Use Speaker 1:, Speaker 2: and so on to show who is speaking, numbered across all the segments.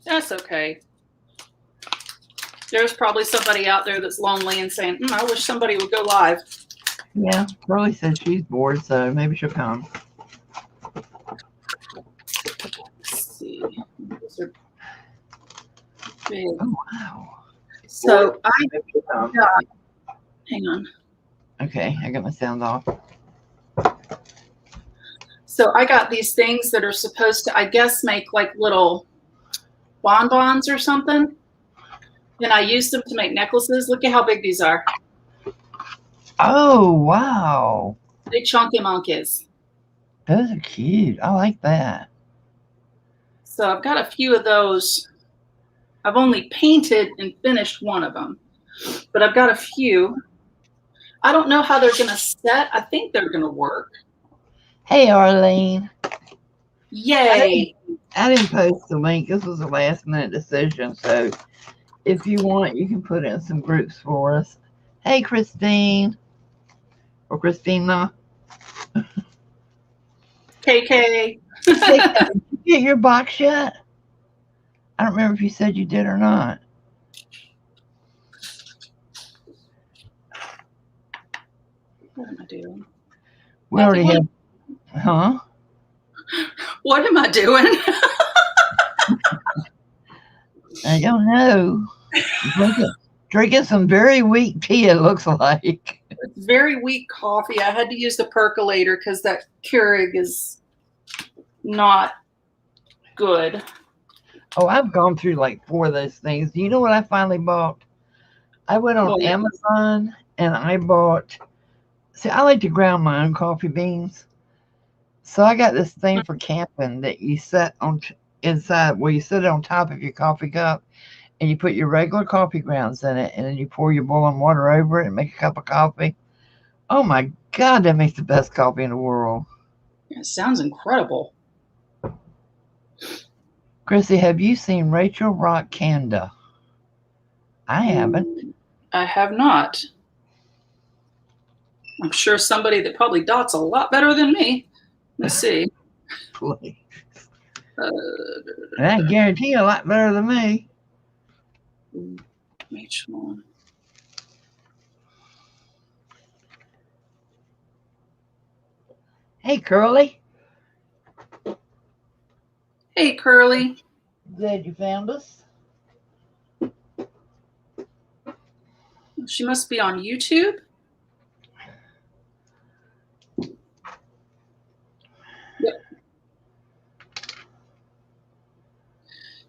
Speaker 1: That's okay. There's probably somebody out there that's lonely and saying, I wish somebody would go live.
Speaker 2: Yeah, Curly says she's bored, so maybe she'll come.
Speaker 1: Let's see. Those are big.
Speaker 2: Oh, wow.
Speaker 1: So I got, hang on.
Speaker 2: Okay, I got my sound off.
Speaker 1: So I got these things that are supposed to, I guess, make like little bonbons or something. And I used them to make necklaces. Look at how big these are.
Speaker 2: Oh, wow.
Speaker 1: Big chunky monkeys.
Speaker 2: Those are cute. I like that.
Speaker 1: So I've got a few of those. I've only painted and finished one of them, but I've got a few. I don't know how they're going to set. I think they're going to work.
Speaker 2: Hey, Arlene.
Speaker 1: Yay.
Speaker 2: I didn't post the link. This was a last minute decision. So if you want, you can put in some groups for us. Hey, Christine. Or Christina.
Speaker 1: KK.
Speaker 2: Hey, did you get your box yet? I don't remember if you said you did or not.
Speaker 1: What am I doing?
Speaker 2: We already have. Huh?
Speaker 1: What am I doing?
Speaker 2: I don't know. Drinking some very weak tea, it looks like.
Speaker 1: It's very weak coffee. I had to use the percolator because that Keurig is not good.
Speaker 2: Oh, I've gone through like 4 of those things. Do you know what I finally bought? I went on Amazon and I bought. See, I like to ground my own coffee beans. So I got this thing for camping that you set on inside, well, you set it on top of your coffee cup and you put your regular coffee grounds in it and then you pour your boiling water over it and make a cup of coffee. Oh my God, that makes the best coffee in the world.
Speaker 1: It sounds incredible.
Speaker 2: Kristie, have you seen Rachel Rock Kanda? I haven't.
Speaker 1: I have not. I'm sure somebody that probably dots a lot better than me. Let's see.
Speaker 2: Please. And I guarantee you a lot better than me.
Speaker 1: Rachel.
Speaker 2: Hey, Curly.
Speaker 1: Hey, Curly.
Speaker 2: Glad you found us.
Speaker 1: She must be on YouTube. Yep.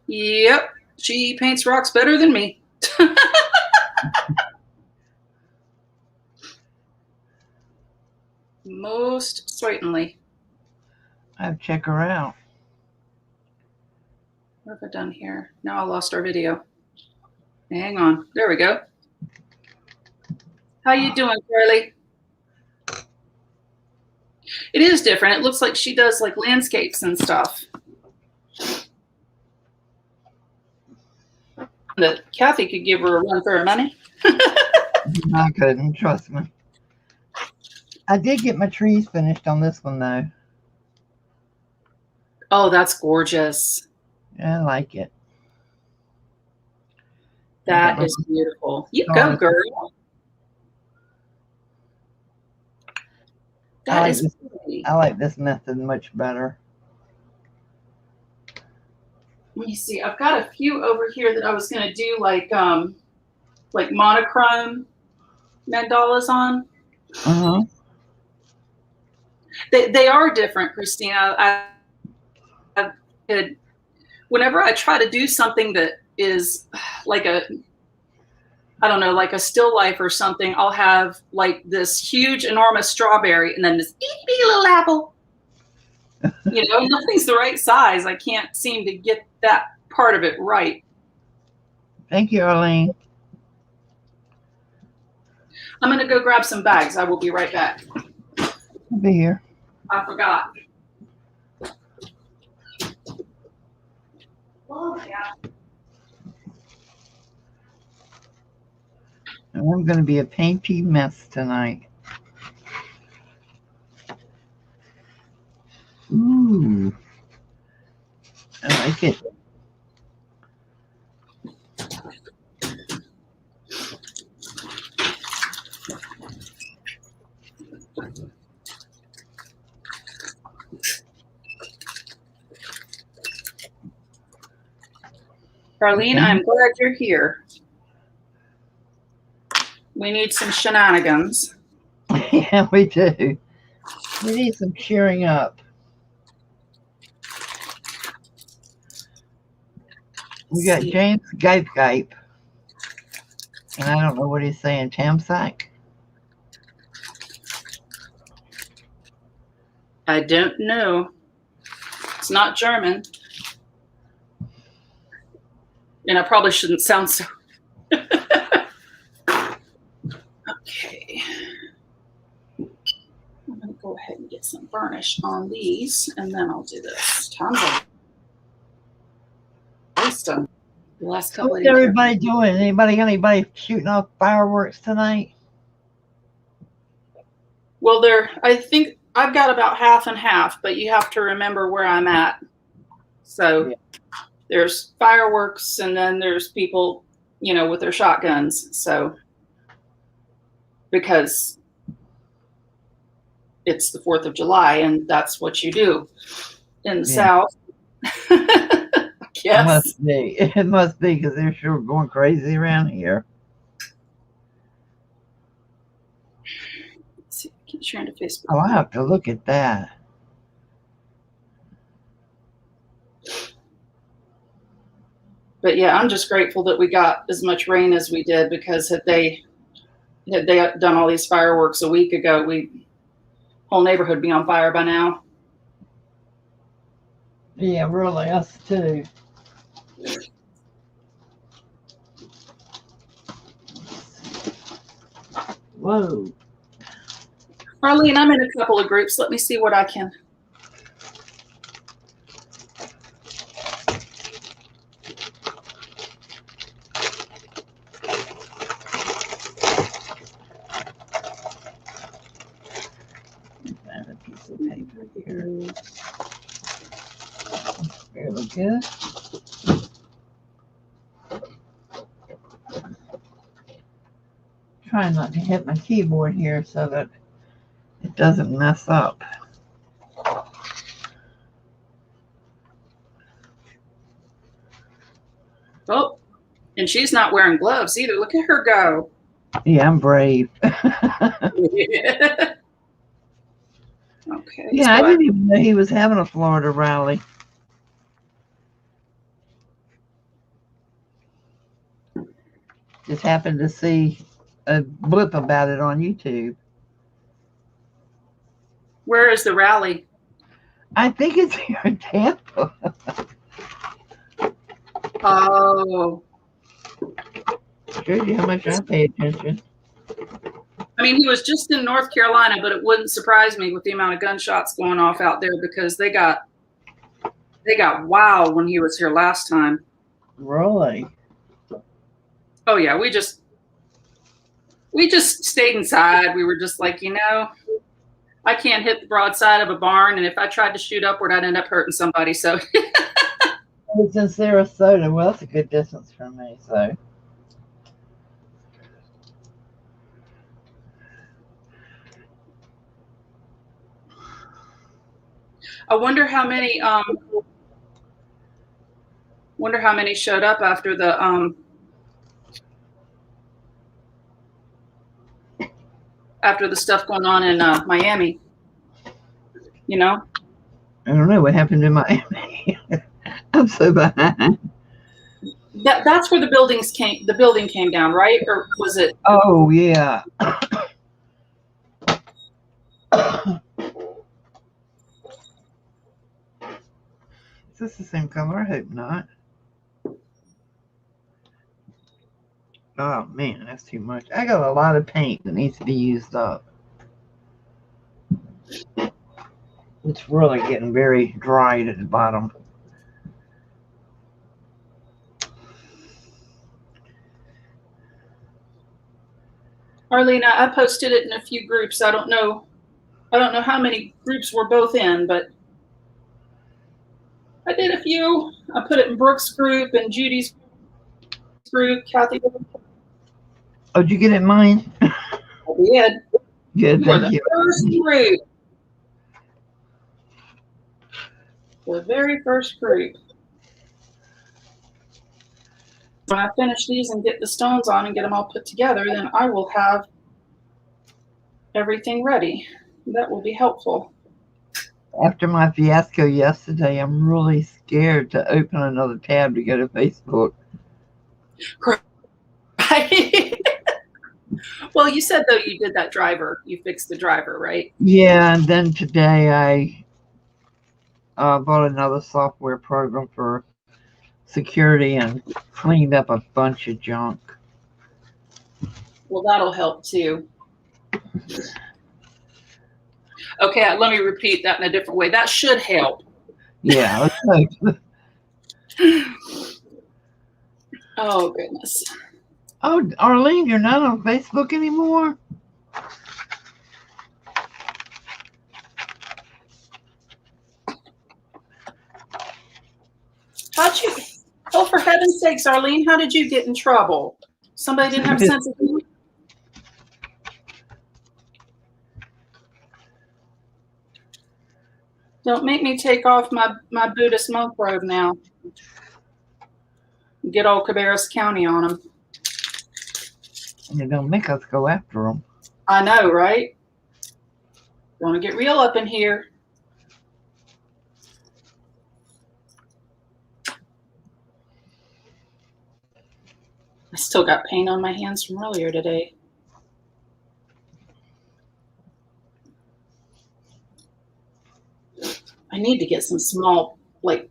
Speaker 1: Yep. She paints rocks better than me. Most certainly.
Speaker 2: I'll check her out.
Speaker 1: What have I done here? Now I lost our video. Hang on. There we go. How you doing, Carly? It is different. It looks like she does like landscapes and stuff. That Kathy could give her a run for her money.
Speaker 2: I couldn't, trust me. I did get my trees finished on this one, though.
Speaker 1: Oh, that's gorgeous.
Speaker 2: I like it.
Speaker 1: That is beautiful. You go, girl. That is pretty.
Speaker 2: I like this method much better.
Speaker 1: Let me see. I've got a few over here that I was going to do like monochrome mandalas on.
Speaker 2: Uh-huh.
Speaker 1: They are different, Christina. Whenever I try to do something that is like I don't know, like a still life or something, I'll have like this huge, enormous strawberry and then this itty bitty little apple. You know, nothing's the right size. I can't seem to get that part of it right.
Speaker 2: Thank you, Arlene.
Speaker 1: I'm going to go grab some bags. I will be right back.
Speaker 2: I'll be here.
Speaker 1: I forgot. Oh, yeah.
Speaker 2: I'm going to be a painty mess tonight. Ooh. I like it.
Speaker 1: Darlene,
Speaker 2: Okay.
Speaker 1: I'm glad you're here. We need some shenanigans.
Speaker 2: Yeah, we do. We need some cheering up. We got James Gape, and I don't know what he's saying. Tamsack.
Speaker 1: I don't know. It's not German. And I probably shouldn't sound so. Okay. I'm going to go ahead and get some varnish on these, and then I'll do this. Tons of waste on the last couple
Speaker 2: What's
Speaker 1: of
Speaker 2: everybody doing? Anybody shooting off fireworks tonight?
Speaker 1: Well, I think I've got about half and half, but you have to remember where I'm at. So there's fireworks, and then there's people, with their shotguns. So because it's the 4th of July, and that's what you do in the South. Yes.
Speaker 2: It must be because they're sure going crazy around here.
Speaker 1: Let's see, I keep sharing to Facebook.
Speaker 2: Oh, I have to look at that.
Speaker 1: But yeah, I'm just grateful that we got as much rain as we did, because had they done all these fireworks a week ago, whole neighborhood would be on fire by now.
Speaker 2: Yeah, really, us too. Whoa.
Speaker 1: Arlene, I'm in a couple of groups. Let me see what I can.
Speaker 2: Find a piece of paper here. Fairly good. Trying not to hit my keyboard here so that it doesn't mess up.
Speaker 1: Oh, and she's not wearing gloves either. Look at her go.
Speaker 2: Yeah, I'm brave.
Speaker 1: Yeah. Okay.
Speaker 2: Yeah, I didn't even know he was having a Florida rally. Just happened to see a blip about it on YouTube.
Speaker 1: Where is the rally?
Speaker 2: I think it's here in Tampa.
Speaker 1: Oh.
Speaker 2: Shows you how much I pay attention.
Speaker 1: I mean, he was just in North Carolina, but it wouldn't surprise me with the amount of gunshots going off out there, because they got wild when he was here last time.
Speaker 2: Really?
Speaker 1: Oh yeah, we just stayed inside. We were just like, I can't hit the broadside of a barn, and if I tried to shoot upward, I'd end up hurting somebody. So
Speaker 2: It's in Sarasota. Well, that's a good distance from me, so.
Speaker 1: I wonder how many showed up after the stuff going on in Miami.
Speaker 2: I don't know what happened in Miami. I'm so behind.
Speaker 1: That's where the building came down, right? Or was it?
Speaker 2: Oh yeah. Is this the same color? I hope not. Oh man, that's too much. I got a lot of paint that needs to be used up. It's really getting very dry at the bottom.
Speaker 1: Arlena, I posted it in a few groups. I don't know how many groups we're both in, but I did a few. I put it in Brooke's group and Judy's group, Kathy.
Speaker 2: Oh, did you get it mine?
Speaker 1: I did.
Speaker 2: Good,
Speaker 1: You are
Speaker 2: thank
Speaker 1: the
Speaker 2: you.
Speaker 1: first group. The very first group. When I finish these and get the stones on and get them all put together, then I will have everything ready. That will be helpful.
Speaker 2: After my fiasco yesterday, I'm really scared to open another tab to go to Facebook.
Speaker 1: Right. Well, you said, though, you did that driver. You fixed the driver, right?
Speaker 2: Yeah, and then today I bought another software program for security and cleaned up a bunch of junk.
Speaker 1: Well, that'll help too. Okay, let me repeat that in a different way. That should help.
Speaker 2: Yeah, let's hope.
Speaker 1: Oh, goodness.
Speaker 2: Oh, Arlene, you're not on Facebook anymore?
Speaker 1: How'd you? Oh, for heaven's sakes, Arlene, how did you get in trouble? Somebody didn't have sense of humor? Don't make me take off my Buddhist monk robe now. Get old Cabarrus County on them.
Speaker 2: They don't make us go after them.
Speaker 1: I know, right? Want to get real up in here. I still got paint on my hands from earlier today. I need to get some small, like,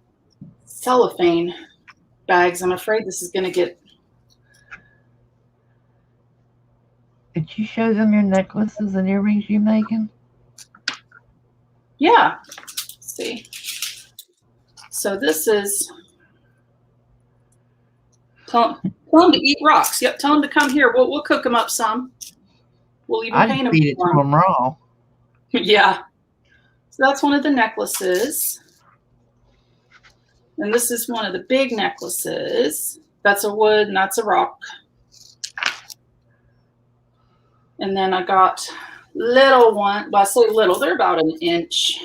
Speaker 1: cellophane bags. I'm afraid this is going to get...
Speaker 2: Did you show them your necklaces and earrings you're making?
Speaker 1: Yeah. Let's see. So this is... Tell them to eat rocks. Yep, tell them to come here. We'll cook them up some. We'll even
Speaker 2: I'd
Speaker 1: paint them.
Speaker 2: feed it to them raw.
Speaker 1: Yeah. So that's one of the necklaces. And this is one of the big necklaces. That's a wood and that's a rock. And then I got little one. Well, I say little, they're about an inch.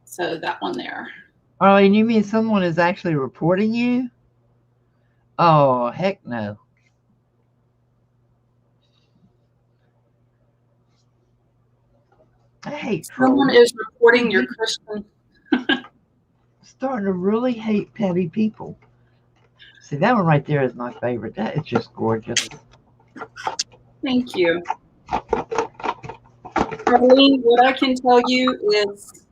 Speaker 1: So that one there.
Speaker 2: Arlene, you mean someone is actually reporting you? Oh, heck no. I hate trolls.
Speaker 1: Someone is reporting your Christian.
Speaker 2: Starting to really hate petty people. See, that one right there is my favorite. That is just gorgeous.
Speaker 1: Thank you. Arlene, what I can tell you is,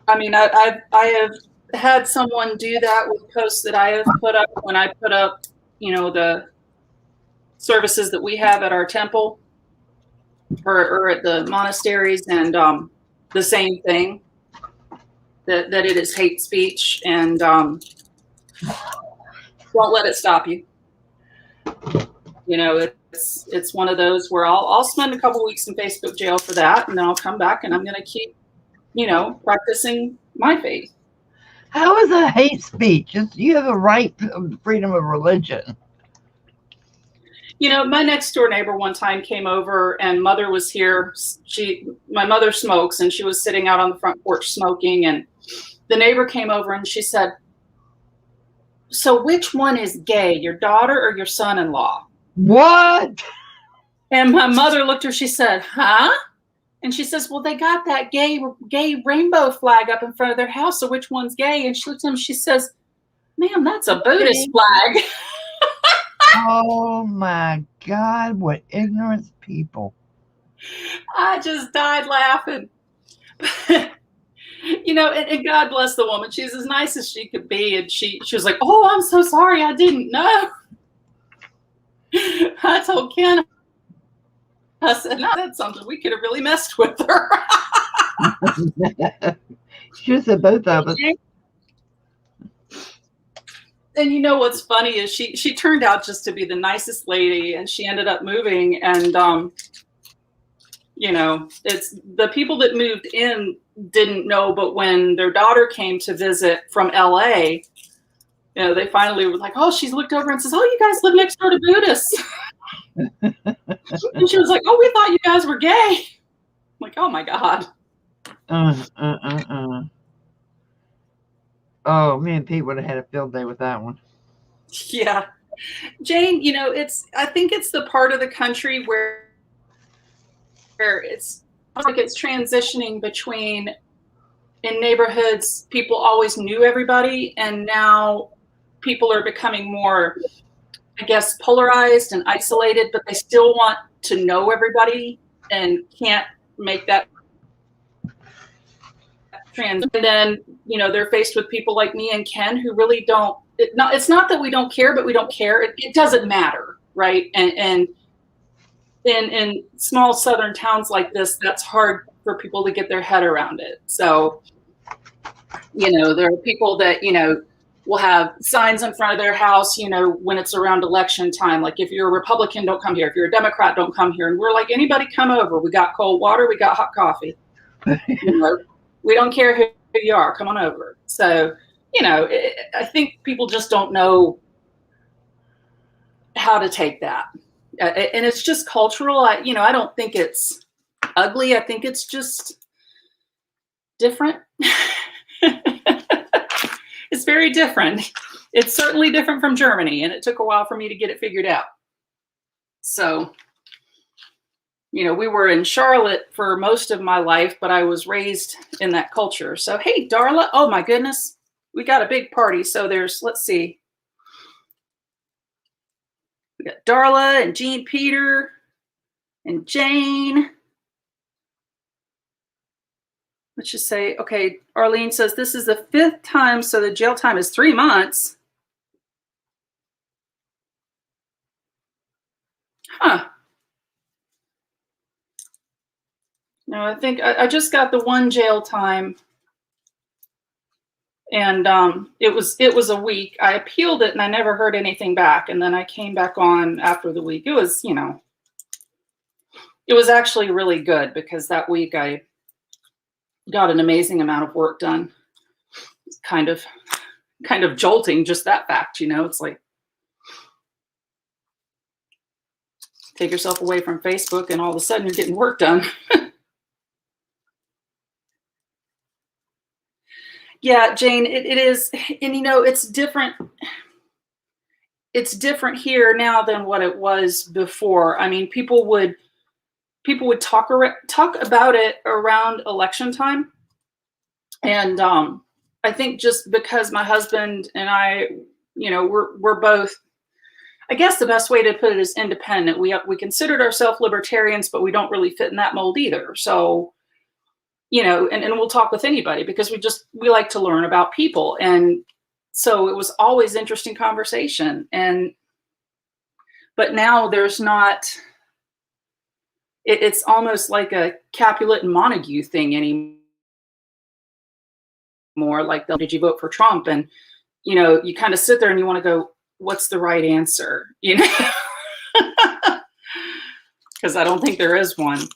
Speaker 1: I mean, I have had someone do that with posts that I have put up when I put up, you know, the services that we have at our temple or at the monasteries, and the same thing, that it is hate speech, and don't let it stop you. You know, it's one of those where I'll spend a couple weeks in Facebook jail for that, and then I'll come back and I'm going to keep, you know, practicing my faith.
Speaker 2: How is that hate speech? You have a right to freedom of religion.
Speaker 1: You know, my next door neighbor one time came over and mother was here. My mother smokes and she was sitting out on the front porch smoking, and the neighbor came over and she said, "So which one is gay, your daughter or your son-in-law?"
Speaker 2: What?
Speaker 1: And my mother looked at her, she said, "Huh?" And she says, "Well, they got that gay rainbow flag up in front of their house, so which one's gay?" And she looked at him, she says, "Ma'am, that's a Buddhist flag."
Speaker 2: Oh my God, what ignorant people.
Speaker 1: I just died laughing. You know, and God bless the woman. She's as nice as she could be. And she was like, "Oh, I'm so sorry. I didn't know." I told Ken, I said, "No, that's something we could have really messed with her."
Speaker 2: She said both of us.
Speaker 1: And you know what's funny is she turned out just to be the nicest lady, and she ended up moving. And you know, it's the people that moved in didn't know, but when their daughter came to visit from LA, You know, they finally were like, oh, she's looked over and says, oh, you guys live next door to Buddhists. And she was like, oh, we thought you guys were gay. I'm like, oh my God.
Speaker 2: Oh, me and Pete would have had a field day with that one.
Speaker 1: Yeah. Jane, you know, I think it's the part of the country where it's like it's transitioning between, in neighborhoods, people always knew everybody, and now people are becoming more, I guess, polarized and isolated, but they still want to know everybody and can't make that trans. And then, you know, they're faced with people like me and Ken who really don't, it's not that we don't care, but we don't care. It doesn't matter, right? And in small southern towns like this, that's hard for people to get their head around it. So, you know, there are people that, you know, will have signs in front of their house, you know, when it's around election time. Like, if you're a Republican, don't come here. If you're a Democrat, don't come here. And we're like, anybody come over. We got cold water. We got hot coffee. You know, we don't care who you are. Come on over. So, you know, I think people just don't know how to take that. And it's just cultural. I don't think it's ugly. I think it's just different. It's very different. It's certainly different from Germany, and it took a while for me to get it figured out. So, you know, we were in Charlotte for most of my life, but I was raised in that culture. So, hey, Darla, oh my goodness, we got a big party. So let's see. We got Darla and Jean Peter and Jane. Let's just say, okay, Arlene says this is the 5th time, so the jail time is 3 months. Huh. No, I think I just got the 1 jail time, and it was a week. I appealed it, and I never heard anything back, and then I came back on after the week. It was, you know, it was actually really good, because that week I got an amazing amount of work done. It's kind of jolting, just that fact, you know. It's like, take yourself away from Facebook and all of a sudden you're getting work done. Yeah, Jane, it is. And, you know, it's different. It's different here now than what it was before. I mean, people would talk about it around election time. And I think just because my husband and I, you know, we're both, I guess the best way to put it is independent. We considered ourselves libertarians, but we don't really fit in that mold either. So, you know, and we'll talk with anybody, because we like to learn about people. And so it was always interesting conversation. But now there's not, it's almost like a Capulet and Montague thing anymore. Like, did you vote for Trump? And, you know, you kind of sit there and you want to go, what's the right answer? You know, because I don't think there is one.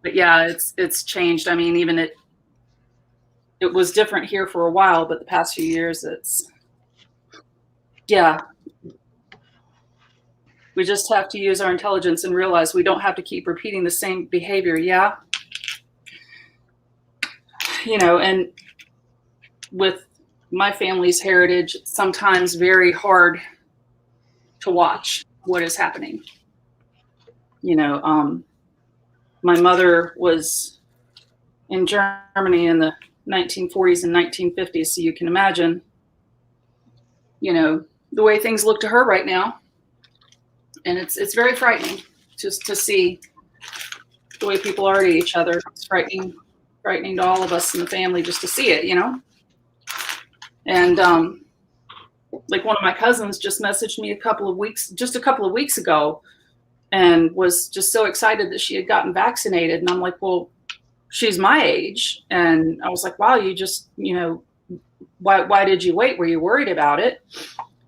Speaker 1: But yeah, it's changed. I mean, even it was different here for a while, but the past few years, we just have to use our intelligence and realize we don't have to keep repeating the same behavior. Yeah. You know, and with my family's heritage, it's sometimes very hard to watch what is happening. You know, my mother was in Germany in the 1940s and 1950s, so you can imagine, you know, the way things look to her right now. And it's very frightening just to see the way people are to each other. It's frightening to all of us in the family just to see it, you know. And like, one of my cousins just messaged me a couple of weeks ago, and was just so excited that she had gotten vaccinated. And I'm like, well, she's my age. And I was like, wow, you just, you know, why did you wait? Were you worried about it?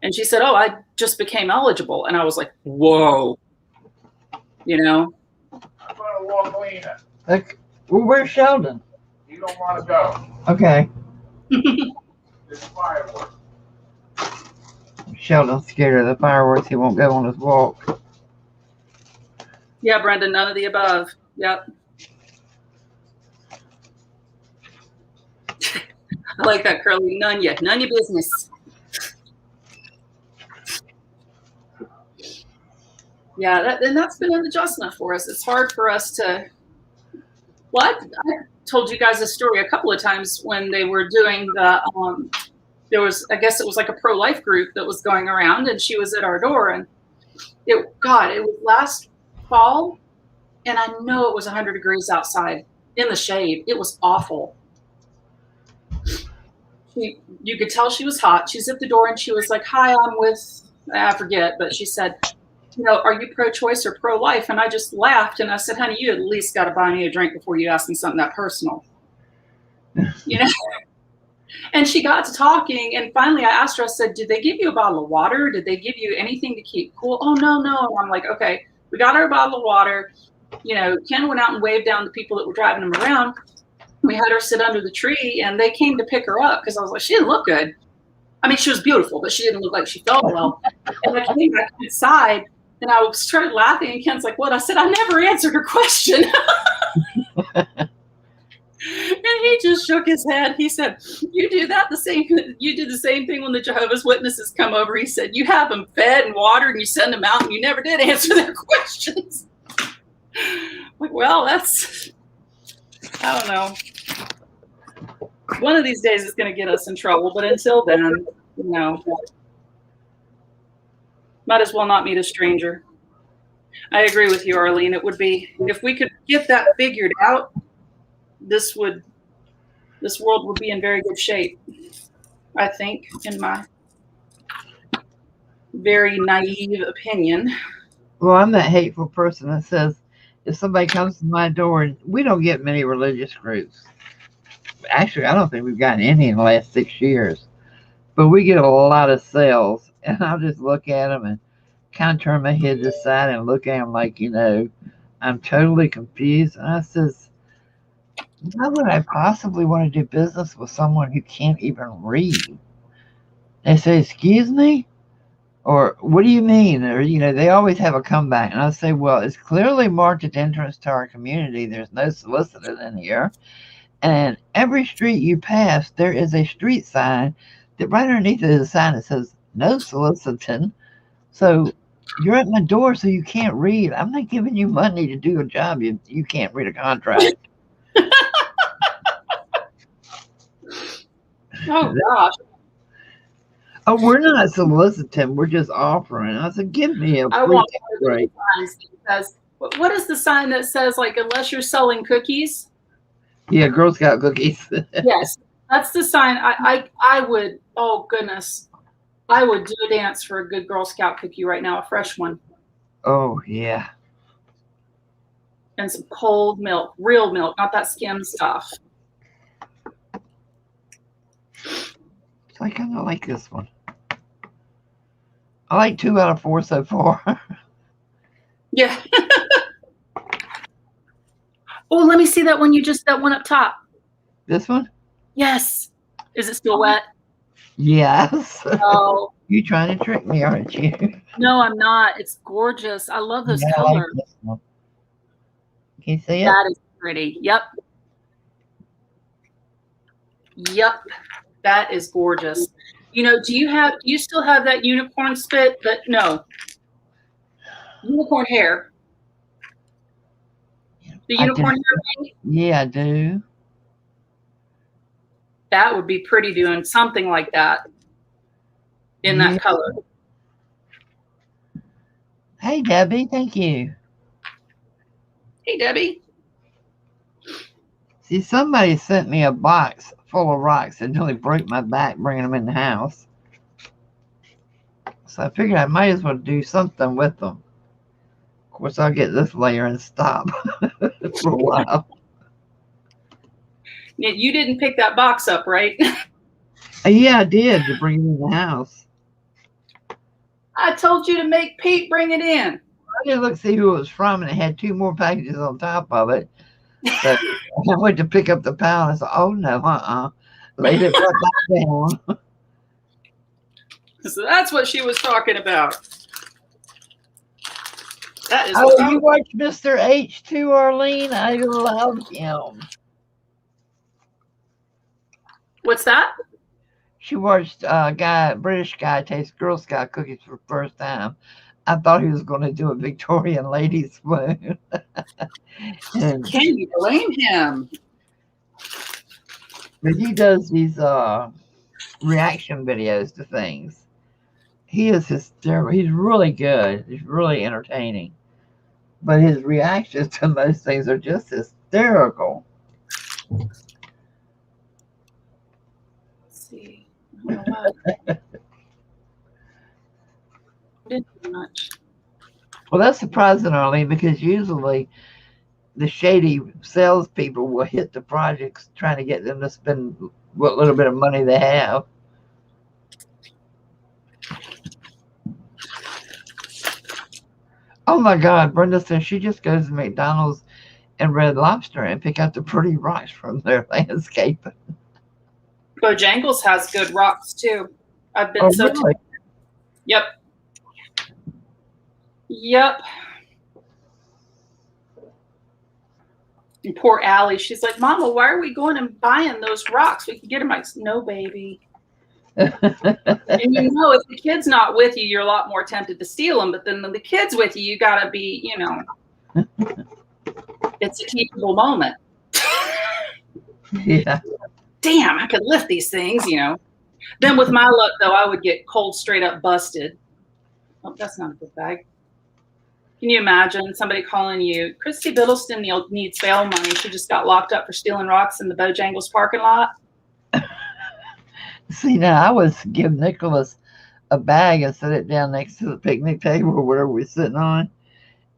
Speaker 1: And she said, oh, I just became eligible. And I was like, whoa, you know.
Speaker 3: I'm going to walk Lena.
Speaker 2: Well, where's Sheldon?
Speaker 3: You don't want to go.
Speaker 2: Okay. Sheldon's scared of the fireworks. He won't go on his walk.
Speaker 1: Yeah, Brenda, none of the above. Yep. I like that, Curly. None your business. Yeah, and that's been an adjustment for us. It's hard for us to. Well, I told you guys this story a couple of times when they were doing the. There was, I guess it was like a pro-life group that was going around, and she was at our door, and it was last fall, and I know it was 100 degrees outside in the shade. It was awful. You could tell she was hot. She's at the door, and she was like, "Hi, I'm with," I forget, but she said, "Are you pro-choice or pro-life?" And I just laughed, and I said, "Honey, you at least got to buy me a drink before you ask me something that personal." And she got to talking, and finally I asked her, I said, "Did they give you a bottle of water? Did they give you anything to keep cool?" "Oh, no. And I'm like, okay, we got her a bottle of water. Ken went out and waved down the people that were driving him around. We had her sit under the tree, and they came to pick her up because I was like, she didn't look good. I mean, she was beautiful, but she didn't look like she felt well. And I came back inside, and I started laughing, and Ken's like, "What?" I said, "I never answered her question." And he just shook his head. He said, you do the same thing when the Jehovah's Witnesses come over. He said, you have them fed and watered, and you send them out, and you never did answer their questions." Like, well, I don't know. One of these days it's going to get us in trouble, but until then, might as well not meet a stranger. I agree with you, Arlene. It would be, if we could get that figured out, this world would be in very good shape, I think, in my very naive opinion.
Speaker 2: Well, I'm that hateful person that says, if somebody comes to my door, and we don't get many religious groups. Actually, I don't think we've gotten any in the last 6 years, but we get a lot of sales, and I'll just look at them and kind of turn my head to the side and look at them like, I'm totally confused. And I says, why would I possibly want to do business with someone who can't even read? They say, "Excuse me?" Or, "What do you mean?" Or, they always have a comeback. And I say, well, it's clearly marked at entrance to our community. There's no solicited in here. And every street you pass, there is a street sign that right underneath it is a sign that says, "No soliciting." So you're at my door, so you can't read. I'm not giving you money to do a job. You can't read a contract.
Speaker 1: Oh, gosh.
Speaker 2: Oh, we're not soliciting. We're just offering. I said, give me a free break.
Speaker 1: What is the sign that says, like, unless you're selling cookies?
Speaker 2: Yeah, Girl Scout cookies.
Speaker 1: Yes, that's the sign. I would, oh, goodness. I would do a dance for a good Girl Scout cookie right now, a fresh one.
Speaker 2: Oh, yeah.
Speaker 1: And some cold milk, real milk, not that skim stuff.
Speaker 2: I kind of like this one. I like 2 out of 4 so far.
Speaker 1: Yeah. Oh, let me see that one that one up top.
Speaker 2: This one?
Speaker 1: Yes. Is it still wet?
Speaker 2: Yes.
Speaker 1: Oh.
Speaker 2: You trying to trick me, aren't you?
Speaker 1: No, I'm not. It's gorgeous. I love those colors.
Speaker 2: Like this one. Can you see it?
Speaker 1: That is pretty. Yep. That is gorgeous. Do you still have that unicorn spit? No. Unicorn hair. The unicorn hair paint?
Speaker 2: Yeah, I do.
Speaker 1: That would be pretty doing something like that in that color.
Speaker 2: Hey, Debbie. Thank you.
Speaker 1: Hey, Debbie.
Speaker 2: See, somebody sent me a box full of rocks that nearly broke my back bringing them in the house. So I figured I might as well do something with them. Of course, I'll get this layer and stop for a while.
Speaker 1: You didn't pick that box up, right?
Speaker 2: Yeah, I did, to bring it in the house.
Speaker 1: I told you to make Pete bring it in.
Speaker 2: I didn't look to see who it was from, and it had 2 more packages on top of it. So I went to pick up the pile, and I said, "Oh, no, laid it right back down."
Speaker 1: So that's what she was talking about. That is.
Speaker 2: Oh, you watch Mr. H2, Arlene? I love him.
Speaker 1: What's that?
Speaker 2: She watched a British guy taste Girl Scout cookies for the first time. I thought he was going to do a Victorian lady spoon.
Speaker 1: Can you blame him?
Speaker 2: But he does these reaction videos to things. He is hysterical. He's really good. He's really entertaining. But his reactions to most things are just hysterical.
Speaker 1: Let's see. I don't know why. Didn't do much.
Speaker 2: Well, that's surprising, Arlene, because usually the shady salespeople will hit the projects trying to get them to spend what little bit of money they have. Oh my God, Brenda says she just goes to McDonald's and Red Lobster and pick out the pretty rocks from their landscape.
Speaker 1: Bojangles has good rocks too. I've been
Speaker 2: Really?
Speaker 1: Yep. Yep. And poor Allie, she's like, Mama, why are we going and buying those rocks? We can get them. I said, no, baby. And you know, if the kid's not with you, you're a lot more tempted to steal them. But then when the kid's with you, you got to be, you know, it's a teachable moment.
Speaker 2: Yeah.
Speaker 1: Damn, I could lift these things, you know. Then with my luck, though, I would get cold straight up busted. Oh, that's not a good bag. Can you imagine somebody calling you, Kristie Biddleston needs bail money. She just got locked up for stealing rocks in the Bojangles parking lot.
Speaker 2: See, now I was give Nicholas a bag and set it down next to the picnic table or whatever we're sitting on.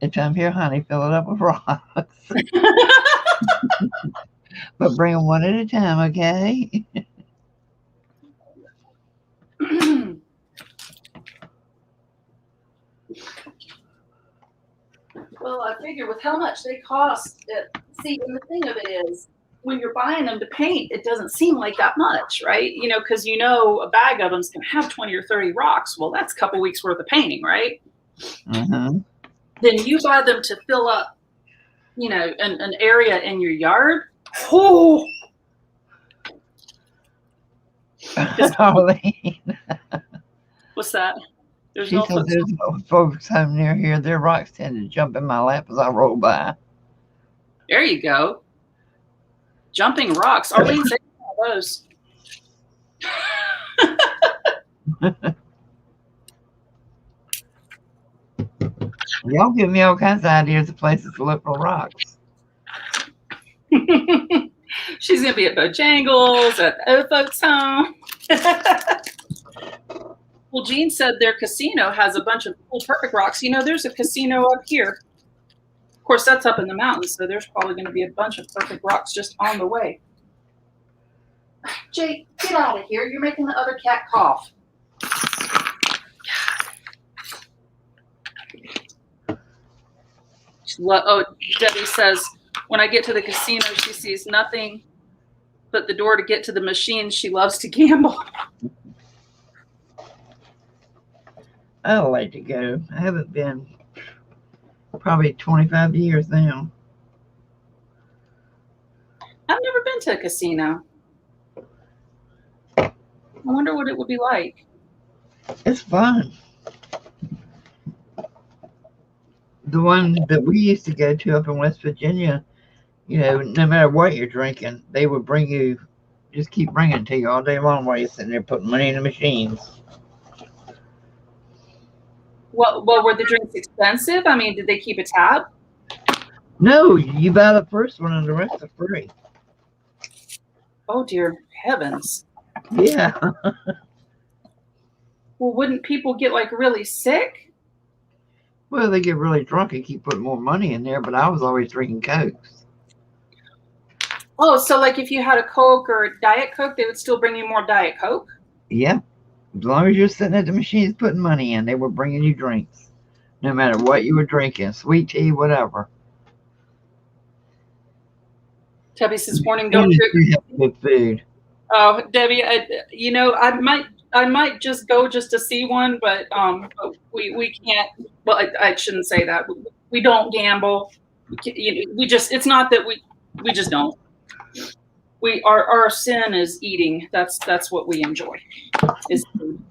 Speaker 2: And tell him, here, honey, fill it up with rocks. But bring them one at a time, okay?
Speaker 1: Well, I figure with how much they cost, see, and the thing of it is, when you're buying them to paint, it doesn't seem like that much, right? You know, because you know a bag of them's going to have 20 or 30 rocks. Well, that's a couple weeks worth of painting, right?
Speaker 2: Mm-hmm.
Speaker 1: Then you buy them to fill up, you know, an area in your yard. Oh,
Speaker 2: Arlene.
Speaker 1: what's that? There's
Speaker 2: She
Speaker 1: no
Speaker 2: says there's no folks home near here. Their rocks tend to jump in my lap as I roll by.
Speaker 1: There you go. Jumping rocks. Arlene said those.
Speaker 2: Y'all give me all kinds of ideas of places to look for rocks.
Speaker 1: She's going to be at Bojangles, at the old folks' home. Well, Jean said their casino has a bunch of cool perfect rocks. You know, there's a casino up here. Of course, that's up in the mountains, so there's probably going to be a bunch of perfect rocks just on the way. Jake, get out of here. You're making the other cat cough. Oh, Debbie says, when I get to the casino, she sees nothing but the door to get to the machine. She loves to gamble.
Speaker 2: I like to go. I haven't been probably 25 years now.
Speaker 1: I've never been to a casino. I wonder what it would be like.
Speaker 2: It's fun. The one that we used to go to up in West Virginia, you know, no matter what you're drinking, they would bring you, just keep bringing it to you all day long while you're sitting there putting money in the machines.
Speaker 1: Well, were the drinks expensive? I mean, did they keep a tab?
Speaker 2: No, you buy the first one and the rest are free.
Speaker 1: Oh, dear heavens.
Speaker 2: Yeah.
Speaker 1: Well, wouldn't people get like really sick?
Speaker 2: Well, they get really drunk and keep putting more money in there, but I was always drinking Cokes.
Speaker 1: Oh, so like if you had a Coke or a Diet Coke, they would still bring you more Diet Coke?
Speaker 2: Yeah. As long as you're sitting at the machines putting money in, they were bringing you drinks. No matter what you were drinking, sweet tea, whatever.
Speaker 1: Tubby says, morning,
Speaker 2: And
Speaker 1: don't
Speaker 2: you
Speaker 1: drink.
Speaker 2: have good food.
Speaker 1: Oh, Debbie, I might just go just to see one, but we can't. Well, I shouldn't say that. We don't gamble. We just. It's not that we just don't. Our sin is eating. That's what we enjoy. Is food.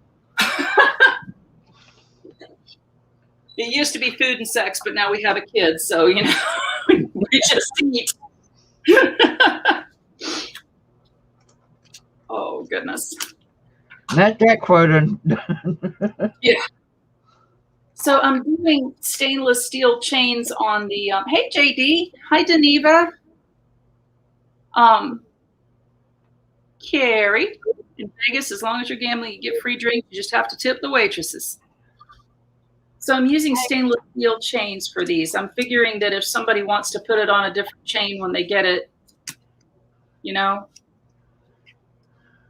Speaker 1: It used to be food and sex, but now we have a kid, so we just eat. Oh goodness.
Speaker 2: Not that quota.
Speaker 1: Yeah. So I'm doing stainless steel chains on the. Hey JD, hi Deneva. Carrie, in Vegas, as long as you're gambling, you get free drinks. You just have to tip the waitresses. So I'm using stainless steel chains for these. I'm figuring that if somebody wants to put it on a different chain when they get it,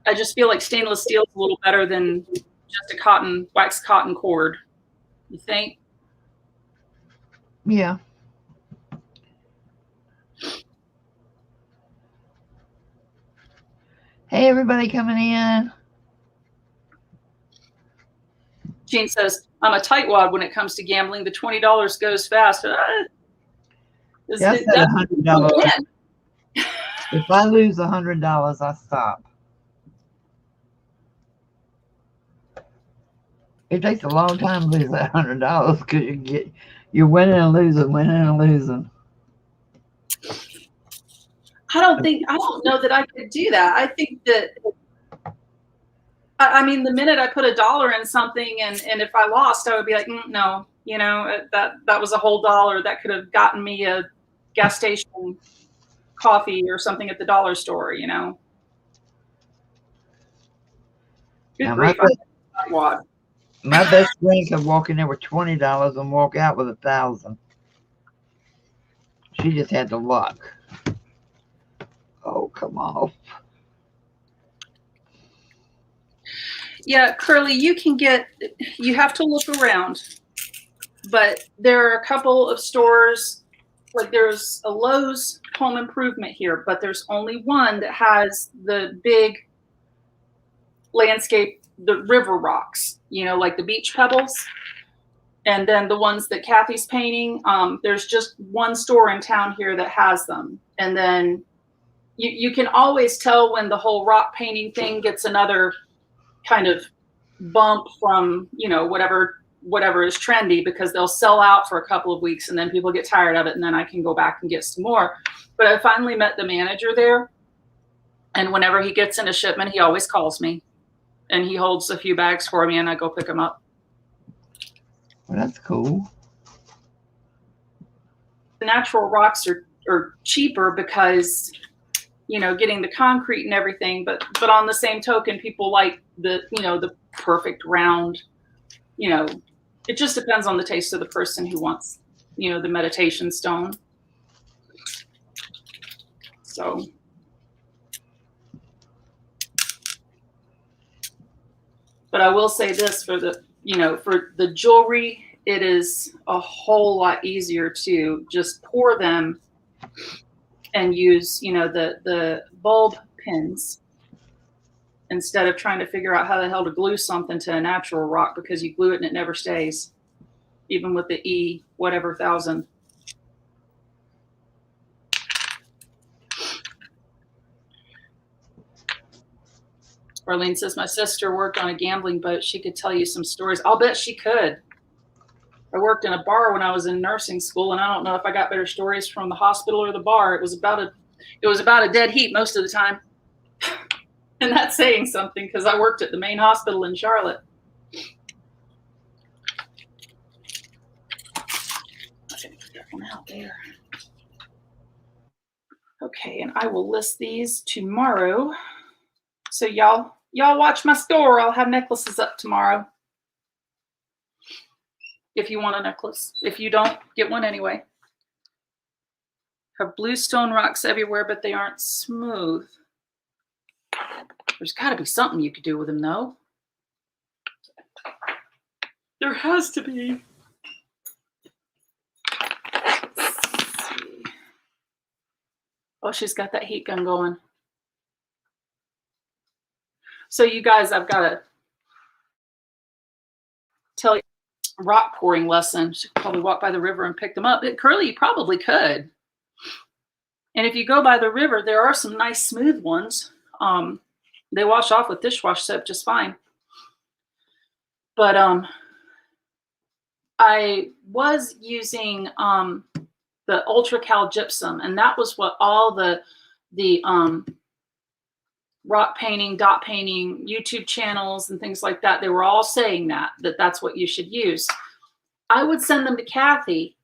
Speaker 1: I just feel like stainless steel is a little better than just a wax cotton cord. You think?
Speaker 2: Yeah. Hey, everybody coming in.
Speaker 1: Gene says, I'm a tightwad when it comes to gambling. The $20 goes fast.
Speaker 2: That's at $100. If I lose $100, I stop. It takes a long time to lose that $100 because you're winning and losing, winning and losing.
Speaker 1: I don't know that I could do that. I think that, I mean, the minute I put $1 in something and if I lost, I would be like, no, that was a whole dollar that could have gotten me a gas station coffee or something at the dollar store, Good
Speaker 2: Now,
Speaker 1: grief,
Speaker 2: my best friend could walk in there with $20 and walk out with $1,000. She just had the luck. Oh, come on.
Speaker 1: Yeah, Curly, you have to look around, but there are a couple of stores, like there's a Lowe's Home Improvement here, but there's only one that has the big landscape, the river rocks, like the beach pebbles. And then the ones that Kathy's painting, there's just one store in town here that has them. And then you can always tell when the whole rock painting thing gets another kind of bump from, whatever is trendy, because they'll sell out for a couple of weeks and then people get tired of it and then I can go back and get some more. But I finally met the manager there. And whenever he gets in a shipment, he always calls me and he holds a few bags for me and I go pick them up.
Speaker 2: Well, that's cool.
Speaker 1: The natural rocks are cheaper because, getting the concrete and everything, but on the same token, people like the perfect round, it just depends on the taste of the person who wants, the meditation stone. So. But I will say this for the jewelry, it is a whole lot easier to just pour them and use, the bulb pins instead of trying to figure out how the hell to glue something to a natural rock, because you glue it and it never stays, even with the E whatever 1000. Arlene says, my sister worked on a gambling boat. She could tell you some stories. I'll bet she could. I worked in a bar when I was in nursing school, and I don't know if I got better stories from the hospital or the bar. It was about a dead heat most of the time. And that's saying something, because I worked at the main hospital in Charlotte. I think put that one out there. Okay, and I will list these tomorrow. So y'all watch my store. I'll have necklaces up tomorrow. If you want a necklace. If you don't, get one anyway. Have blue stone rocks everywhere, but they aren't smooth. There's got to be something you could do with them, though. There has to be. Let's see. Oh, she's got that heat gun going. So you guys, I've got to tell you, rock pouring lesson. Should probably walk by the river and pick them up. Curly, you probably could. And if you go by the river, there are some nice smooth ones. They wash off with dishwash soap just fine. But I was using the Ultra Cal gypsum, and that was what all the rock painting, dot painting, YouTube channels and things like that, they were all saying that's what you should use. I would send them to Kathy,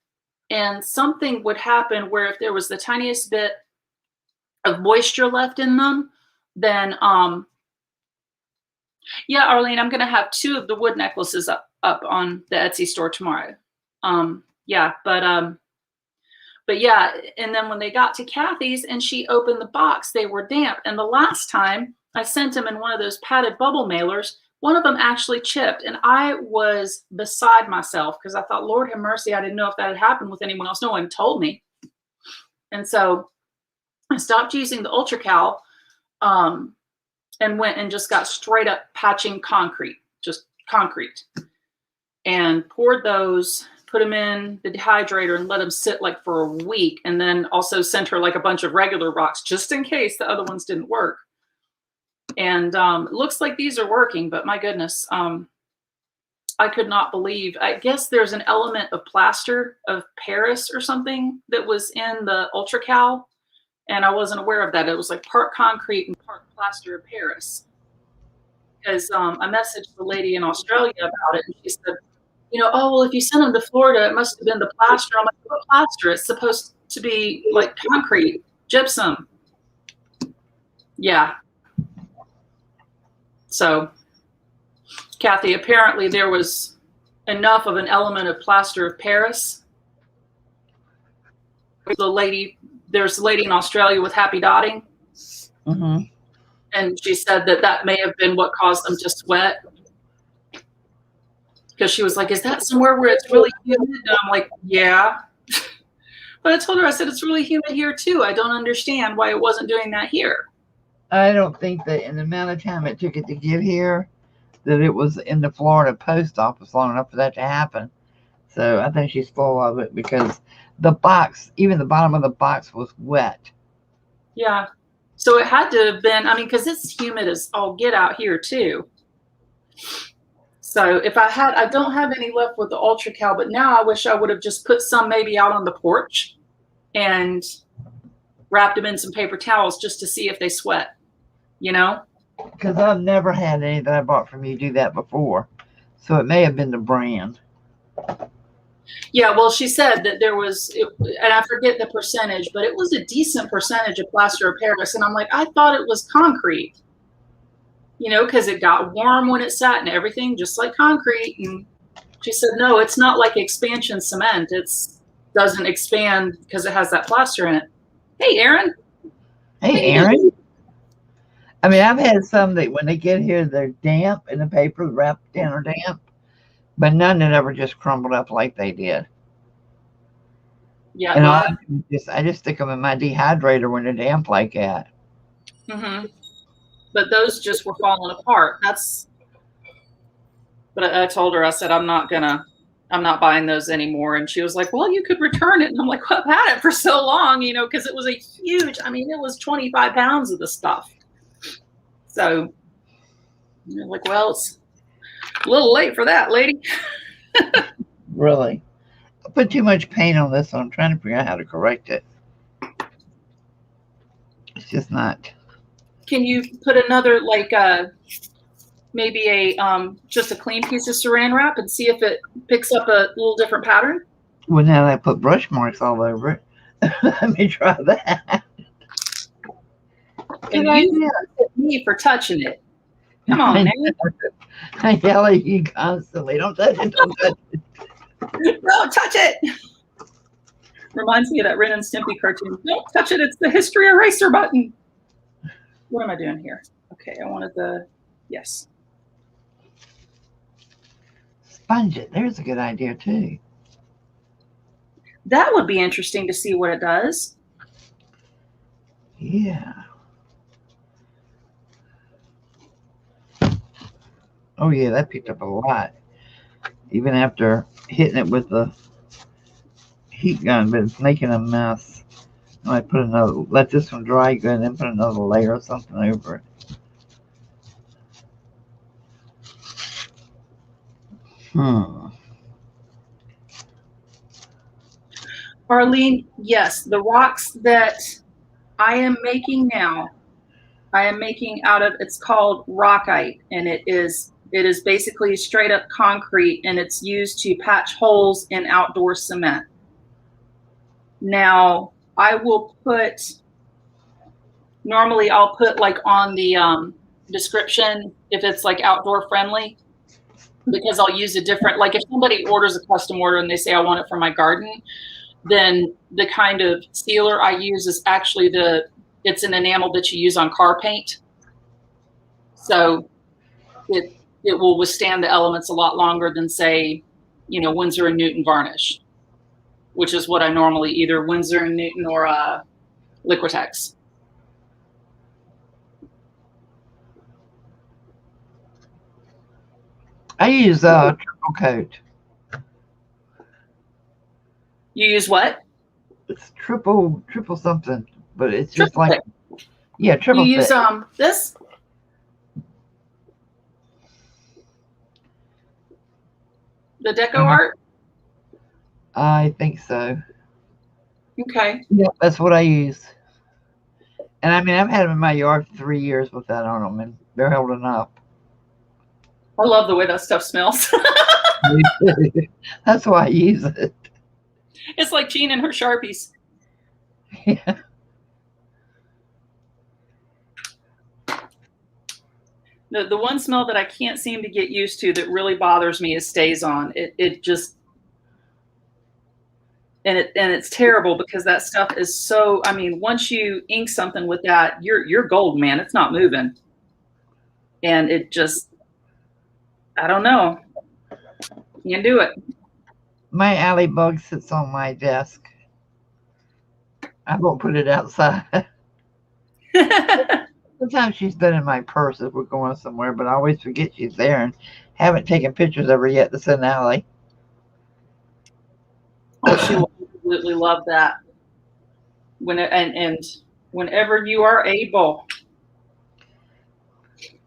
Speaker 1: and something would happen where if there was the tiniest bit of moisture left in them, then yeah, Arlene, I'm going to have 2 of the wood necklaces up on the Etsy store tomorrow. Yeah, but yeah, and then when they got to Kathy's and she opened the box, they were damp. And the last time I sent them in one of those padded bubble mailers, one of them actually chipped, and I was beside myself because I thought, Lord have mercy, I didn't know if that had happened with anyone else. No one told me. And so I stopped using the Ultra Cal and went and just got straight up patching concrete, just concrete, and poured those, put them in the dehydrator and let them sit like for a week, and then also sent her like a bunch of regular rocks just in case the other ones didn't work. And it looks like these are working, but my goodness, I could not believe, I guess there's an element of plaster of Paris or something that was in the Ultra Cal, and I wasn't aware of that. It was like part concrete and part plaster of Paris. Because I messaged the lady in Australia about it, and she said, oh, well, if you sent them to Florida, it must have been the plaster. I'm like, what plaster? It's supposed to be like concrete, gypsum. Yeah. So, Kathy, apparently there was enough of an element of plaster of Paris. There's a lady in Australia with happy dotting.
Speaker 2: Mm-hmm.
Speaker 1: And she said that may have been what caused them to sweat. Because she was like, is that somewhere where it's really humid? And I'm like, yeah. But I told her, I said, it's really humid here too. I don't understand why it wasn't doing that here.
Speaker 2: I don't think that in the amount of time it took it to get here, that it was in the Florida post office long enough for that to happen. So I think she's full of it because the box, even the bottom of the box was wet.
Speaker 1: Yeah. So it had to have been, because it's humid as all get out here too. So if I don't have any left with the Ultra Cal, but now I wish I would have just put some maybe out on the porch and wrapped them in some paper towels just to see if they sweat, Because
Speaker 2: I've never had any that I bought from you do that before. So it may have been the brand.
Speaker 1: Yeah, well, she said that there was, and I forget the percentage, but it was a decent percentage of plaster of Paris. And I'm like, I thought it was concrete. Because it got warm when it sat and everything, just like concrete. And she said, no, it's not like expansion cement. It doesn't expand because it has that plaster in it. Hey, Aaron.
Speaker 2: Hey, Aaron. I've had some that when they get here, they're damp and the paper wrapped in are damp, but none that ever just crumbled up like they did.
Speaker 1: Yeah.
Speaker 2: And I just stick them in my dehydrator when they're damp like that.
Speaker 1: Mm-hmm. But those just were falling apart. But I told her, I said, I'm not buying those anymore. And she was like, well, you could return it. And I'm like, well, I've had it for so long, because it was a huge, it was 25 pounds of the stuff. So like, well, it's a little late for that, lady.
Speaker 2: Really? I put too much paint on this, so I'm trying to figure out how to correct it. It's just not.
Speaker 1: Can you put another, like, maybe just a clean piece of saran wrap and see if it picks up a little different pattern?
Speaker 2: Well, now I put brush marks all over it. Let me try that.
Speaker 1: And you at me for touching it. Come on, man.
Speaker 2: I yell at you constantly. Don't touch it. Don't touch it.
Speaker 1: Don't touch it. Reminds me of that Ren and Stimpy cartoon. Don't touch it. It's the history eraser button. What am I doing here? Okay, I wanted yes.
Speaker 2: Sponge it. There's a good idea too.
Speaker 1: That would be interesting to see what it does.
Speaker 2: Yeah. Oh yeah, that picked up a lot. Even after hitting it with the heat gun, but it's making a mess. I might put another, let this one dry good, and then put another layer or something over it. Hmm.
Speaker 1: Arlene, yes, the rocks that I am making now, I am making out of, it's called rockite, and it is basically straight up concrete, and it's used to patch holes in outdoor cement. Now, I will put, normally I'll put like on the description if it's like outdoor friendly, because I'll use a different, like if somebody orders a custom order and they say I want it for my garden, then the kind of sealer I use is actually it's an enamel that you use on car paint. So it will withstand the elements a lot longer than, say, Winsor and Newton varnish, which is what I normally either Winsor and Newton or Liquitex.
Speaker 2: I use triple coat.
Speaker 1: You use what?
Speaker 2: It's triple something, but it's just
Speaker 1: Triple
Speaker 2: like
Speaker 1: thick.
Speaker 2: Yeah, triple
Speaker 1: You use
Speaker 2: thick.
Speaker 1: this? The Deco Art?
Speaker 2: I think so.
Speaker 1: Okay.
Speaker 2: Yeah, that's what I use. And I mean, I've had them in my yard for 3 years with that on them, and they're holding up.
Speaker 1: I love the way that stuff smells.
Speaker 2: That's why I use it.
Speaker 1: It's like Jean and her Sharpies.
Speaker 2: Yeah.
Speaker 1: The one smell that I can't seem to get used to that really bothers me is StazOn. It just, and it's terrible because that stuff is so, I mean, once you ink something with that, you're gold, man. It's not moving. And it just, I don't know. Can't do it.
Speaker 2: My alley bug sits on my desk. I won't put it outside. Sometimes she's been in my purse if we're going somewhere, but I always forget she's there and haven't taken pictures of her yet to send Allie.
Speaker 1: Oh, she will absolutely love that. And whenever you are able.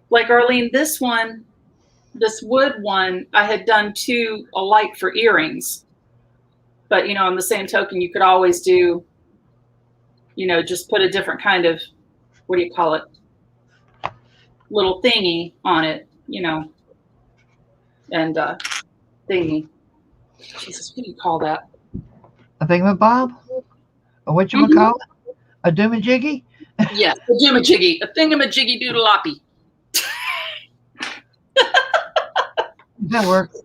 Speaker 1: Like Arlene, this wood one, I had done two alike for earrings. But, on the same token, you could always do, just put a different kind of, what do you call it? Little thingy on it, and thingy. Jesus, what do you call that?
Speaker 2: A thingamabob? Or what you call it? A doomajiggy?
Speaker 1: Yes, a doomajiggy. A thingamajiggy doodleoppy.
Speaker 2: That works.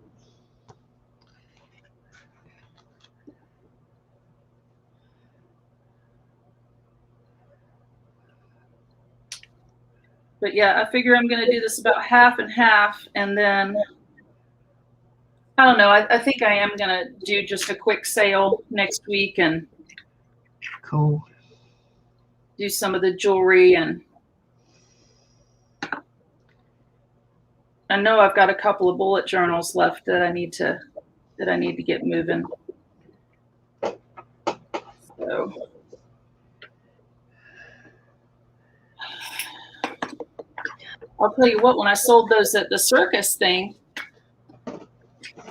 Speaker 1: But yeah, I figure I'm going to do this about half and half, and then I don't know. I think I am going to do just a quick sale next week and
Speaker 2: Cool.
Speaker 1: do some of the jewelry. And I know I've got a couple of bullet journals left that I need to get moving. So I'll tell you what, when I sold those at the circus thing,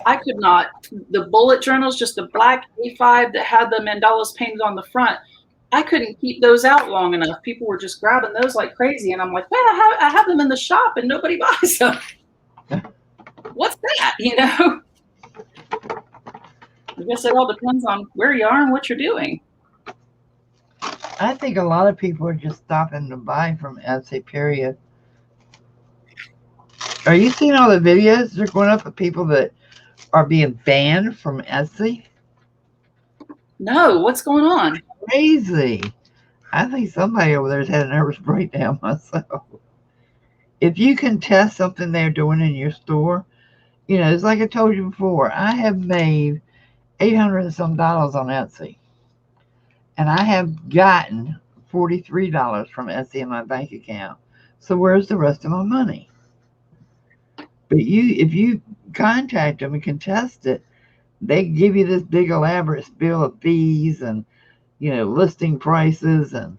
Speaker 1: I could not, the bullet journals, just the black A5 that had the mandalas painted on the front, I couldn't keep those out long enough. People were just grabbing those like crazy. And I'm like, man, I have them in the shop and nobody buys them. What's that? I guess it all depends on where you are and what you're doing.
Speaker 2: I think a lot of people are just stopping to buy from Etsy, period. Are you seeing all the videos that are going up of people that are being banned from Etsy?
Speaker 1: No, what's going on?
Speaker 2: Crazy. I think somebody over there's had a nervous breakdown myself. If you can test something they're doing in your store, it's like I told you before, I have made $800 and some on Etsy. And I have gotten $43 from Etsy in my bank account. So where's the rest of my money? But if you contact them and contest it, they give you this big elaborate spiel of fees and listing prices. And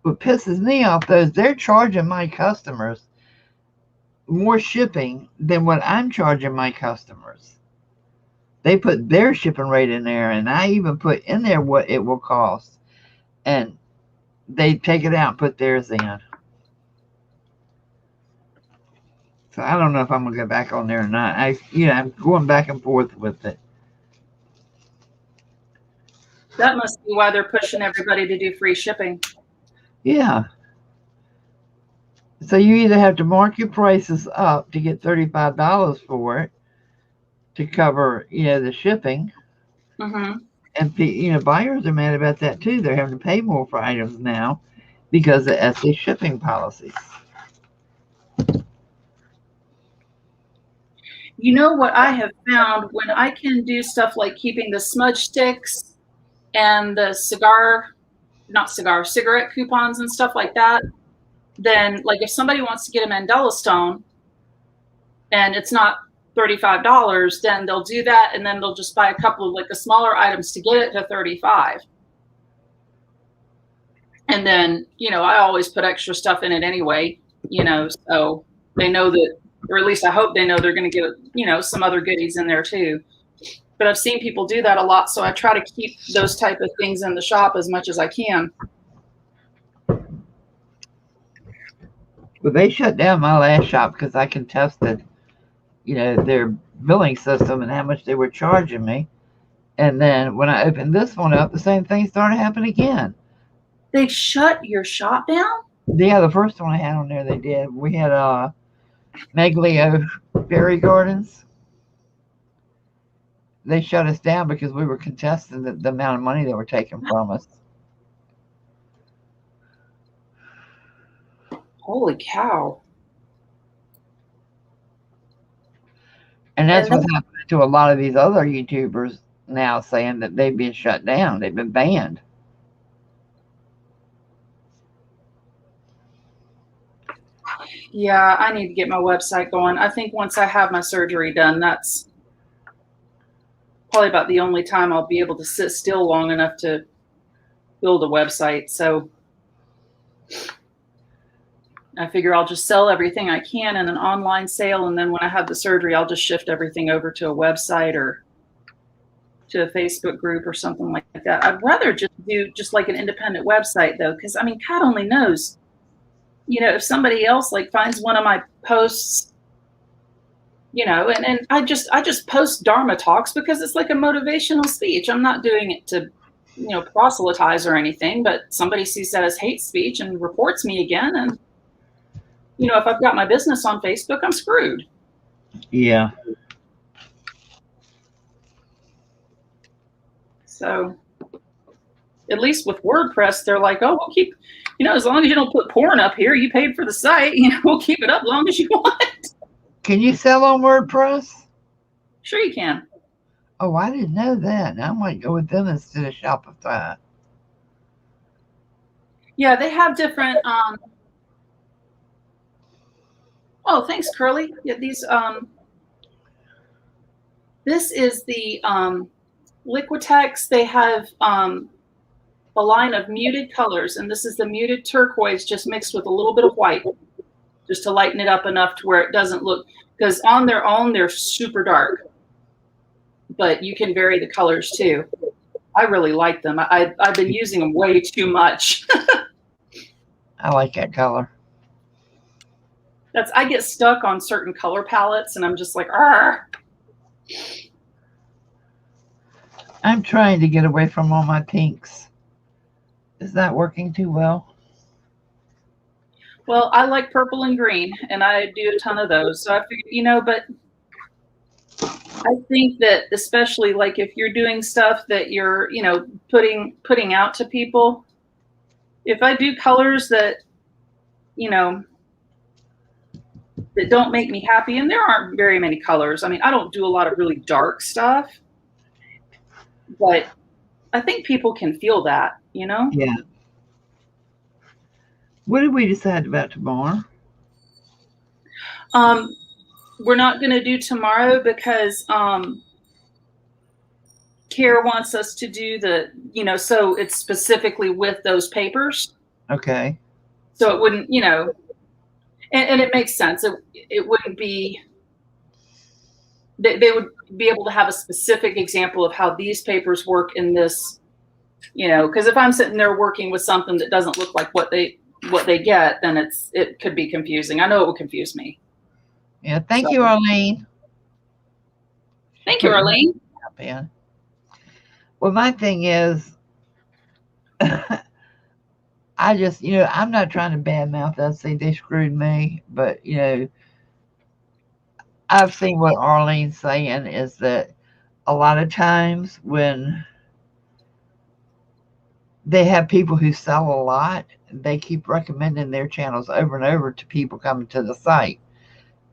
Speaker 2: what pisses me off though is they're charging my customers more shipping than what I'm charging my customers. They put their shipping rate in there, and I even put in there what it will cost, and they take it out and put theirs in. So I don't know if I'm gonna go back on there or not. I'm going back and forth with it.
Speaker 1: That must be why they're pushing everybody to do free shipping.
Speaker 2: Yeah. So you either have to mark your prices up to get $35 for it to cover, the shipping.
Speaker 1: Mm-hmm.
Speaker 2: And buyers are mad about that too. They're having to pay more for items now because of Etsy shipping policies.
Speaker 1: You know what I have found when I can do stuff like keeping the smudge sticks and the cigarette coupons and stuff like that, then like if somebody wants to get a Mandela Stone and it's not $35, then they'll do that, and then they'll just buy a couple of like the smaller items to get it to $35. And then, I always put extra stuff in it anyway, so they know that, or at least I hope they know they're going to get, some other goodies in there too. But I've seen people do that a lot, so I try to keep those type of things in the shop as much as I can.
Speaker 2: Well, they shut down my last shop because I contested, their billing system and how much they were charging me. And then when I opened this one up, the same thing started happening again.
Speaker 1: They shut your shop down?
Speaker 2: Yeah, the first one I had on there, they did. We had Maglio Berry Gardens. They shut us down because we were contesting the amount of money they were taking from us.
Speaker 1: Holy cow.
Speaker 2: And that's what's happening to a lot of these other YouTubers now, saying that they've been shut down. They've been banned.
Speaker 1: Yeah, I need to get my website going. I think once I have my surgery done, that's probably about the only time I'll be able to sit still long enough to build a website. So I figure I'll just sell everything I can in an online sale. And then when I have the surgery, I'll just shift everything over to a website or to a Facebook group or something like that. I'd rather just do just like an independent website though, because God only knows, if somebody else like finds one of my posts, and I just post Dharma talks because it's like a motivational speech. I'm not doing it to, proselytize or anything, but somebody sees that as hate speech and reports me again. And, if I've got my business on Facebook, I'm screwed.
Speaker 2: Yeah.
Speaker 1: So at least with WordPress, they're like, oh, we'll keep, as long as you don't put porn up here, you paid for the site, we'll keep it up as long as you want.
Speaker 2: Can you sell on WordPress?
Speaker 1: Sure you can.
Speaker 2: Oh, I didn't know that. I might go with them instead of Shopify.
Speaker 1: Yeah, they have different, oh, thanks, Curly. Yeah, these, this is the Liquitex. They have a line of muted colors, and this is the muted turquoise just mixed with a little bit of white, just to lighten it up enough to where it doesn't look, because on their own, they're super dark, but you can vary the colors too. I really like them. I've been using them way too much.
Speaker 2: I like that color.
Speaker 1: I get stuck on certain color palettes, and I'm just like, argh.
Speaker 2: I'm trying to get away from all my pinks. Is that working too well?
Speaker 1: Well, I like purple and green, and I do a ton of those. So I figured, but I think that especially like if you're doing stuff that you're, putting out to people, if I do colors that, that don't make me happy, and there aren't very many colors. I don't do a lot of really dark stuff, but I think people can feel that,
Speaker 2: Yeah. What did we decide about tomorrow?
Speaker 1: we're not going to do tomorrow because Kara wants us to do the, so it's specifically with those papers.
Speaker 2: Okay.
Speaker 1: So it wouldn't, and it makes sense. It wouldn't be, they would be able to have a specific example of how these papers work in this, because if I'm sitting there working with something that doesn't look like what they get, then it could be confusing. I know it would confuse me.
Speaker 2: Yeah. Thank you, Arlene.
Speaker 1: Thank you, Arlene.
Speaker 2: Well, my thing is, I just, I'm not trying to badmouth us, say they screwed me, but, I've seen what Arlene's saying is that a lot of times when they have people who sell a lot, they keep recommending their channels over and over to people coming to the site.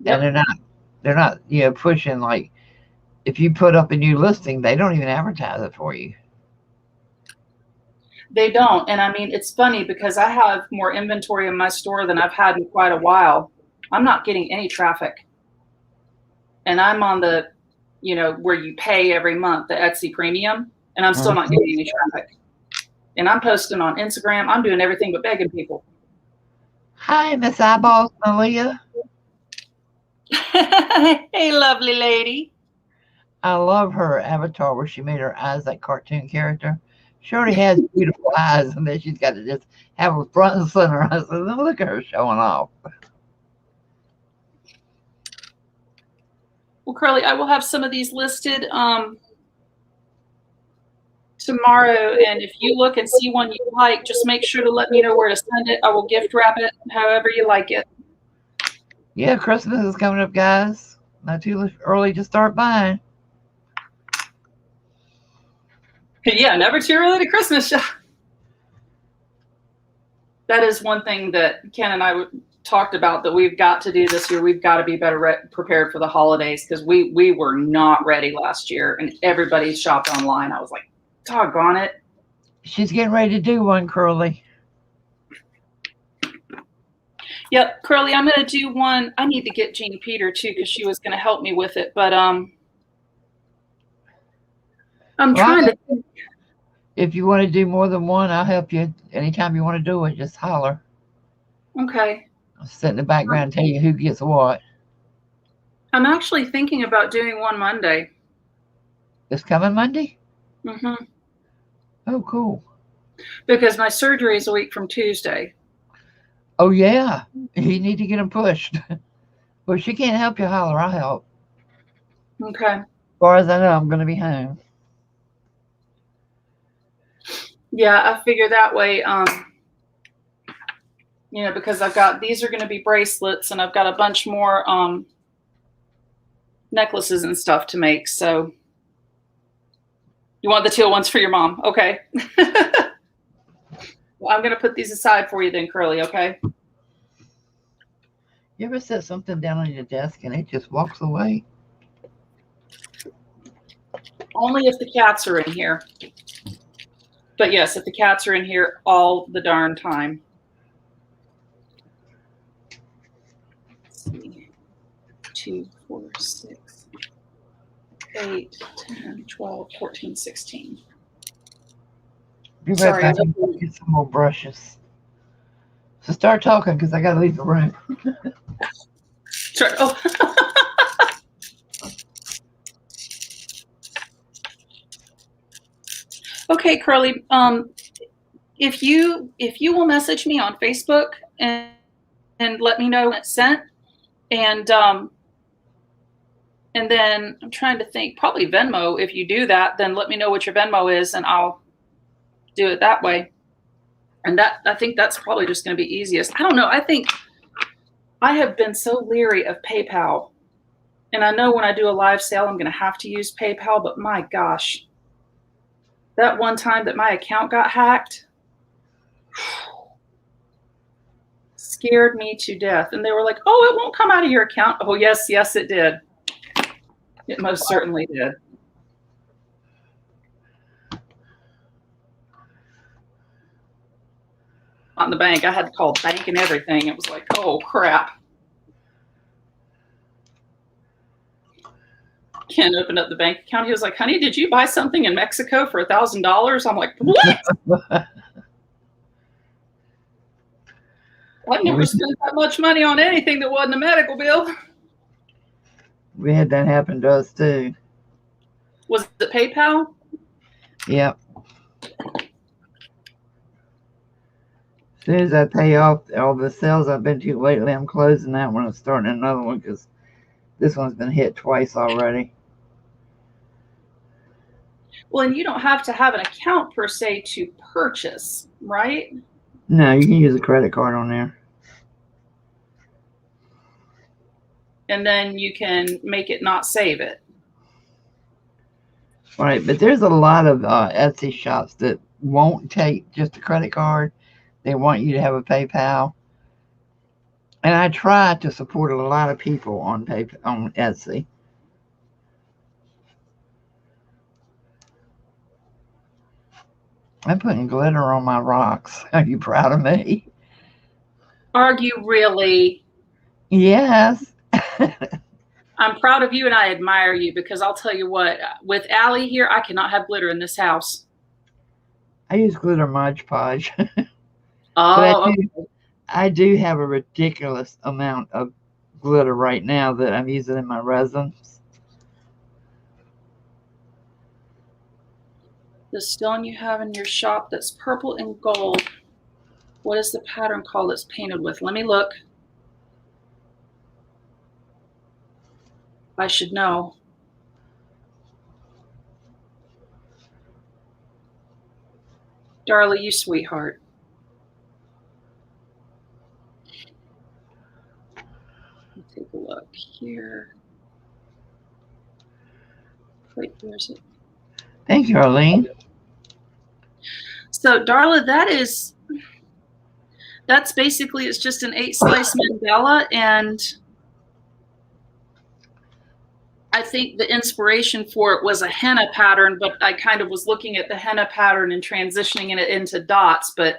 Speaker 2: Yep. And they're not, pushing, like, if you put up a new listing, they don't even advertise it for you.
Speaker 1: They don't. And I mean, it's funny because I have more inventory in my store than I've had in quite a while. I'm not getting any traffic. And I'm on the, where you pay every month, the Etsy premium, and I'm still not getting any traffic. And I'm posting on Instagram. I'm doing everything but begging people.
Speaker 2: Hi, Miss Eyeballs, Malia.
Speaker 1: Hey, lovely lady.
Speaker 2: I love her avatar where she made her eyes like cartoon character. She already has beautiful eyes, and then she's got to just have her front and center. I said, look at her showing off.
Speaker 1: Well, Curly, I will have some of these listed tomorrow, and if you look and see one you like, just make sure to let me know where to send it. I will gift wrap it however you like it.
Speaker 2: Yeah, Christmas is coming up, guys. Not too early to start buying.
Speaker 1: Yeah, never too early to Christmas shop. That is one thing that Ken and I talked about that we've got to do this year. We've got to be better prepared for the holidays because we were not ready last year, and everybody shopped online. I was like, doggone it.
Speaker 2: She's getting ready to do one, Curly.
Speaker 1: Yep, Curly, I'm going to do one. I need to get Jean Peter too because she was going to help me with it, but I'm trying to think.
Speaker 2: If you want to do more than one, I'll help you. Anytime you want to do it, just holler.
Speaker 1: Okay.
Speaker 2: I'll sit in the background and tell you who gets what.
Speaker 1: I'm actually thinking about doing one Monday.
Speaker 2: This coming Monday?
Speaker 1: Mm-hmm.
Speaker 2: Oh, cool.
Speaker 1: Because my surgery is a week from Tuesday.
Speaker 2: Oh, yeah. You need to get them pushed. Well, if she can't help you, holler. I'll help.
Speaker 1: Okay.
Speaker 2: As far as I know, I'm going to be home.
Speaker 1: Yeah, I figure that way, because these are going to be bracelets, and I've got a bunch more necklaces and stuff to make. So you want the teal ones for your mom. Okay. Well, I'm going to put these aside for you then, Curly. Okay.
Speaker 2: You ever set something down on your desk and it just walks away?
Speaker 1: Only if the cats are in here. But yes, if the cats are in here all the darn time. Let's see. 2, 4, 6, 8, 10, 12, 14, 16.
Speaker 2: Be right back. I'm going to get some more brushes. So start talking because I got to leave the room.
Speaker 1: Sure. Oh. Okay, Curly. If you will message me on Facebook and let me know when it's sent, and then I'm trying to think, probably Venmo. If you do that, then let me know what your Venmo is, and I'll do it that way. And I think that's probably just going to be easiest. I don't know. I think I have been so leery of PayPal, and I know when I do a live sale, I'm going to have to use PayPal. But my gosh, that one time that my account got hacked scared me to death. And they were like, "Oh, it won't come out of your account." Oh, yes, it did. It most certainly did. On the bank, I had to call bank and everything. It was like, oh crap. Ken opened up the bank account. He was like, honey, did you buy something in Mexico for $1,000? I'm like, what? I never spent that much money on anything that wasn't a medical bill.
Speaker 2: We had that happen to us too.
Speaker 1: Was it PayPal?
Speaker 2: Yep. As soon as I pay off all the sales I've been to lately, I'm closing that one and starting another one because this one's been hit twice already.
Speaker 1: Well, and you don't have to have an account per se to purchase, right?
Speaker 2: No, you can use a credit card on there.
Speaker 1: And then you can make it not save it.
Speaker 2: Right, but there's a lot of Etsy shops that won't take just a credit card. They want you to have a PayPal. And I try to support a lot of people on Etsy. I'm putting glitter on my rocks. Are you proud of me?
Speaker 1: Are you really?
Speaker 2: Yes.
Speaker 1: I'm proud of you and I admire you because I'll tell you what, with Allie here, I cannot have glitter in this house.
Speaker 2: I use glitter Mod Podge.
Speaker 1: Oh,
Speaker 2: I do have a ridiculous amount of glitter right now that I'm using in my resins.
Speaker 1: The stone you have in your shop that's purple and gold. What is the pattern called that's painted with? Let me look. I should know. Darla, you sweetheart. Let's take a look here. Wait, where's it?
Speaker 2: Thank you, Arlene.
Speaker 1: So, Darla, that's basically, it's just an 8-slice mandala, and I think the inspiration for it was a henna pattern, but I kind of was looking at the henna pattern and transitioning it into dots. But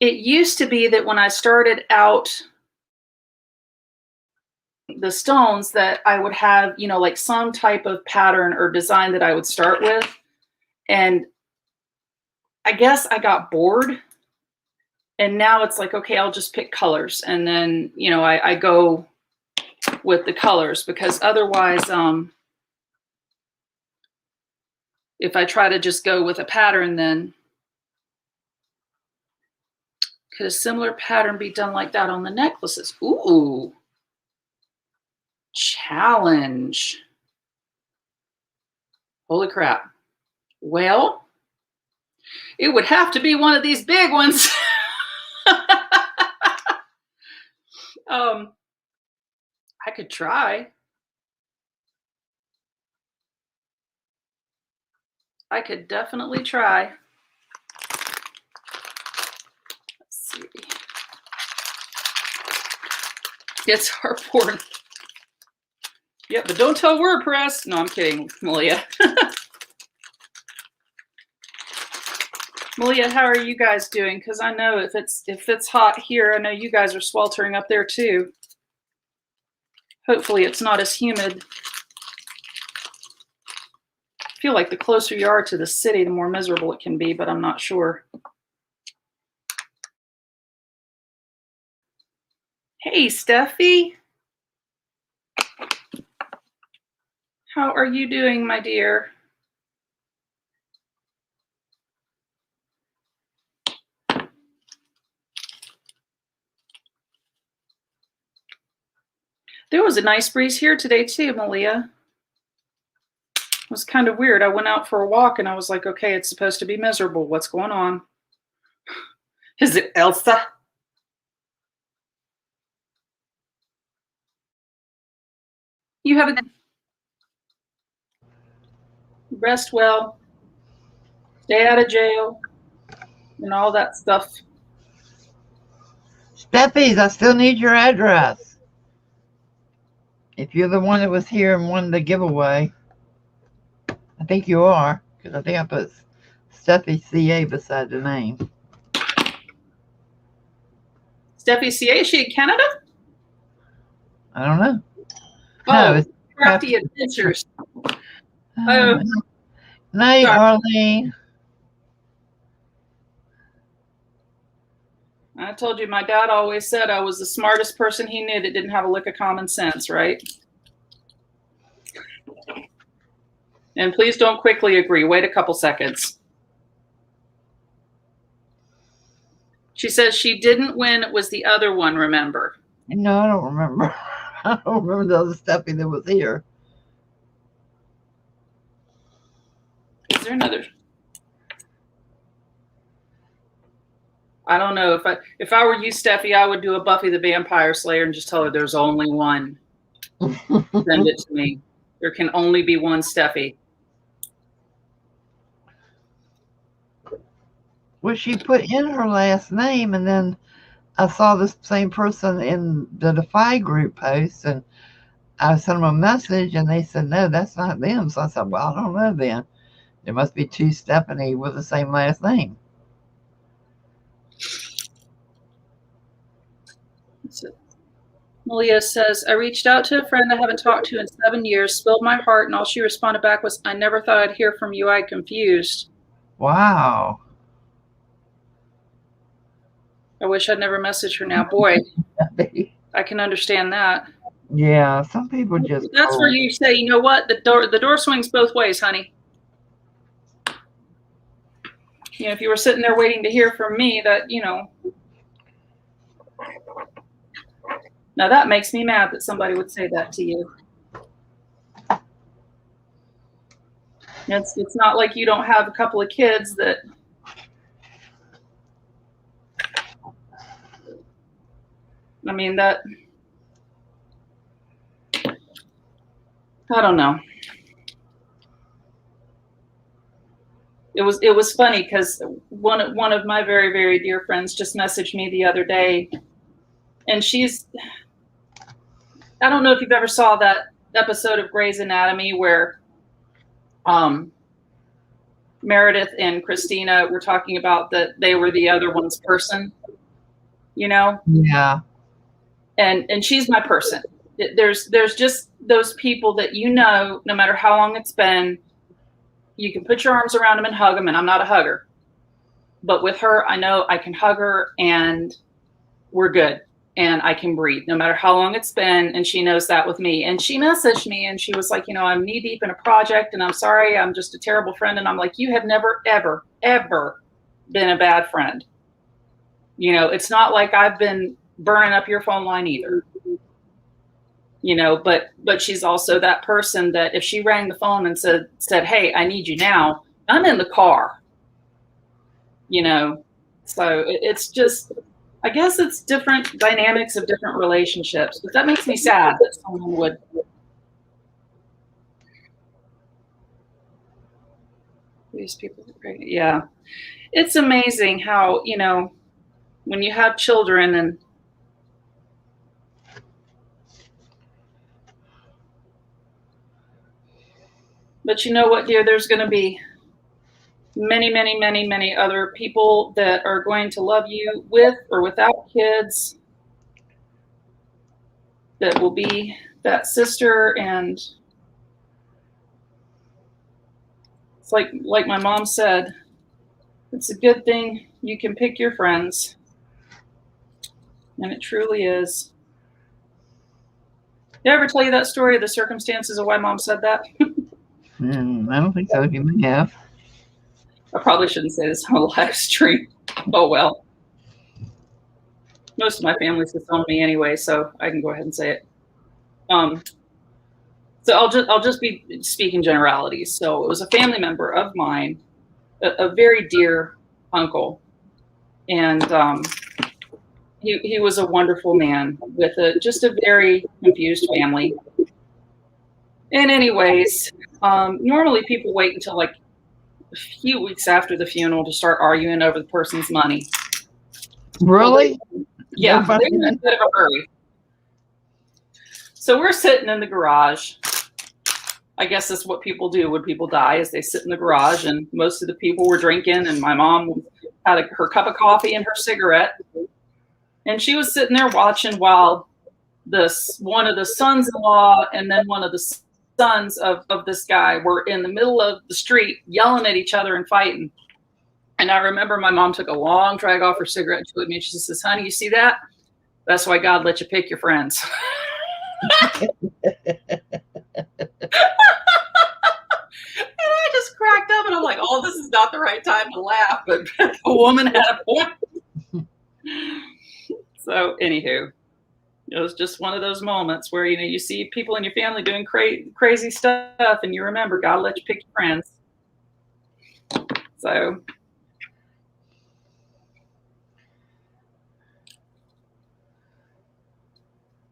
Speaker 1: it used to be that when I started out the stones that I would have, you know, like some type of pattern or design that I would start with. And I guess I got bored. And now it's like, okay, I'll just pick colors. And then, you know, I go with the colors because otherwise, if I try to just go with a pattern, then could a similar pattern be done like that on the necklaces? Ooh. Challenge. Holy crap. Well, it would have to be one of these big ones. I could try. I could definitely try. Let's see. It's heartborn. Yeah, but don't tell WordPress. No, I'm kidding, Malia. Malia, how are you guys doing? Because I know if it's hot here, I know you guys are sweltering up there too. Hopefully it's not as humid. I feel like the closer you are to the city, the more miserable it can be, but I'm not sure. Hey, Steffi. How are you doing, my dear? There was a nice breeze here today too, Malia. It was kind of weird. I went out for a walk and I was like, okay, it's supposed to be miserable. What's going on? Is it Elsa? You have a rest well, stay out of jail, and all that stuff.
Speaker 2: Steffi's, I still need your address. If you're the one that was here and won the giveaway, I think you are, because I think I put Steffi CA beside the name.
Speaker 1: Steffi CA, is she in Canada?
Speaker 2: I don't know. No,
Speaker 1: Oh,
Speaker 2: it's
Speaker 1: Crafty Adventures.
Speaker 2: uh, night,
Speaker 1: Sorry.
Speaker 2: Arlene.
Speaker 1: I told you my dad always said I was the smartest person he knew that didn't have a lick of common sense, right? And please don't quickly agree. Wait a couple seconds. She says she didn't win. It was the other one, remember?
Speaker 2: No, I don't remember. I don't remember the other Steffi that was here.
Speaker 1: Is there another? I don't know. If I were you, Steffi, I would do a Buffy the Vampire Slayer and just tell her there's only one. Send it to me. There can only be one Steffi.
Speaker 2: Well, she put in her last name, and then I saw this same person in the Defy group post, and I sent them a message, and they said, no, that's not them. So I said, well, I don't know then. There must be two Stephanie with the same last name.
Speaker 1: Malia says, I reached out to a friend I haven't talked to in 7 years, spilled my heart, and all she responded back was, I never thought I'd hear from you. I'm confused.
Speaker 2: Wow.
Speaker 1: I wish I'd never messaged her now. Boy, I can understand that.
Speaker 2: Yeah, some people just.
Speaker 1: That's where you say, you know what? The door swings both ways, honey. You know, if you were sitting there waiting to hear from me, that, you know. Now that makes me mad that somebody would say that to you. It's not like you don't have a couple of kids that. I mean, that. I don't know. It was funny because one of my very, very dear friends just messaged me the other day, and she's. I don't know if you've ever saw that episode of Grey's Anatomy where Meredith and Christina were talking about that they were the other one's person, you know?
Speaker 2: Yeah.
Speaker 1: And she's my person. There's just those people that, you know, no matter how long it's been, you can put your arms around them and hug them, and I'm not a hugger. But with her, I know I can hug her and we're good. And I can breathe no matter how long it's been. And she knows that with me. And she messaged me and she was like, you know, I'm knee deep in a project and I'm sorry. I'm just a terrible friend. And I'm like, you have never, ever, ever been a bad friend. You know, it's not like I've been burning up your phone line either. You know, but she's also that person that if she rang the phone and said, hey, I need you now, I'm in the car. You know, so it's just, I guess it's different dynamics of different relationships, but that makes me sad that someone would. These people are great. Yeah. It's amazing how, you know, when you have children but you know what, dear, there's going to be many, many, many, many other people that are going to love you with or without kids, that will be that sister. And it's like my mom said, it's a good thing you can pick your friends. And it truly is. Did I ever tell you that story of the circumstances of why mom said that?
Speaker 2: I don't think so. You may have.
Speaker 1: I probably shouldn't say this on a live stream. Oh, well. Most of my family's disowned me anyway, so I can go ahead and say it. So I'll just be speaking generalities. So it was a family member of mine, a very dear uncle, and he was a wonderful man with just a very confused family. And anyways, normally people wait until like a few weeks after the funeral to start arguing over the person's money.
Speaker 2: Really?
Speaker 1: Yeah, they're in a bit of a hurry. So we're sitting in the garage. I guess that's what people do when people die, is they sit in the garage, and most of the people were drinking, and my mom had her cup of coffee and her cigarette. And she was sitting there watching while one of the sons-in-law and then one of the sons of this guy were in the middle of the street yelling at each other and fighting. And I remember my mom took a long drag off her cigarette and she looked at me and she says, honey, you see that? That's why God let you pick your friends. And I just cracked up and I'm like, oh, this is not the right time to laugh. But the woman had a point. So anywho, it was just one of those moments where, you see people in your family doing crazy stuff and you remember God let you pick your friends. So.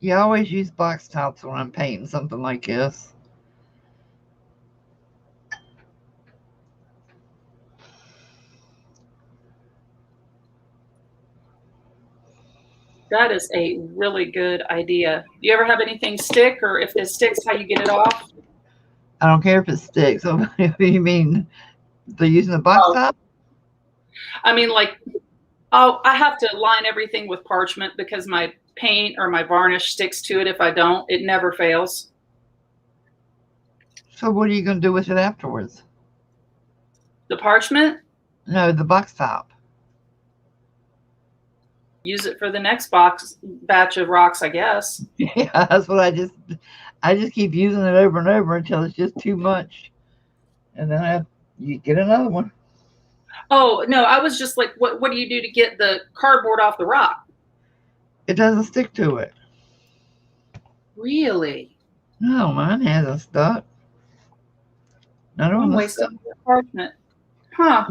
Speaker 2: You always use box tops when I'm painting something like this.
Speaker 1: That is a really good idea. Do you ever have anything stick, or if it sticks, how you get it off?
Speaker 2: I don't care if it sticks. You mean they're using the box top?
Speaker 1: I mean, like, I have to line everything with parchment because my paint or my varnish sticks to it. If I don't, it never fails.
Speaker 2: So what are you going to do with it afterwards?
Speaker 1: The parchment?
Speaker 2: No, the box top.
Speaker 1: Use it for the next batch of rocks, I guess.
Speaker 2: Yeah, that's what I just keep using it over and over until it's just too much. And then you get another one.
Speaker 1: Oh, no, I was just like, what do you do to get the cardboard off the rock?
Speaker 2: It doesn't stick to it.
Speaker 1: Really?
Speaker 2: No, mine hasn't stuck.
Speaker 1: I'm wasting parchment. Huh.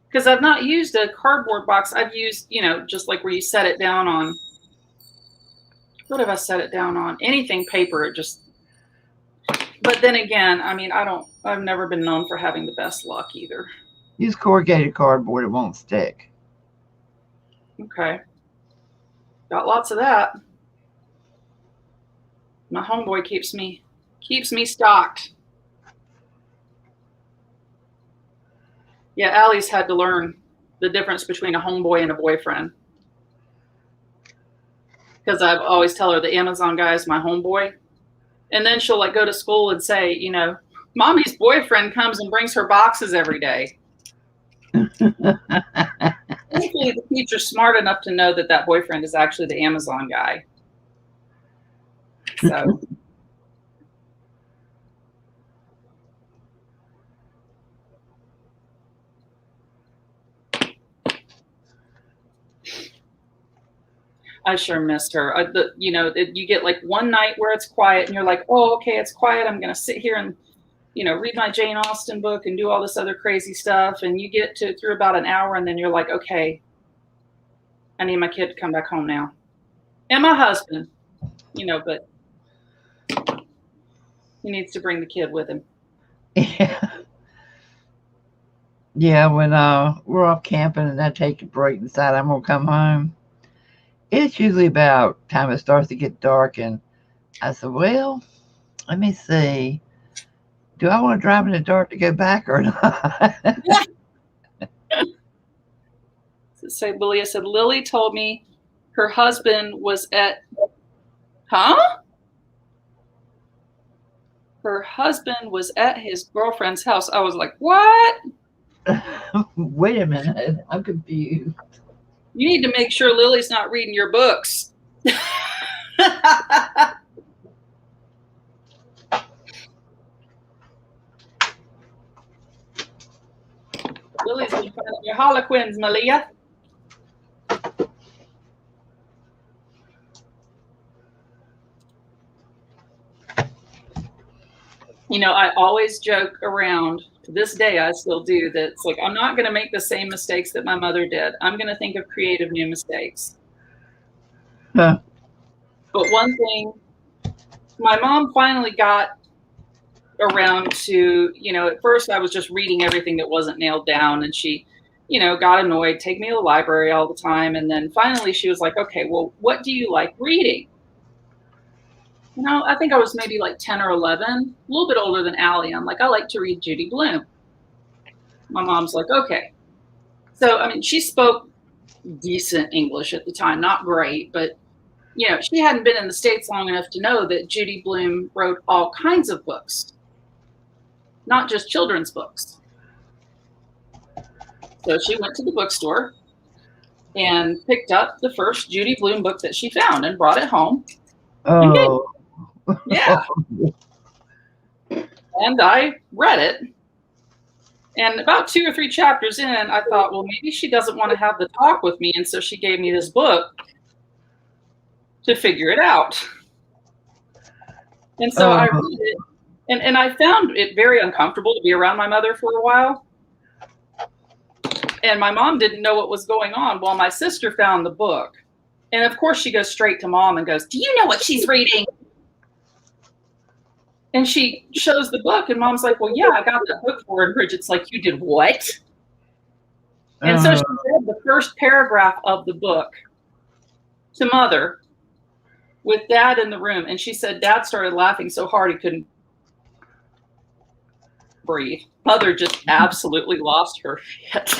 Speaker 1: Because I've not used a cardboard box. I've used, just like where you set it down on. What have I set it down on? Anything paper. But then again, I mean, I've never been known for having the best luck either.
Speaker 2: Use corrugated cardboard. It won't stick.
Speaker 1: Okay. Got lots of that. My homeboy keeps me stocked. Yeah, Allie's had to learn the difference between a homeboy and a boyfriend. Because I always tell her the Amazon guy is my homeboy. And then she'll go to school and say, Mommy's boyfriend comes and brings her boxes every day. Hopefully the teacher's smart enough to know that boyfriend is actually the Amazon guy. So. I sure missed her. You get one night where it's quiet and you're like, oh, okay, it's quiet. I'm going to sit here and, read my Jane Austen book and do all this other crazy stuff. And you get through about an hour and then you're like, okay, I need my kid to come back home now. And my husband, but he needs to bring the kid with him.
Speaker 2: Yeah. Yeah, when we're off camping and I take a break and decide I'm going to come home, it's usually about time it starts to get dark, and I said, well, let me see. Do I want to drive in the dark to go back or not?
Speaker 1: So Belia said, Lily told me her husband was at, huh? Her husband was at his girlfriend's house. I was like, what?
Speaker 2: Wait a minute. I'm confused.
Speaker 1: You need to make sure Lily's not reading your books. Lily's been finding your Harlequins, Malia. I always joke around, to this day I still do, that it's like, I'm not going to make the same mistakes that my mother did. I'm going to think of creative new mistakes.
Speaker 2: Huh.
Speaker 1: But one thing, my mom finally got around to, at first I was just reading everything that wasn't nailed down, and she, got annoyed, take me to the library all the time. And then finally she was like, okay, well, what do you like reading? I think I was maybe 10 or 11, a little bit older than Allie. I'm like, I like to read Judy Blume. My mom's like, okay. So, she spoke decent English at the time, not great, but she hadn't been in the States long enough to know that Judy Blume wrote all kinds of books, not just children's books. So she went to the bookstore and picked up the first Judy Blume book that she found and brought it home.
Speaker 2: Oh.
Speaker 1: Yeah. And I read it. And about 2 or 3 chapters in, I thought, well, maybe she doesn't want to have the talk with me. And so she gave me this book to figure it out. And so I read it. And I found it very uncomfortable to be around my mother for a while. And my mom didn't know what was going on. Well, my sister found the book. And of course, she goes straight to mom and goes, do you know what she's reading? And she shows the book, and mom's like, well, yeah, I got that book for her. And Bridget's like, you did what? And so she read the first paragraph of the book to mother with dad in the room. And she said dad started laughing so hard he couldn't breathe. Mother just absolutely lost her shit.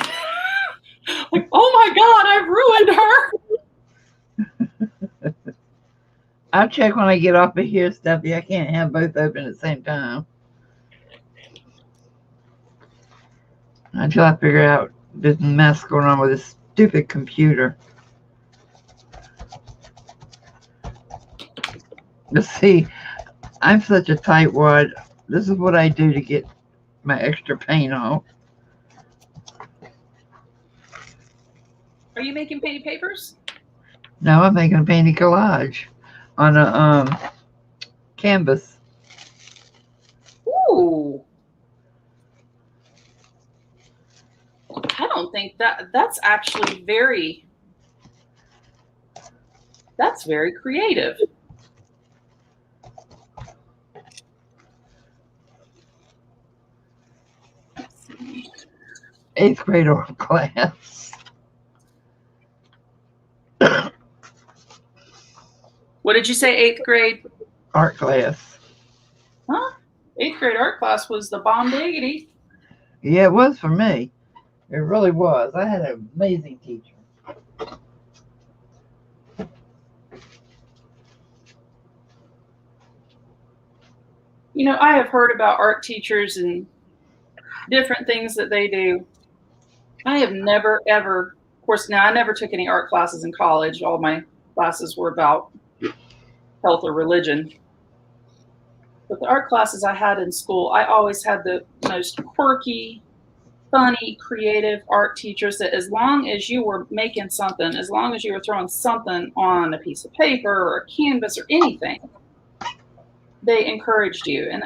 Speaker 1: Like, oh my God, I've ruined her.
Speaker 2: I'll check when I get off of here, Steffi. I can't have both open at the same time. Until I figure out this mess going on with this stupid computer. But see, I'm such a tightwad. This is what I do to get my extra paint off.
Speaker 1: Are you making painted papers?
Speaker 2: No, I'm making a painted collage on a canvas.
Speaker 1: Ooh. I don't think that's actually that's very creative.
Speaker 2: Eighth grade art class.
Speaker 1: What did you say, 8th grade?
Speaker 2: Art class.
Speaker 1: Huh? 8th grade art class was the bomb diggity.
Speaker 2: Yeah, it was for me. It really was. I had an amazing teacher.
Speaker 1: I have heard about art teachers and different things that they do. I have never, ever, of course, now I never took any art classes in college. All my classes were about health or religion. But the art classes I had in school, I always had the most quirky, funny, creative art teachers that as long as you were making something, as long as you were throwing something on a piece of paper or a canvas or anything, they encouraged you. And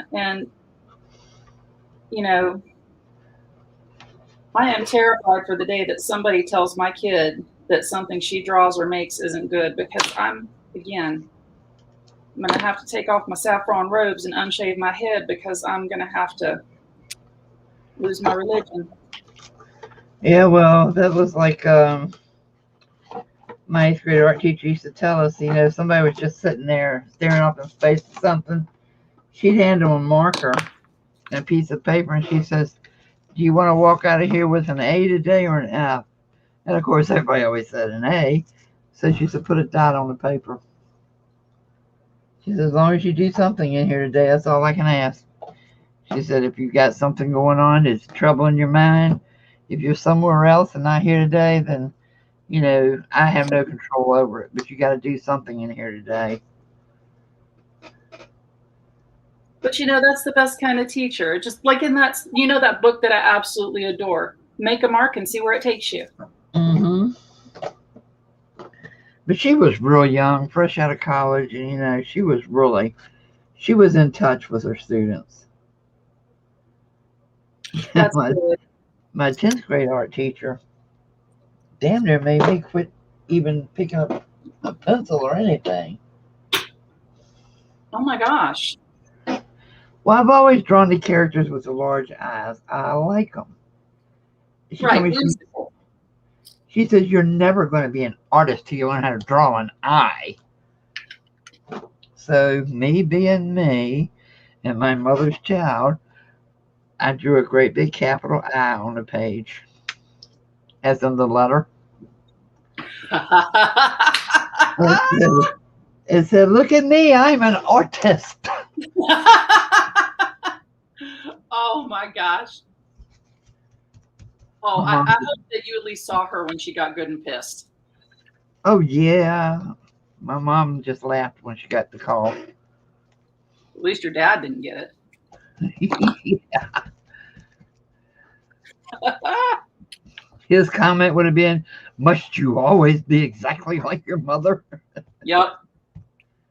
Speaker 1: I am terrified for the day that somebody tells my kid that something she draws or makes isn't good, because I'm going to have to take off my saffron robes and unshave my head, because I'm going to have to lose my religion.
Speaker 2: Yeah, well, that was like my 8th grade art teacher used to tell us, somebody was just sitting there staring off in space at something. She'd hand them a marker and a piece of paper, and she says, do you want to walk out of here with an A today or an F? And of course, everybody always said an A. So she said, put a dot on the paper. She said, as long as you do something in here today, that's all I can ask. She said, if you've got something going on, it's trouble in your mind. If you're somewhere else and not here today, then, I have no control over it. But you got to do something in here today.
Speaker 1: But that's the best kind of teacher. Just like in that, that book that I absolutely adore, Make a Mark and See Where It Takes You.
Speaker 2: Mm-hmm. But she was real young, fresh out of college, and she was in touch with her students.
Speaker 1: That's good.
Speaker 2: My 10th grade art teacher damn near made me quit even picking up a pencil or anything.
Speaker 1: Oh my gosh.
Speaker 2: Well, I've always drawn the characters with the large eyes. I like them. She says, you're never going to be an artist till you learn how to draw an eye. So me being me and my mother's child, I drew a great big capital I on the page, as in the letter. It said, "Look at me, I'm an artist."
Speaker 1: Oh my gosh. Oh,
Speaker 2: My mom
Speaker 1: I hope that you at least saw her when she got good and pissed.
Speaker 2: Oh yeah. My mom just laughed when she got the call.
Speaker 1: At least your dad didn't get it.
Speaker 2: His comment would have been, "Must you always be exactly like your mother?"
Speaker 1: Yep.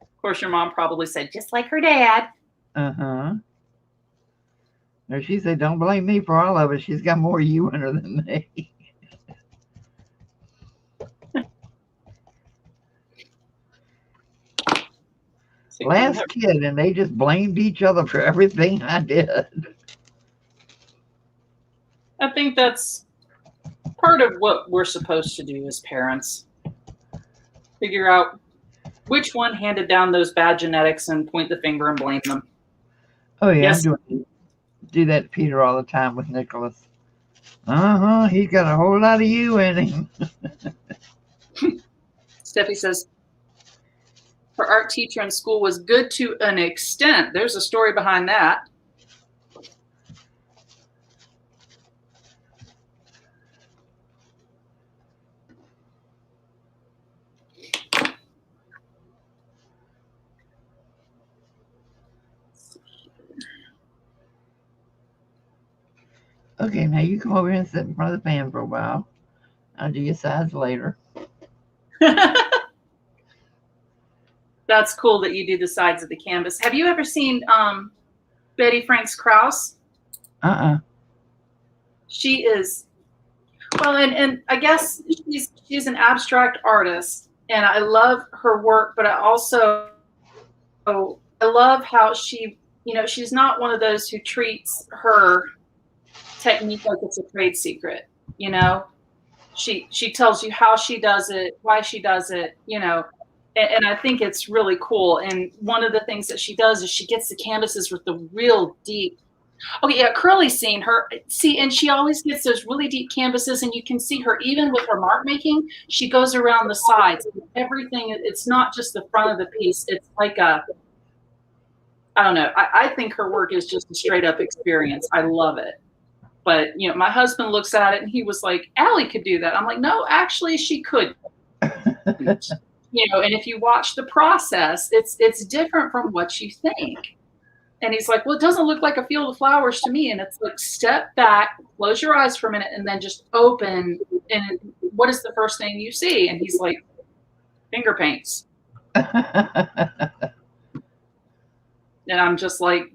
Speaker 1: Of course, your mom probably said, just like her dad.
Speaker 2: Uh-huh. No, she said, "Don't blame me for all of it. She's got more you in her than me." Last kid, and they just blamed each other for everything I did.
Speaker 1: I think that's part of what we're supposed to do as parents. Figure out which one handed down those bad genetics and point the finger and blame them.
Speaker 2: Oh yeah,
Speaker 1: Yes.
Speaker 2: do that to Peter all the time with Nicholas. He's got a whole lot of you in him.
Speaker 1: Steffi says, her art teacher in school was good to an extent. There's a story behind that.
Speaker 2: Okay, now you come over here and sit in front of the fan for a while. I'll do your sides later.
Speaker 1: That's cool that you do the sides of the canvas. Have you ever seen Betty Franks Krause? She is, well, and I guess she's an abstract artist, and I love her work, but I love how she, she's not one of those who treats her technique like it's a trade secret. She tells you how she does it, why she does it, and I think it's really cool. And one of the things that she does is she gets the canvases with the real deep. Oh yeah, Curly's seen her. See, and she always gets those really deep canvases, and you can see her even with her mark making. She goes around the sides. Everything. It's not just the front of the piece. It's like I don't know. I think her work is just a straight up experience. I love it. But my husband looks at it and he was like, "Allie could do that." I'm like, "No, actually, she could." And if you watch the process, it's different from what you think. And he's like, "Well, it doesn't look like a field of flowers to me." And it's like, step back, close your eyes for a minute, and then just open. And what is the first thing you see? And he's like, finger paints. And I'm just like,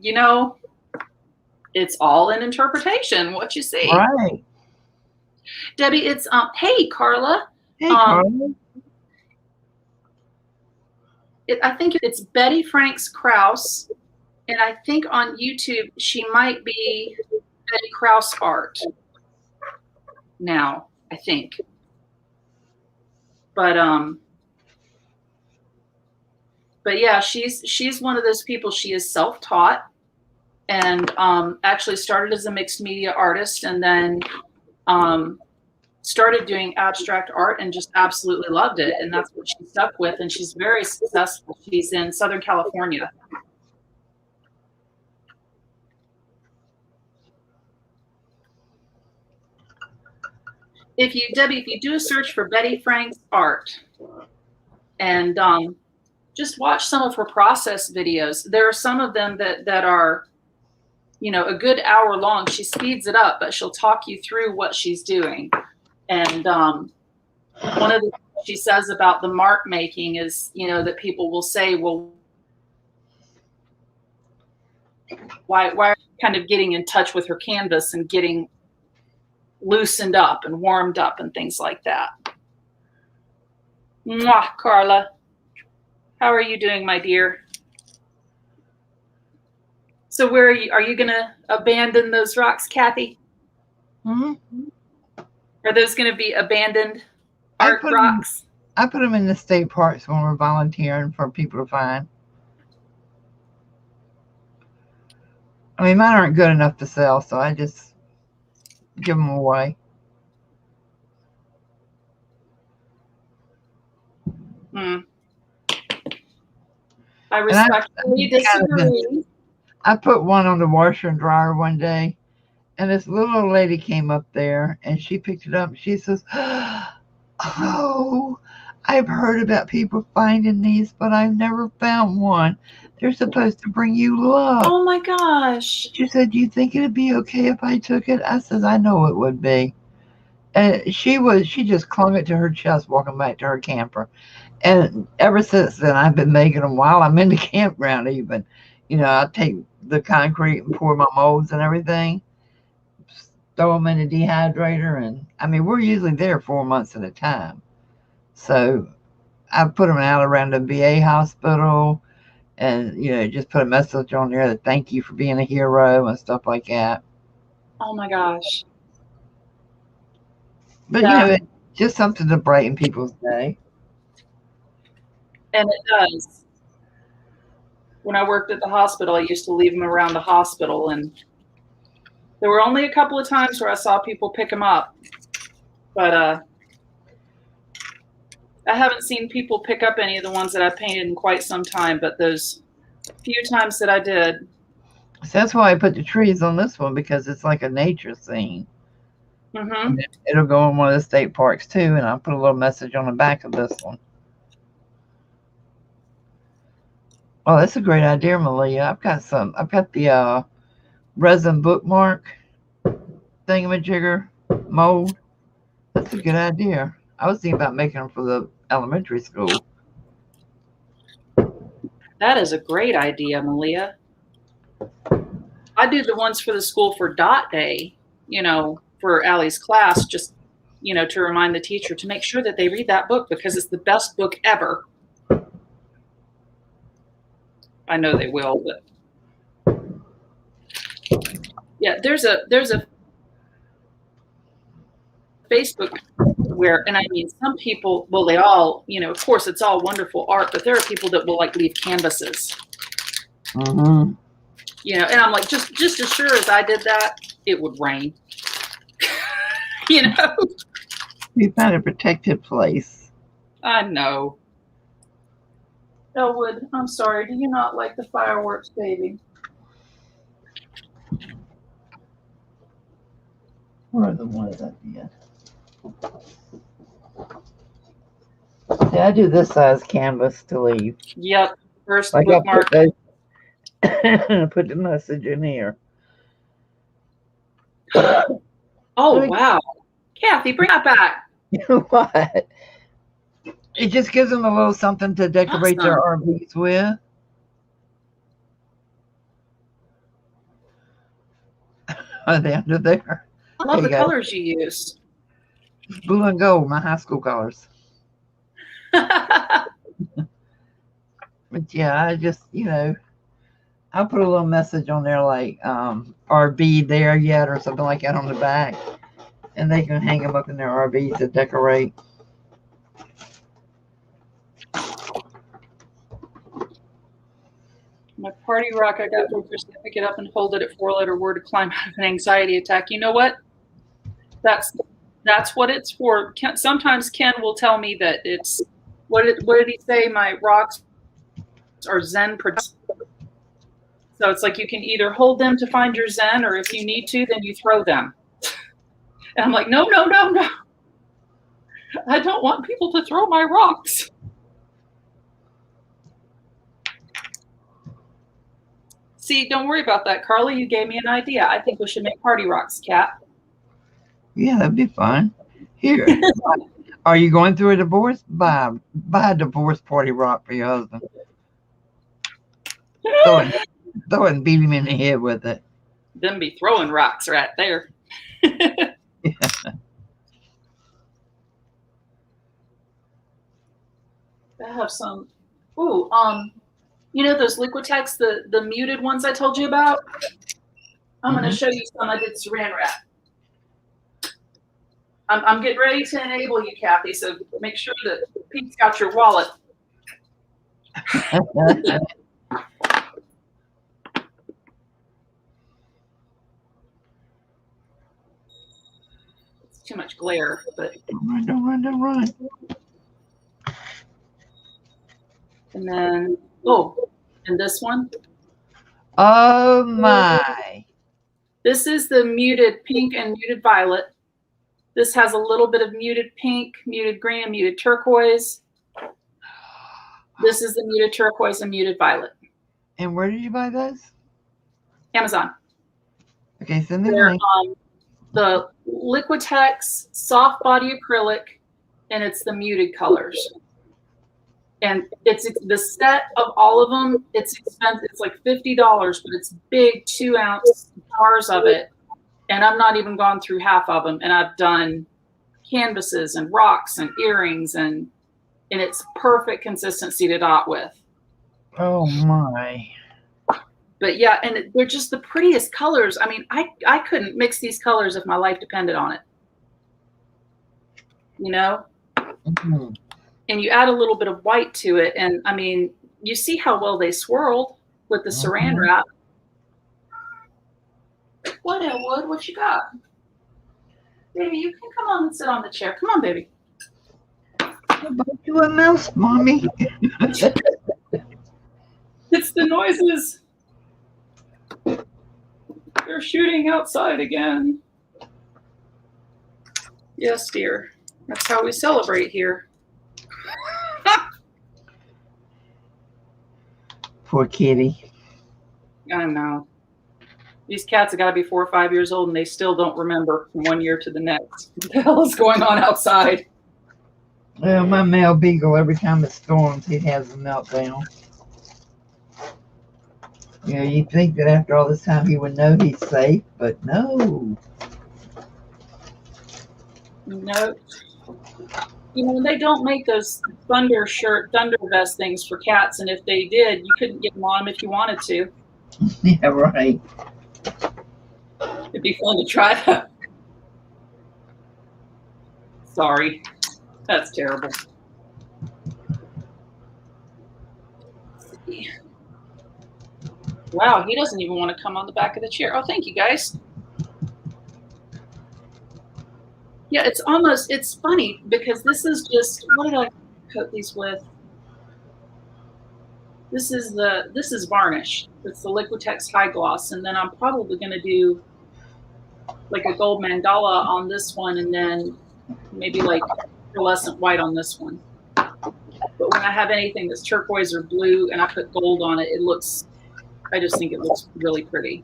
Speaker 1: it's all an interpretation, what you see.
Speaker 2: Right.
Speaker 1: Debbie, it's, hey, Carla.
Speaker 2: Hey, Carla.
Speaker 1: I think it's Betty Franks Krause. And I think on YouTube, she might be Betty Krause Art now, I think. But yeah, she's one of those people. She is self-taught and actually started as a mixed media artist and then started doing abstract art and just absolutely loved it. And that's what she stuck with. And she's very successful. She's in Southern California. Debbie, if you do a search for Betty Franks art and just watch some of her process videos, there are some of them that are, a good hour long. She speeds it up, but she'll talk you through what she's doing. And one of the things she says about the mark making is, that people will say, well, why are you kind of getting in touch with her canvas and getting loosened up and warmed up and things like that. Mwah, Carla. How are you doing, my dear? So where are you? Are you going to abandon those rocks, Kathy?
Speaker 2: Mm-hmm.
Speaker 1: Are those going to be abandoned art rocks?
Speaker 2: I put them in the state parks when we're volunteering for people to find. I mean, mine aren't good enough to sell, so I just give them away.
Speaker 1: I
Speaker 2: And
Speaker 1: respectfully disagree.
Speaker 2: I put one on the washer and dryer one day, and this little old lady came up there, and she picked it up, and she says, "Oh, I've heard about people finding these, but I've never found one. They're supposed to bring you luck."
Speaker 1: Oh my gosh.
Speaker 2: She said, "Do you think it'd be okay if I took it?" I says, "I know it would be." And she just clung it to her chest walking back to her camper. And ever since then, I've been making them while I'm in the campground even. I take the concrete and pour my molds and everything, throw them in the dehydrator. And I mean, we're usually there 4 months at a time. So I put them out around the VA hospital and, just put a message on there that thank you for being a hero and stuff like that.
Speaker 1: Oh my gosh.
Speaker 2: But, it's just something to brighten people's day.
Speaker 1: And it does. When I worked at the hospital, I used to leave them around the hospital, and there were only a couple of times where I saw people pick them up. But I haven't seen people pick up any of the ones that I painted in quite some time, but those few times that I did.
Speaker 2: So that's why I put the trees on this one, because it's like a nature scene.
Speaker 1: Mm-hmm.
Speaker 2: It'll go in one of the state parks too, and I'll put a little message on the back of this one. Oh, that's a great idea, Malia. I've got the resin bookmark thingamajigger mold. That's a good idea. I was thinking about making them for the elementary school.
Speaker 1: That is a great idea, Malia. I do the ones for the school for Dot Day, for Allie's class, just, to remind the teacher to make sure that they read that book because it's the best book ever. I know they will, but yeah, there's a Facebook where, and I mean, some people, well, they all, of course it's all wonderful art, but there are people that will leave canvases.
Speaker 2: Mm-hmm.
Speaker 1: And I'm like, just as sure as I did that, it would rain.
Speaker 2: We found a protected place.
Speaker 1: I know. Elwood, I'm sorry. Do you not like the fireworks, baby?
Speaker 2: Where are the ones at the end? See, I do this size canvas to leave.
Speaker 1: Yep. First
Speaker 2: like
Speaker 1: bookmark.
Speaker 2: Put the message in here.
Speaker 1: Oh, wow. Kathy, bring that back.
Speaker 2: You know what? It just gives them a little something to decorate their RVs with. Are they under there?
Speaker 1: I love the colors you use.
Speaker 2: Blue and gold, my high school colors. But yeah, I just, I'll put a little message on there like RV there yet or something like that on the back. And they can hang them up in their RVs to decorate.
Speaker 1: My party rock I got for Kristie, pick it up and hold it at 4-letter word to climb out of an anxiety attack. You know what? That's what it's for. Sometimes Ken will tell me that it's, what did he say? My rocks are Zen. So it's like you can either hold them to find your Zen, or if you need to, then you throw them. And I'm like, no. I don't want people to throw my rocks. See, don't worry about that, Carly. You gave me an idea. I think we should make party rocks, Kat.
Speaker 2: Yeah, that'd be fun. Here, are you going through a divorce? Buy a divorce party rock for your husband. Throw it and beat him in the head with it.
Speaker 1: Them be throwing rocks right there.
Speaker 2: Yeah.
Speaker 1: I have some. Ooh, those Liquitex, the muted ones I told you about? I'm going to show you some I did saran wrap. I'm getting ready to enable you, Kathy, so make sure that Pete's got your wallet. It's too much glare, but.
Speaker 2: Don't run.
Speaker 1: And then, oh, And this one.
Speaker 2: Oh my.
Speaker 1: This is the muted pink and muted violet. This has a little bit of muted pink, muted green, and muted turquoise. This is the muted turquoise and muted violet.
Speaker 2: And where did you buy those?
Speaker 1: Amazon.
Speaker 2: Okay, send me the
Speaker 1: They're
Speaker 2: link.
Speaker 1: the Liquitex soft body acrylic, and it's the muted colors. And it's the set of all of them. It's expensive. It's like $50, but it's big 2-ounce jars of it. And I've not even gone through half of them. And I've done canvases and rocks and earrings, and it's perfect consistency to dot with.
Speaker 2: Oh my.
Speaker 1: But yeah, and they're just the prettiest colors. I mean, I couldn't mix these colors if my life depended on it. You know?
Speaker 2: Mm-hmm.
Speaker 1: And you add a little bit of white to it. And I mean, you see how well they swirled with the saran wrap. What, Elwood? What you got? Baby, you can come on and sit on the chair. Come on, baby.
Speaker 2: How about you a mouse, Mommy?
Speaker 1: It's the noises. They're shooting outside again. Yes, dear. That's how we celebrate here.
Speaker 2: Poor kitty.
Speaker 1: I know. These cats have got to be 4 or 5 years old, and they still don't remember from one year to the next. What the hell is going on outside?
Speaker 2: Well, my male beagle, every time it storms, he has a meltdown. You know, you'd think that after all this time he would know he's safe, but no.
Speaker 1: No. You know, they don't make those thunder vest things for cats, and if they did, you couldn't get them on them if you wanted to.
Speaker 2: Yeah, right.
Speaker 1: It'd be fun to try that. Sorry. That's terrible. Let's see. Wow, he doesn't even want to come on the back of the chair. Oh, thank you, guys. Yeah, it's funny because this is just, what did I coat these with? This is varnish. It's the Liquitex High Gloss, and then I'm probably going to do like a gold mandala on this one, and then maybe like pearlescent white on this one. But when I have anything that's turquoise or blue and I put gold on it, I just think it looks really pretty.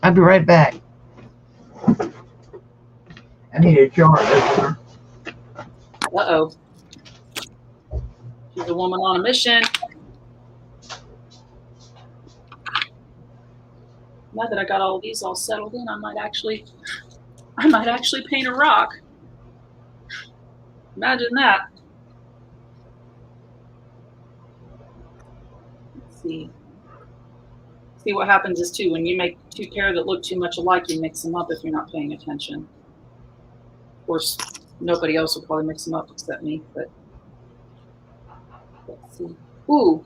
Speaker 2: I'll be right back. I need a jar opener.
Speaker 1: Uh-oh. She's a woman on a mission. Now that I got all of these all settled in, I might actually paint a rock. Imagine that. Let's see. See what happens is too, when you make two pair that look too much alike, you mix them up if you're not paying attention. Of course, nobody else will probably mix them up except me, but let's see. Ooh.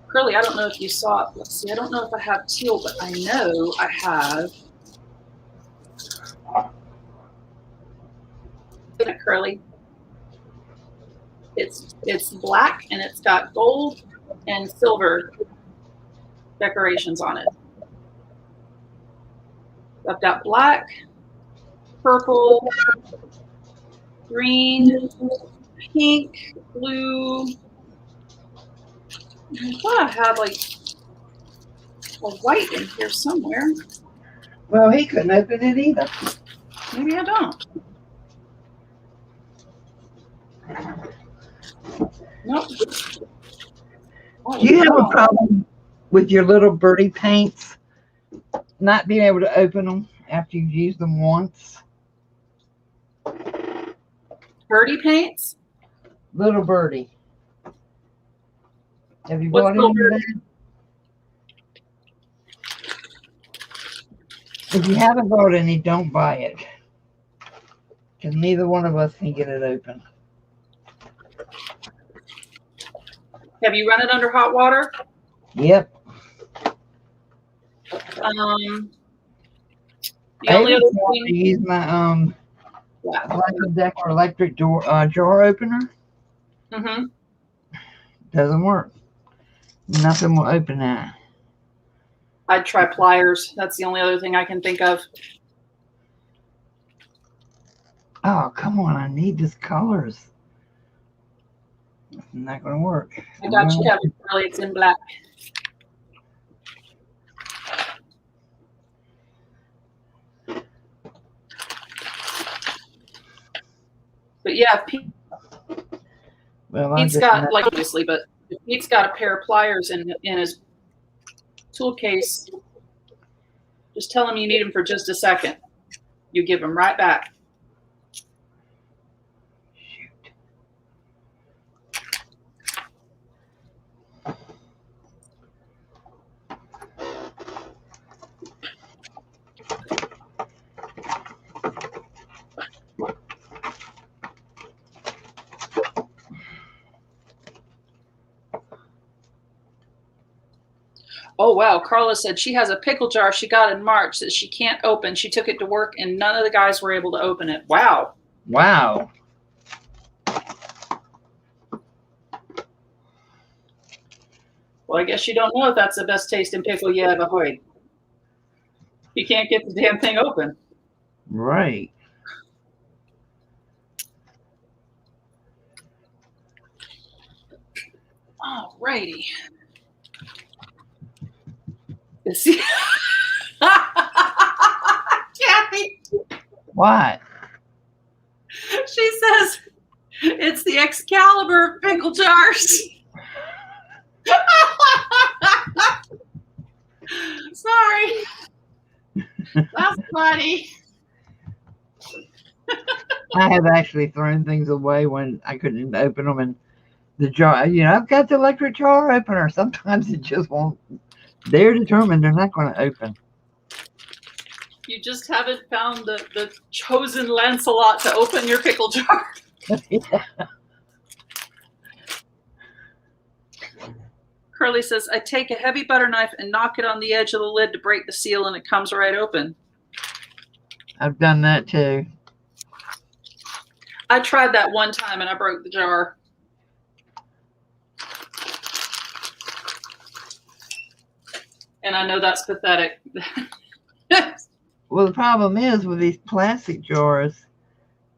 Speaker 1: Curly, I don't know if you saw it. Let's see. I don't know if I have teal, but I know I have. Isn't it, Curly? It's black and it's got gold and silver decorations on it. I've got black, purple, green, pink, blue. I thought I had like a white in here somewhere.
Speaker 2: Well, he couldn't open it either.
Speaker 1: Maybe I don't. Nope. Oh,
Speaker 2: Do you have
Speaker 1: wow.
Speaker 2: a problem with your little birdie paints not being able to open them after you've used them once?
Speaker 1: Birdie paints?
Speaker 2: Little birdie. Have you
Speaker 1: What's
Speaker 2: bought any
Speaker 1: little
Speaker 2: of
Speaker 1: birdie?
Speaker 2: that? If you haven't bought any, don't buy it. Because neither one of us can get it open.
Speaker 1: Have you run it under hot water?
Speaker 2: Yep.
Speaker 1: The
Speaker 2: I
Speaker 1: only other
Speaker 2: want to
Speaker 1: thing,
Speaker 2: use my
Speaker 1: yeah.
Speaker 2: Black & Decker electric jar opener.
Speaker 1: Mm-hmm.
Speaker 2: Doesn't work. Nothing will open that.
Speaker 1: I'd try pliers. That's the only other thing I can think of.
Speaker 2: Oh, come on. I need these colors. It's not going to work.
Speaker 1: I got you covered, Carly. It's in black. But yeah, Pete's got, like, obviously, but Pete's got a pair of pliers in his tool case. Just tell him you need them for just a second. You give them right back.
Speaker 2: Shoot.
Speaker 1: Oh, wow. Carla said she has a pickle jar she got in March that she can't open. She took it to work, and none of the guys were able to open it. Wow.
Speaker 2: Wow.
Speaker 1: Well, I guess you don't know if that's the best tasting pickle you ever heard. You can't get the damn thing open.
Speaker 2: Right.
Speaker 1: All righty. See, Kathy.
Speaker 2: What?
Speaker 1: She says it's the Excalibur of pickle jars. Sorry. That's funny.
Speaker 2: I have actually thrown things away when I couldn't open them, and the jar, I've got the electric jar opener. Sometimes it just won't. They're determined they're not going to open.
Speaker 1: You just haven't found the chosen Lancelot to open your pickle jar.
Speaker 2: Yeah.
Speaker 1: Curly says, I take a heavy butter knife and knock it on the edge of the lid to break the seal, and it comes right open.
Speaker 2: I've done that too.
Speaker 1: I tried that one time and I broke the jar. And I know that's pathetic.
Speaker 2: Well, the problem is with these plastic jars,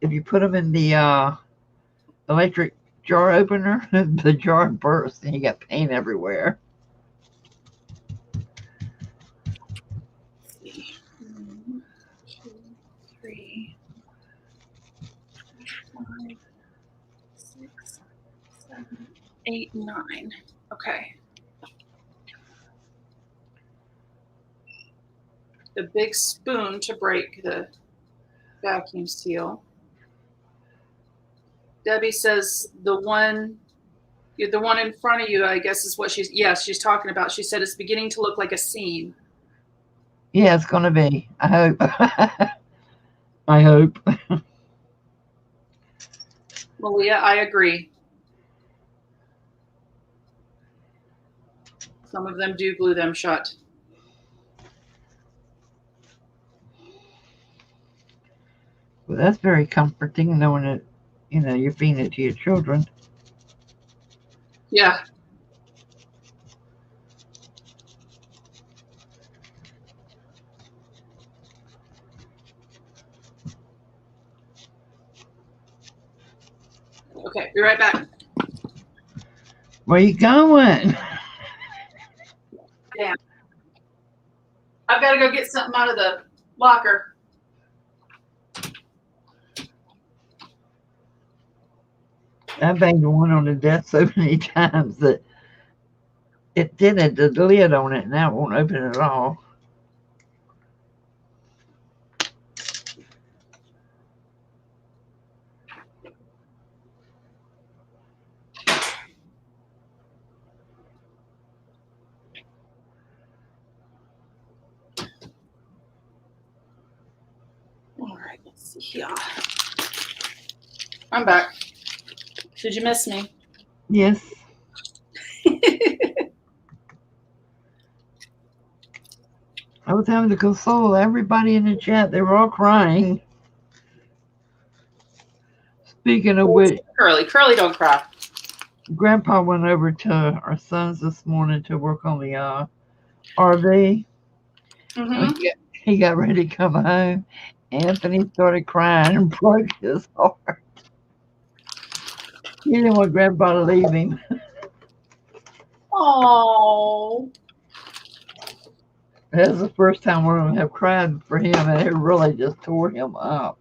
Speaker 2: if you put them in the electric jar opener, the jar bursts and you got paint everywhere.
Speaker 1: Let's see. 1, 2, 3, 4, 5, 6, 7, 8, 9. Okay. The big spoon to break the vacuum seal. Debbie says the one in front of you, I guess, is what she's talking about. She said it's beginning to look like a seam.
Speaker 2: Yeah, it's going to be. I hope. I hope.
Speaker 1: Malia, I agree. Some of them do glue them shut.
Speaker 2: Well, that's very comforting knowing that, you're feeding it to your children.
Speaker 1: Yeah. Okay, be right back.
Speaker 2: Where you going?
Speaker 1: Damn. I've got to go get something out of the locker.
Speaker 2: I banged one on the desk so many times that it did the lid on it, and now it won't open at all.
Speaker 1: All right, let's see here. I'm back. Did you miss me?
Speaker 2: Yes. I was having to console everybody in the chat. They were all crying. Speaking of which,
Speaker 1: Curly, don't cry.
Speaker 2: Grandpa went over to our son's this morning to work on the RV.
Speaker 1: Mm-hmm.
Speaker 2: He got ready to come home. Anthony started crying and broke his heart. He didn't want Grandpa to leave him.
Speaker 1: Oh.
Speaker 2: That was the first time one of them have cried for him, and it really just tore him up.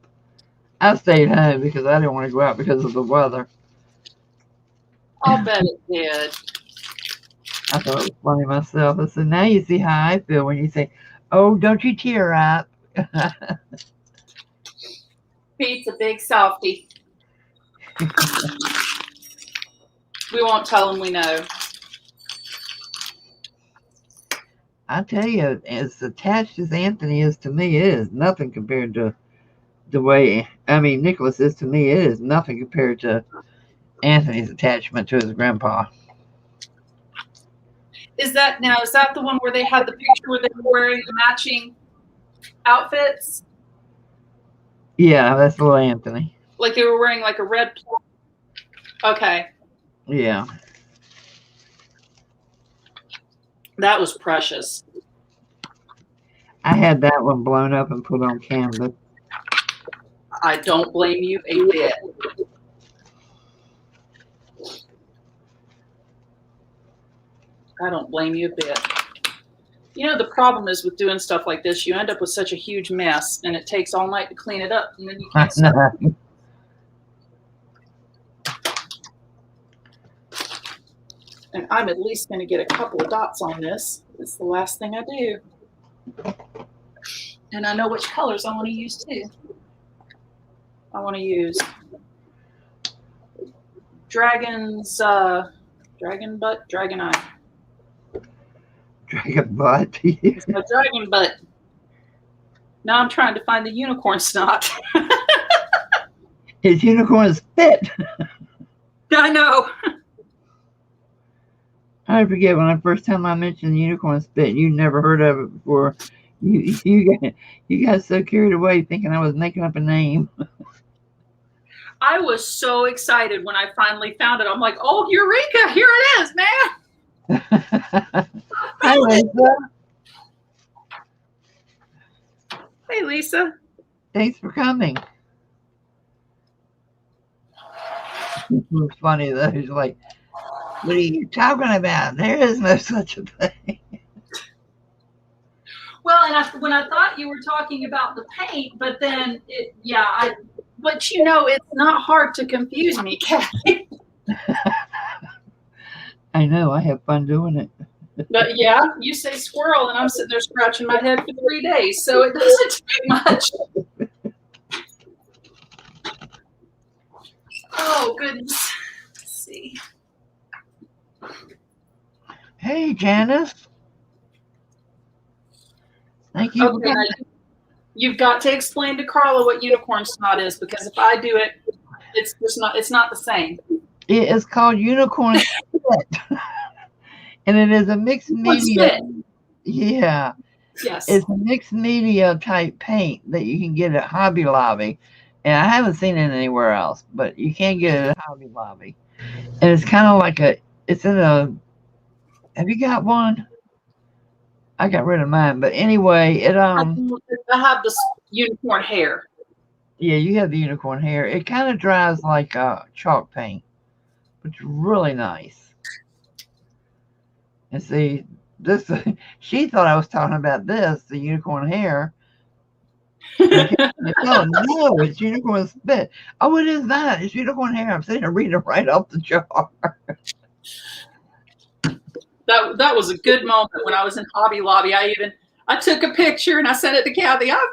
Speaker 2: I stayed home because I didn't want to go out because of the weather.
Speaker 1: I'll bet it did.
Speaker 2: I thought it was funny myself. I said, now you see how I feel when you say, oh, don't you tear up.
Speaker 1: Pete's a big softy. We won't tell him we know.
Speaker 2: I tell you, as attached as Anthony is to me, it is nothing compared to the way, Nicholas is to me. It is nothing compared to Anthony's attachment to his grandpa.
Speaker 1: Is that the one where they had the picture where they were wearing the matching outfits?
Speaker 2: Yeah, that's little Anthony.
Speaker 1: Like they were wearing like a red. Okay.
Speaker 2: Yeah.
Speaker 1: That was precious.
Speaker 2: I had that one blown up and put on canvas.
Speaker 1: I don't blame you a bit. I don't blame you a bit. You know, the problem is with doing stuff like this, you end up with such a huge mess, and it takes all night to clean it up, and then you can't stop. And I'm at least going to get a couple of dots on this. It's the last thing I do. And I know which colors I want to use, too. I want to use Dragon's, Dragon Butt, Dragon Eye.
Speaker 2: Dragon butt.
Speaker 1: It's my dragon butt. Now I'm trying to find the unicorn snot.
Speaker 2: His unicorn spit.
Speaker 1: I know.
Speaker 2: I forget when the first time I mentioned unicorn spit, you never heard of it before. You got so carried away thinking I was making up a name.
Speaker 1: I was so excited when I finally found it. I'm like, oh, Eureka, here it is, man.
Speaker 2: Hi, Lisa.
Speaker 1: Hey, Lisa.
Speaker 2: Thanks for coming. It was funny, though. He's like, what are you talking about? There is no such a thing.
Speaker 1: Well, and when I thought you were talking about the paint, but then, but you know, it's not hard to confuse me, Kathy.
Speaker 2: I know. I have fun doing it.
Speaker 1: But yeah, you say squirrel, and I'm sitting there scratching my head for 3 days, so it doesn't take much. Oh, goodness. Let's see.
Speaker 2: Hey, Janice. Thank you.
Speaker 1: Okay, you've got to explain to Carla what unicorn snot is, because if I do it, it's not the same.
Speaker 2: It is called unicorn spit. And it is a mixed media. Yeah.
Speaker 1: Yes.
Speaker 2: It's a mixed media type paint that you can get at Hobby Lobby. And I haven't seen it anywhere else, but you can get it at Hobby Lobby. And it's kind of like have you got one? I got rid of mine, but anyway,
Speaker 1: I have this unicorn hair.
Speaker 2: Yeah, you have the unicorn hair. It kind of dries like chalk paint, but it's really nice. And see, she thought I was talking about this, the unicorn hair. Oh, no, it's unicorn spit. Oh, it is that. It's unicorn hair. I'm sitting here reading it right off the jar.
Speaker 1: That was a good moment when I was in Hobby Lobby. I took a picture and I sent it to Kathy. I found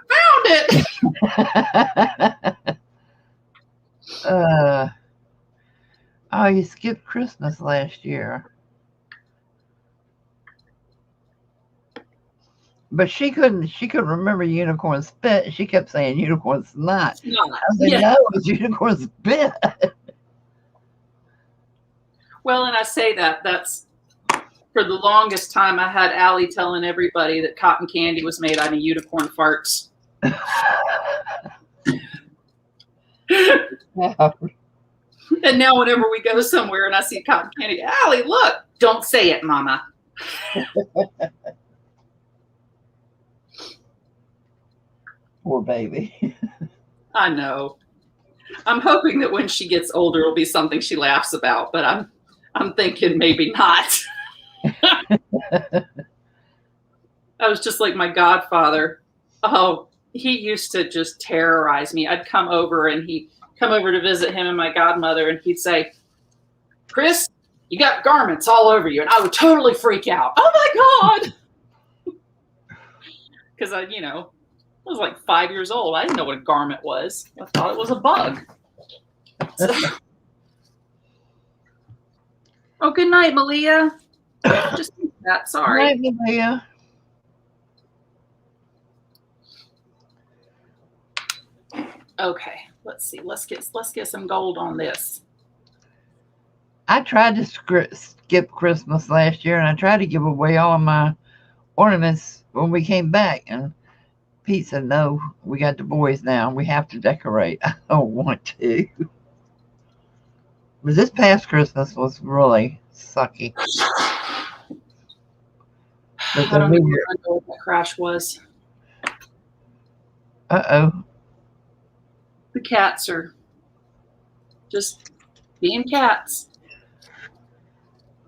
Speaker 1: it.
Speaker 2: Oh, you skipped Christmas last year. But she couldn't remember unicorn spit. She kept saying unicorn snot. I was like, no, it's unicorn spit.
Speaker 1: Well, and I say that's for the longest time I had Allie telling everybody that cotton candy was made out of unicorn farts. And now whenever we go somewhere and I see cotton candy, Allie, look, don't say it, Mama.
Speaker 2: Poor baby.
Speaker 1: I know. I'm hoping that when she gets older, it'll be something she laughs about, but I'm thinking maybe not. I was just like my godfather. Oh, he used to just terrorize me. I'd come over and he'd come over to visit him and my godmother, and he'd say, Chris, you got garments all over you. And I would totally freak out. Oh my God. Because I was like 5 years old. I didn't know what a garment was. I thought it was a bug. So. Oh, good night, Malia. Just that. Sorry.
Speaker 2: Good night, Malia.
Speaker 1: Okay, let's see. Let's get some gold on this.
Speaker 2: I tried to skip Christmas last year, and I tried to give away all of my ornaments when we came back. And Pete said, "No, we got the boys now. We have to decorate." I don't want to. But this past Christmas was really sucky.
Speaker 1: I don't know what that crash was.
Speaker 2: Uh-oh.
Speaker 1: The cats are just being cats.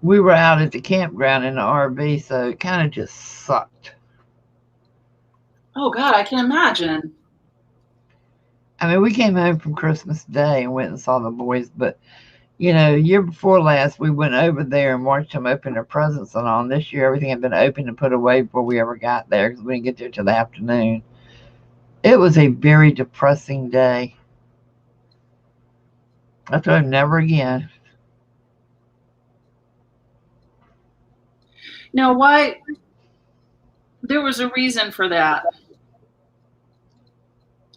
Speaker 2: We were out at the campground in the RV, so it kind of just sucked.
Speaker 1: Oh, God, I can imagine.
Speaker 2: I mean, we came home from Christmas Day and went and saw the boys, but, year before last, we went over there and watched them open their presents and all. And this year, everything had been opened and put away before we ever got there because we didn't get there till the afternoon. It was a very depressing day. I told him never again.
Speaker 1: Now, why? There was a reason for that.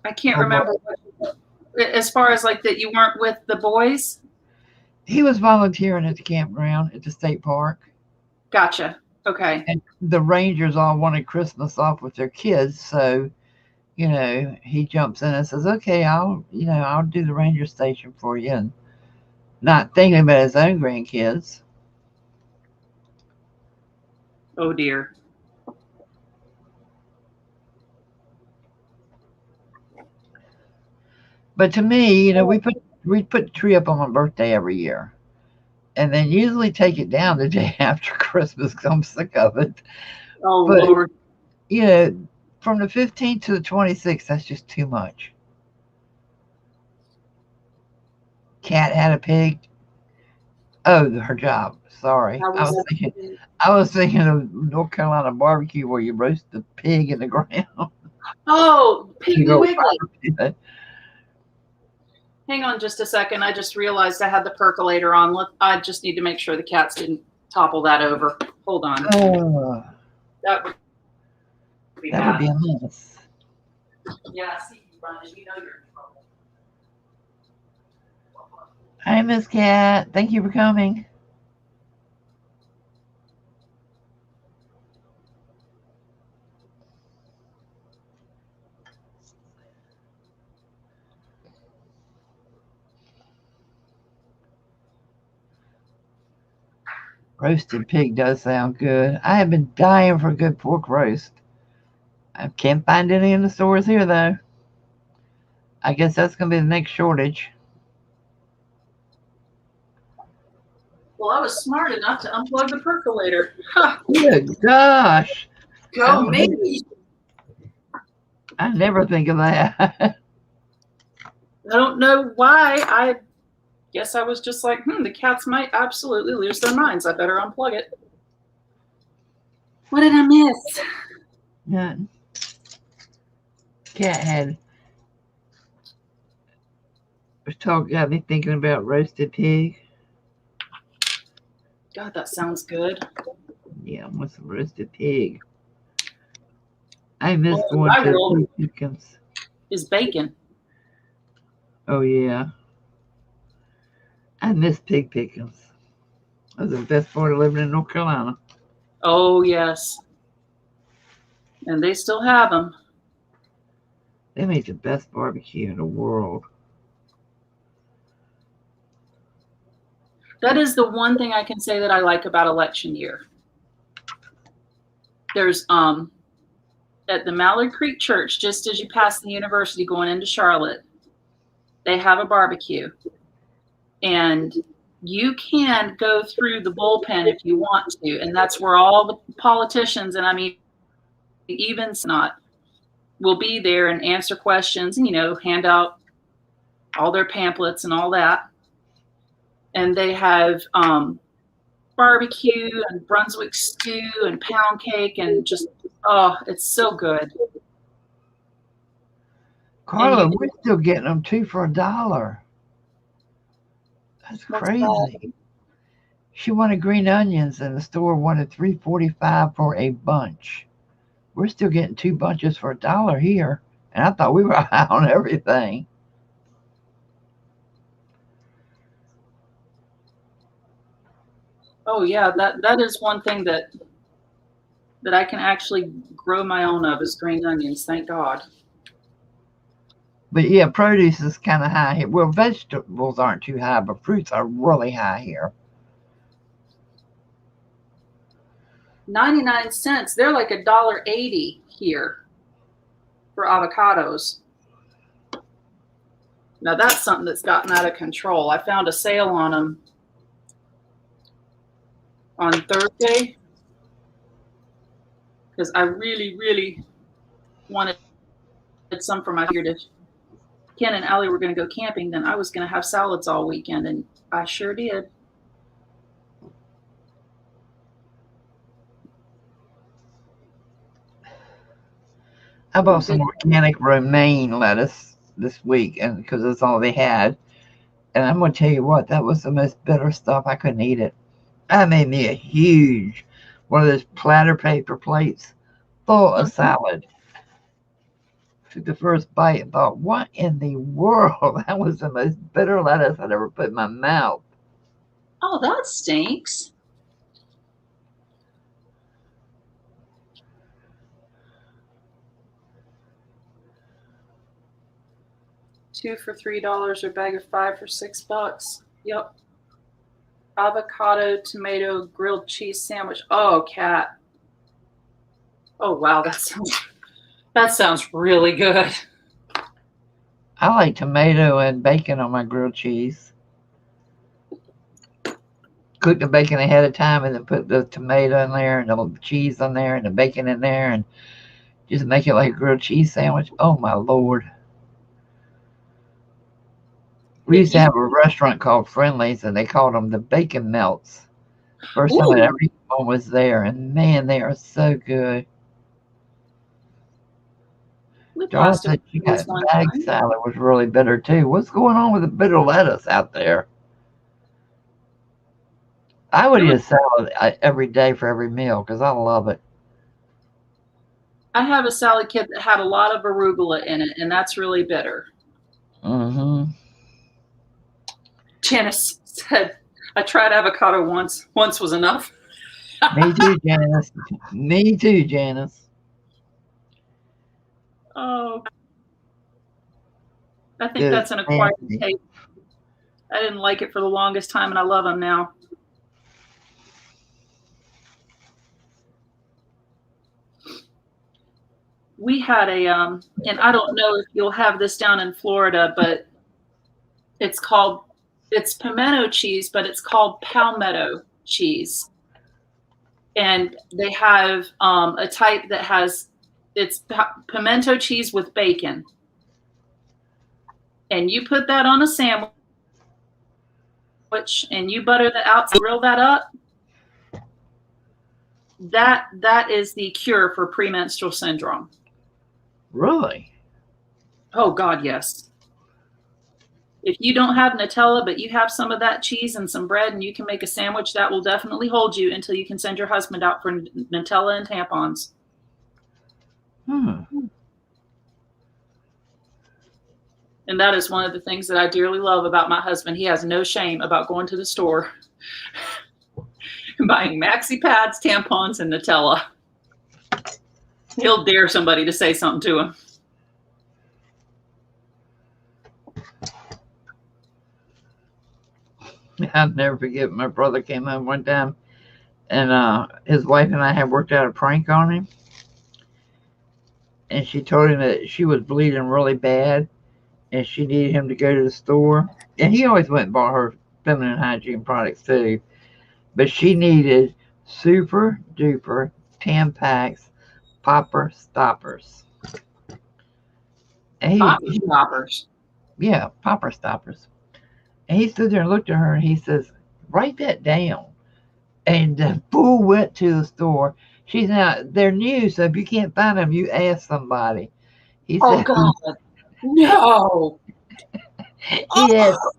Speaker 1: I can't remember. As far as like that you weren't with the boys?
Speaker 2: He was volunteering at the campground at the state park.
Speaker 1: Gotcha. Okay.
Speaker 2: And the Rangers all wanted Christmas off with their kids, so he jumps in and says, "Okay, I'll do the ranger station for you," and not thinking about his own grandkids.
Speaker 1: Oh dear.
Speaker 2: But to me, we put the tree up on my birthday every year, and then usually take it down the day after Christmas because I'm sick of it.
Speaker 1: Oh,
Speaker 2: but,
Speaker 1: Lord.
Speaker 2: From the 15th to the 26th, that's just too much. Cat had a pig. Oh, her job. Sorry. I was thinking of North Carolina barbecue where you roast the pig in the ground.
Speaker 1: Oh, Piggly Wiggly. Hang on just a second. I just realized I had the percolator on. I just need to make sure the cats didn't topple that over. Hold on. That would be
Speaker 2: a mess.
Speaker 1: Yeah, I see you running. You know you're in trouble.
Speaker 2: Hi, Miss Cat. Thank you for coming. Roasted pig does sound good. I have been dying for a good pork roast. I can't find any in the stores here, though. I guess that's going to be the next shortage.
Speaker 1: Well, I was smart enough to unplug the percolator.
Speaker 2: Huh. Good gosh.
Speaker 1: Go me.
Speaker 2: I never think of that.
Speaker 1: I don't know why. I guess I was just like, the cats might absolutely lose their minds. I better unplug it. What did I miss?
Speaker 2: Nothing. Cat got me thinking about roasted pig.
Speaker 1: God, that sounds good.
Speaker 2: Yeah, I want some roasted pig. I miss going to pig pickings.
Speaker 1: Is bacon.
Speaker 2: Oh, yeah. I miss pig pickings. That was the best part of living in North Carolina.
Speaker 1: Oh, yes. And they still have them.
Speaker 2: They make the best barbecue in the world.
Speaker 1: That is the one thing I can say that I like about election year. There's at the Mallard Creek Church, just as you pass the university going into Charlotte, they have a barbecue. And you can go through the bullpen if you want to. And that's where all the politicians, and I mean, even not, will be there and answer questions and, hand out all their pamphlets and all that. And they have barbecue and Brunswick stew and pound cake and just, oh, it's so good.
Speaker 2: Carla, we're still getting them 2 for $1. That's crazy. She wanted green onions and the store wanted $3.45 for a bunch. We're still getting 2 bunches for $1 here. And I thought we were high on everything.
Speaker 1: Oh yeah, that is one thing that I can actually grow my own of is green onions, thank God.
Speaker 2: But yeah, produce is kind of high here. Well, vegetables aren't too high, but fruits are really high here.
Speaker 1: 99 cents. They're like $1.80 here for avocados. Now that's something that's gotten out of control. I found a sale on them on Thursday because I really, really wanted some for my beard. If Ken and Allie were going to go camping, then I was going to have salads all weekend, and I sure did.
Speaker 2: I bought some organic romaine lettuce this week, and because that's all they had. And I'm going to tell you what, that was the most bitter stuff. I couldn't eat it. I made me a huge one of those platter paper plates full of salad. Took the first bite and thought, what in the world? That was the most bitter lettuce I'd ever put in my mouth.
Speaker 1: Oh, that stinks. $2 for $3 or a bag of 5 for $6. Yep. Avocado, tomato, grilled cheese sandwich. Oh, Kat. Oh, wow. That sounds really good.
Speaker 2: I like tomato and bacon on my grilled cheese. Cook the bacon ahead of time and then put the tomato in there and the cheese in there and the bacon in there and just make it like a grilled cheese sandwich. Oh, my Lord. We used to have a restaurant called Friendly's, and they called them the Bacon Melts. First time everyone was there, and man, they are so good. Darla said she got bag salad was really bitter too. What's going on with the bitter lettuce out there? I would eat a salad every day for every meal because I love it.
Speaker 1: I have a salad kit that had a lot of arugula in it, and that's really bitter.
Speaker 2: Mm-hmm.
Speaker 1: Janice said, I tried avocado once. Once was enough.
Speaker 2: Me too, Janice. Me too, Janice.
Speaker 1: Oh. I think that's an acquired taste. I didn't like it for the longest time, and I love them now. We had a, and I don't know if you'll have this down in Florida, but it's pimento cheese, but it's called palmetto cheese. And they have a type that it's pimento cheese with bacon. And you put that on a sandwich and you butter the outside, grill that up. That is the cure for premenstrual syndrome.
Speaker 2: Really?
Speaker 1: Oh, God, yes. If you don't have Nutella, but you have some of that cheese and some bread and you can make a sandwich, that will definitely hold you until you can send your husband out for Nutella and tampons. And that is one of the things that I dearly love about my husband. He has no shame about going to the store and buying maxi pads, tampons, and Nutella. He'll dare somebody to say something to him.
Speaker 2: I'll never forget. My brother came home one time, and his wife and I had worked out a prank on him, and she told him that she was bleeding really bad, and she needed him to go to the store. And he always went and bought her feminine hygiene products too, but she needed super duper Tampax popper stoppers. And
Speaker 1: Stoppers.
Speaker 2: yeah, popper stoppers. And he stood there and looked at her and he says, "Write that down." And the fool went to the store. She's now, they're new, so if you can't find them, you ask somebody. He
Speaker 1: Oh
Speaker 2: said,
Speaker 1: God, no.
Speaker 2: he had,
Speaker 1: Oh,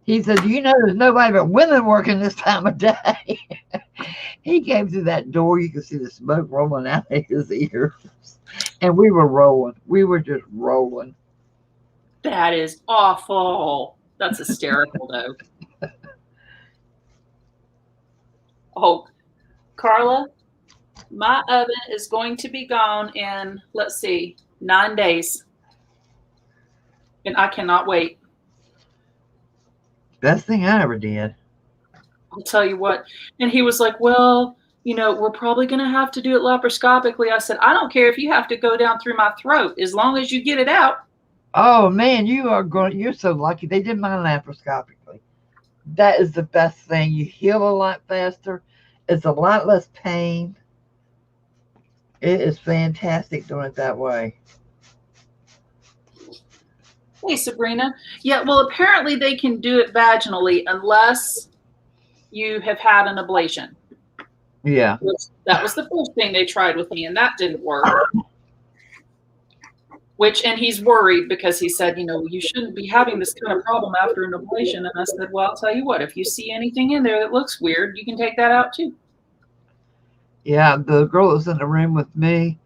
Speaker 2: he said, "Do you know there's nobody but women working this time of day?" He came through that door. You could see the smoke rolling out of his ears. And we were rolling. We were just rolling.
Speaker 1: that is awful. That's hysterical, though. Oh, Carla, my oven is going to be gone in, let's see, 9 days. And I cannot wait.
Speaker 2: Best thing I ever did.
Speaker 1: I'll tell you what. And he was like, well, we're probably going to have to do it laparoscopically. I said, I don't care if you have to go down through my throat as long as you get it out.
Speaker 2: Oh man, you're so lucky. They did mine laparoscopically. That is the best thing. You heal a lot faster. It's a lot less pain. It is fantastic doing it that way.
Speaker 1: Hey, Sabrina. Yeah, well, apparently they can do it vaginally unless you have had an ablation.
Speaker 2: Yeah.
Speaker 1: That was the first thing they tried with me, and that didn't work. And he's worried because he said, you shouldn't be having this kind of problem after an ablation. And I said, well, I'll tell you what, if you see anything in there that looks weird, you can take that out too.
Speaker 2: Yeah, the girl that was in the room with me,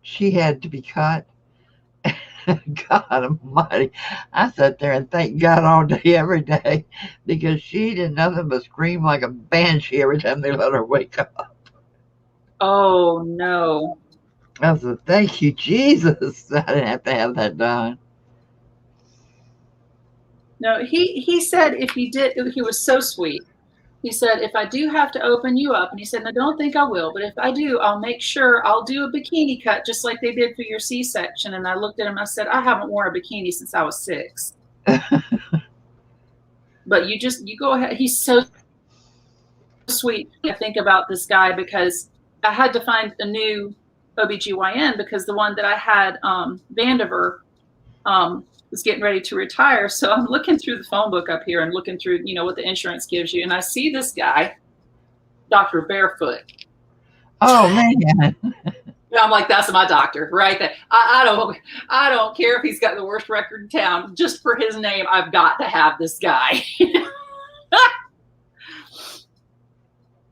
Speaker 2: she had to be cut. God almighty. I sat there and thank God all day, every day, because she did nothing but scream like a banshee every time they let her wake up.
Speaker 1: Oh, no.
Speaker 2: I said, thank you, Jesus. I didn't have to have that done.
Speaker 1: No, he said if he did, he was so sweet. He said, if I do have to open you up, and he said, I don't think I will, but if I do, I'll make sure I'll do a bikini cut just like they did for your C-section. And I looked at him, I said, I haven't worn a bikini since I was 6. But you go ahead. He's so sweet. I think about this guy because I had to find a new OBGYN because the one that I had, Vandiver, was getting ready to retire. So I'm looking through the phone book up here and looking through, what the insurance gives you. And I see this guy, Dr. Barefoot.
Speaker 2: Oh man.
Speaker 1: I'm like, that's my doctor right there. I don't care if he's got the worst record in town. Just for his name, I've got to have this guy.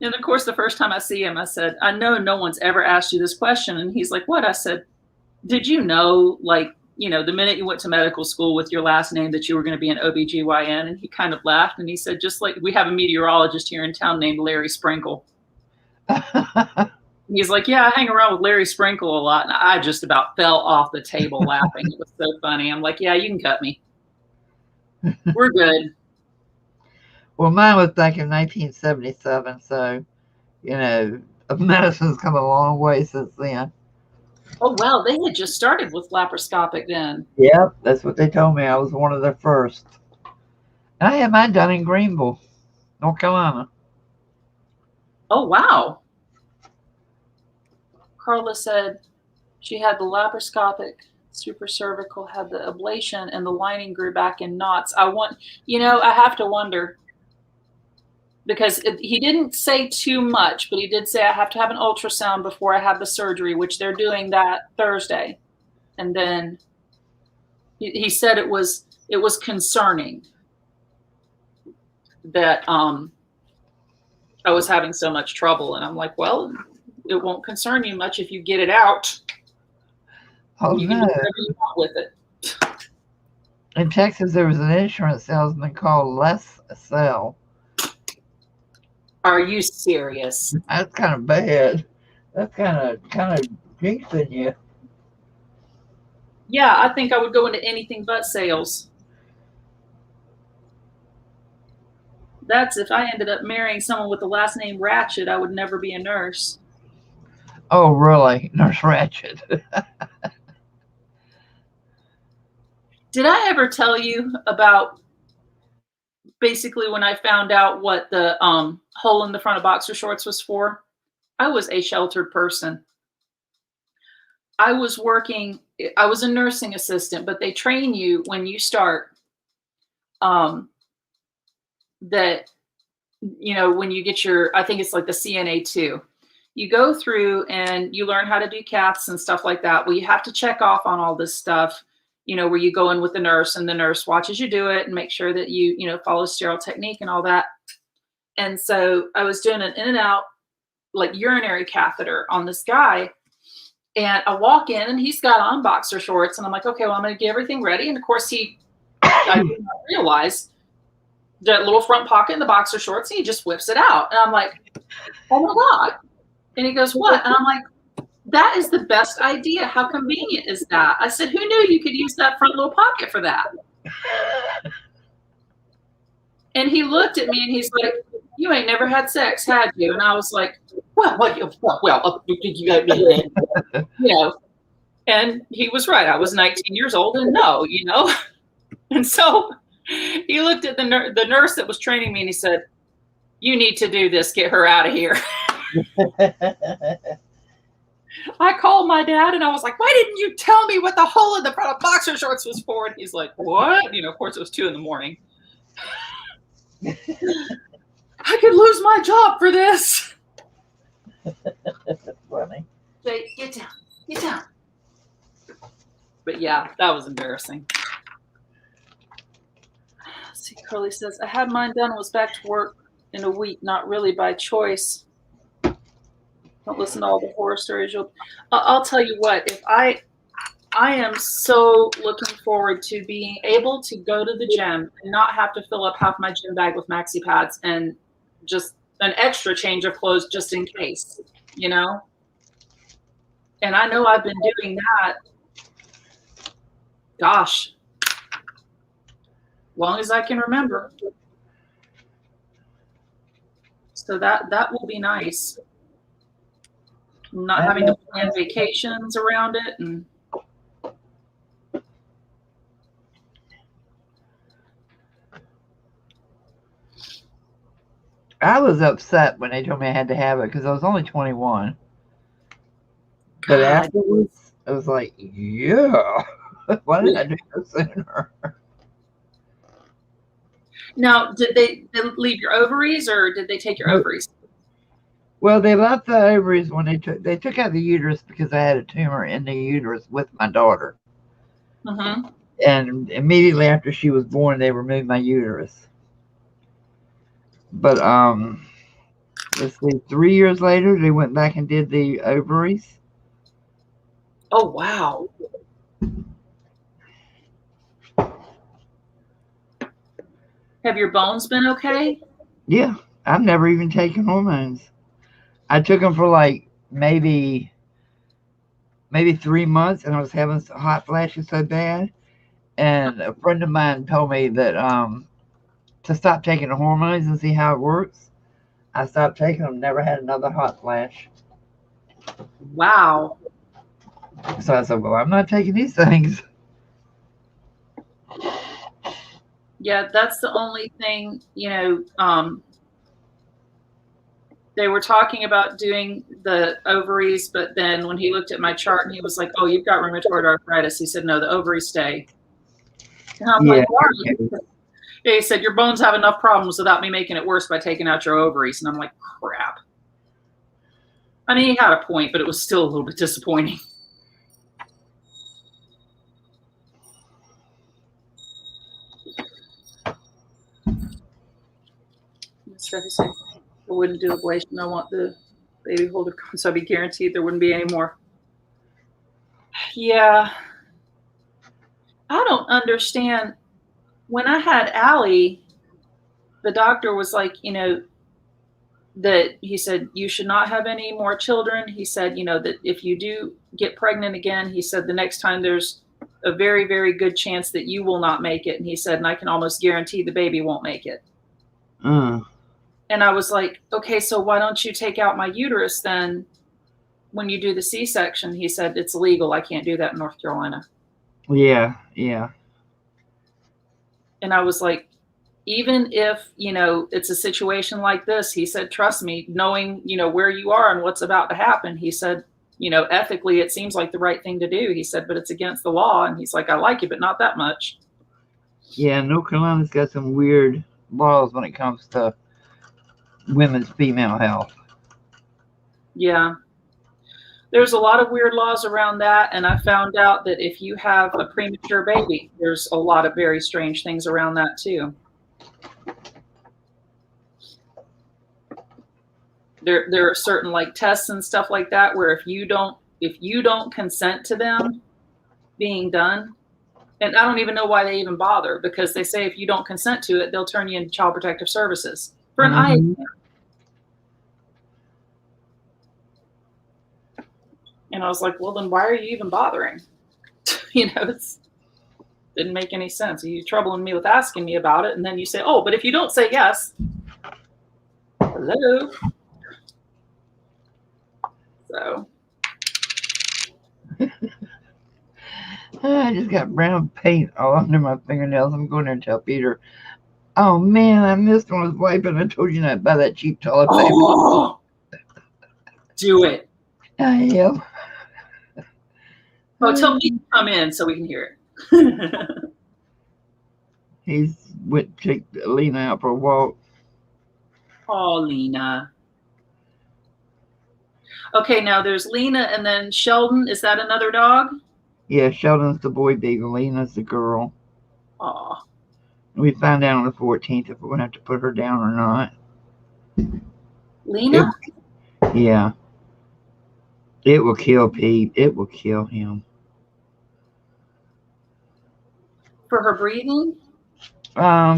Speaker 1: And of course, the first time I see him, I said, I know no one's ever asked you this question. And he's like, what? I said, did you know, the minute you went to medical school with your last name that you were going to be an OBGYN? And he kind of laughed and he said, just like we have a meteorologist here in town named Larry Sprinkle. He's like, yeah, I hang around with Larry Sprinkle a lot. And I just about fell off the table laughing. It was so funny. I'm like, yeah, you can cut me. We're good.
Speaker 2: Well, mine was back in 1977. So, medicine's come a long way since then.
Speaker 1: Oh, well, they had just started with laparoscopic then.
Speaker 2: Yep, that's what they told me. I was one of the first. And I had mine done in Greenville, North Carolina.
Speaker 1: Oh, wow. Carla said she had the laparoscopic, supracervical, had the ablation, and the lining grew back in knots. I have to wonder, because he didn't say too much, but he did say I have to have an ultrasound before I have the surgery, which they're doing that Thursday. And then he said it was concerning that I was having so much trouble. And I'm like, well, it won't concern you much if you get it out.
Speaker 2: Oh,
Speaker 1: you can do whatever you want with it.
Speaker 2: In Texas, there was an insurance salesman called Les Sell.
Speaker 1: Are you serious?
Speaker 2: That's kind of bad. That's kind of jinxing you.
Speaker 1: Yeah, I think I would go into anything but sales. That's if I ended up marrying someone with the last name Ratchet, I would never be a nurse.
Speaker 2: Oh, really? Nurse Ratchet.
Speaker 1: Did I ever tell you about basically when I found out what the hole in the front of boxer shorts was for? I was a sheltered person. I was a nursing assistant, but they train you when you start that, when you get I think it's like the CNA2, you go through and you learn how to do caths and stuff like that. Well, you have to check off on all this stuff, where you go in with the nurse and the nurse watches you do it and make sure that you follow sterile technique and all that. And so I was doing an in and out like urinary catheter on this guy. And I walk in and he's got on boxer shorts and I'm like, okay, well, I'm going to get everything ready. And of course I did not realize that little front pocket in the boxer shorts and he just whips it out. And I'm like, oh my God. And he goes, what? And I'm like, that is the best idea. How convenient is that? I said, who knew you could use that front little pocket for that? And he looked at me and he's like, you ain't never had sex, had you? And I was like, and he was right. I was 19 years old and no. And so he looked at the nurse that was training me and he said, you need to do this. Get her out of here. I called my dad and I was like, why didn't you tell me what the hole in the front of boxer shorts was for? And he's like, what? Of course it was 2 a.m. I could lose my job for this.
Speaker 2: That's funny.
Speaker 1: Jake, get down. Get down. But yeah, that was embarrassing. Let's see, Curly says, I had mine done and was back to work in a week, not really by choice. Don't listen to all the horror stories. I'll tell you what, if I am so looking forward to being able to go to the gym and not have to fill up half my gym bag with maxi pads and just an extra change of clothes just in case, And I know I've been doing that, gosh, long as I can remember. So that will be nice. Not having to plan vacations around it. And
Speaker 2: I was upset when they told me I had to have it because I was only 21. But afterwards, I was like, yeah, why did I do that sooner?
Speaker 1: Now, did they leave your ovaries or did they take your ovaries?
Speaker 2: Well, they left the ovaries when they took out the uterus because I had a tumor in the uterus with my daughter.
Speaker 1: Mm-hmm.
Speaker 2: And immediately after she was born, they removed my uterus. But let's see, 3 years later, they went back and did the ovaries.
Speaker 1: Oh, wow. Have your bones been okay?
Speaker 2: Yeah, I've never even taken hormones. I took them for like maybe 3 months, and I was having hot flashes so bad. And a friend of mine told me that to stop taking the hormones and see how it works. I stopped taking them, never had another hot flash.
Speaker 1: Wow.
Speaker 2: So I said, well, I'm not taking these things.
Speaker 1: Yeah, that's the only thing, they were talking about doing the ovaries, but then when he looked at my chart and he was like, oh, you've got rheumatoid arthritis. He said, no, the ovaries stay. And I'm like, why? Yeah, he said, your bones have enough problems without me making it worse by taking out your ovaries. And I'm like, crap. I mean, he had a point, but it was still a little bit disappointing. Steffi said, I wouldn't do ablation. I want the baby holder, so I'd be guaranteed there wouldn't be any more. Yeah. I don't understand. When I had Allie, the doctor was like, that he said, you should not have any more children. He said, that if you do get pregnant again, he said, the next time there's a very, very good chance that you will not make it. And he said, and I can almost guarantee the baby won't make it.
Speaker 2: Uh,
Speaker 1: And I was like, okay, so why don't you take out my uterus then when you do the C-section? He said, it's illegal. I can't do that in North Carolina.
Speaker 2: yeah, yeah.
Speaker 1: And I was like, even if, it's a situation like this, he said, trust me, knowing, where you are and what's about to happen, he said, ethically, it seems like the right thing to do. He said, but it's against the law. And he's like, I like you, but not that much.
Speaker 2: Yeah, North Carolina's got some weird laws when it comes to women's female health.
Speaker 1: Yeah. There's a lot of weird laws around that. And I found out that if you have a premature baby, there's a lot of very strange things around that too. There are certain like tests and stuff like that where if you don't consent to them being done, and I don't even know why they even bother, because they say if you don't consent to it, they'll turn you into Child Protective Services for an eye exam. And I was like, well, then why are you even bothering? It didn't make any sense. You're troubling me with asking me about it, and then you say, oh, but if you don't say yes, hello. So.
Speaker 2: I just got brown paint all under my fingernails. I'm going there and tell Peter, oh man, I missed when I was wiping. I told you not to buy that cheap toilet paper.
Speaker 1: Oh, do it.
Speaker 2: I am.
Speaker 1: Oh, tell me to come in so we can hear it.
Speaker 2: He's went to take Lena out for a walk.
Speaker 1: Oh, Lena. Okay, now there's Lena and then Sheldon. Is that another dog?
Speaker 2: Yeah, Sheldon's the boy beagle. Lena's the girl.
Speaker 1: Oh.
Speaker 2: We find out on the 14th if we're going to have to put her down or not.
Speaker 1: Lena?
Speaker 2: Yeah. It will kill Pete. It will kill him.
Speaker 1: For her breathing?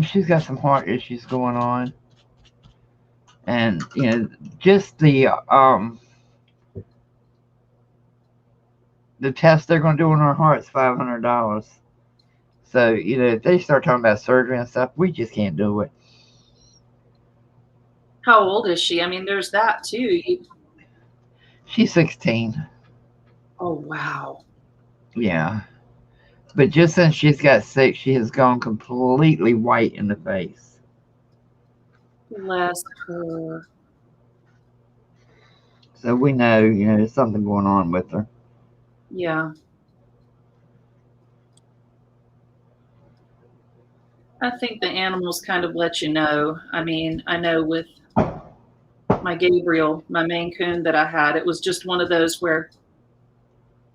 Speaker 2: She's got some heart issues going on. And, just the test they're going to do on her heart's $500. So, if they start talking about surgery and stuff, we just can't do it.
Speaker 1: How old is she? I mean, there's that too.
Speaker 2: She's 16.
Speaker 1: Oh, wow.
Speaker 2: Yeah. But just since she's got sick, she has gone completely white in the face.
Speaker 1: Bless her.
Speaker 2: So we know, there's something going on with her.
Speaker 1: Yeah. I think the animals kind of let you know. I mean, I know with my Gabriel, my Maine Coon that I had, it was just one of those where,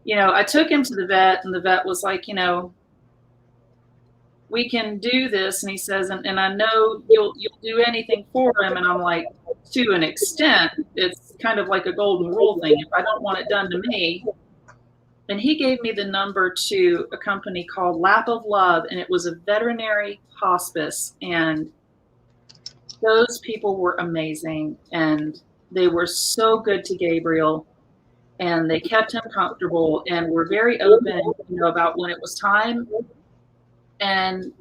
Speaker 1: I took him to the vet and the vet was like, we can do this. And he says, and I know you'll do anything for him. And I'm like, to an extent, it's kind of like a golden rule thing. If I don't want it done to me. And he gave me the number to a company called Lap of Love, and it was a veterinary hospice. And those people were amazing, and they were so good to Gabriel, and they kept him comfortable and were very open, about when it was time. And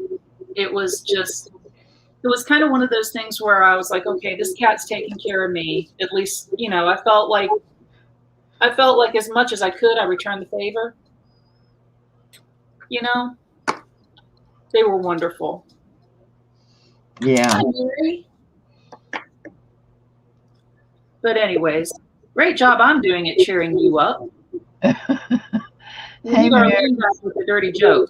Speaker 1: it was kind of one of those things where I was like, okay, this cat's taking care of me. At least, I felt like as much as I could, I returned the favor. They were wonderful.
Speaker 2: Yeah.
Speaker 1: Hi, Mary. But anyways, great job I'm doing at cheering you up.
Speaker 2: Hey,
Speaker 1: you are
Speaker 2: Mary.
Speaker 1: back with a dirty joke.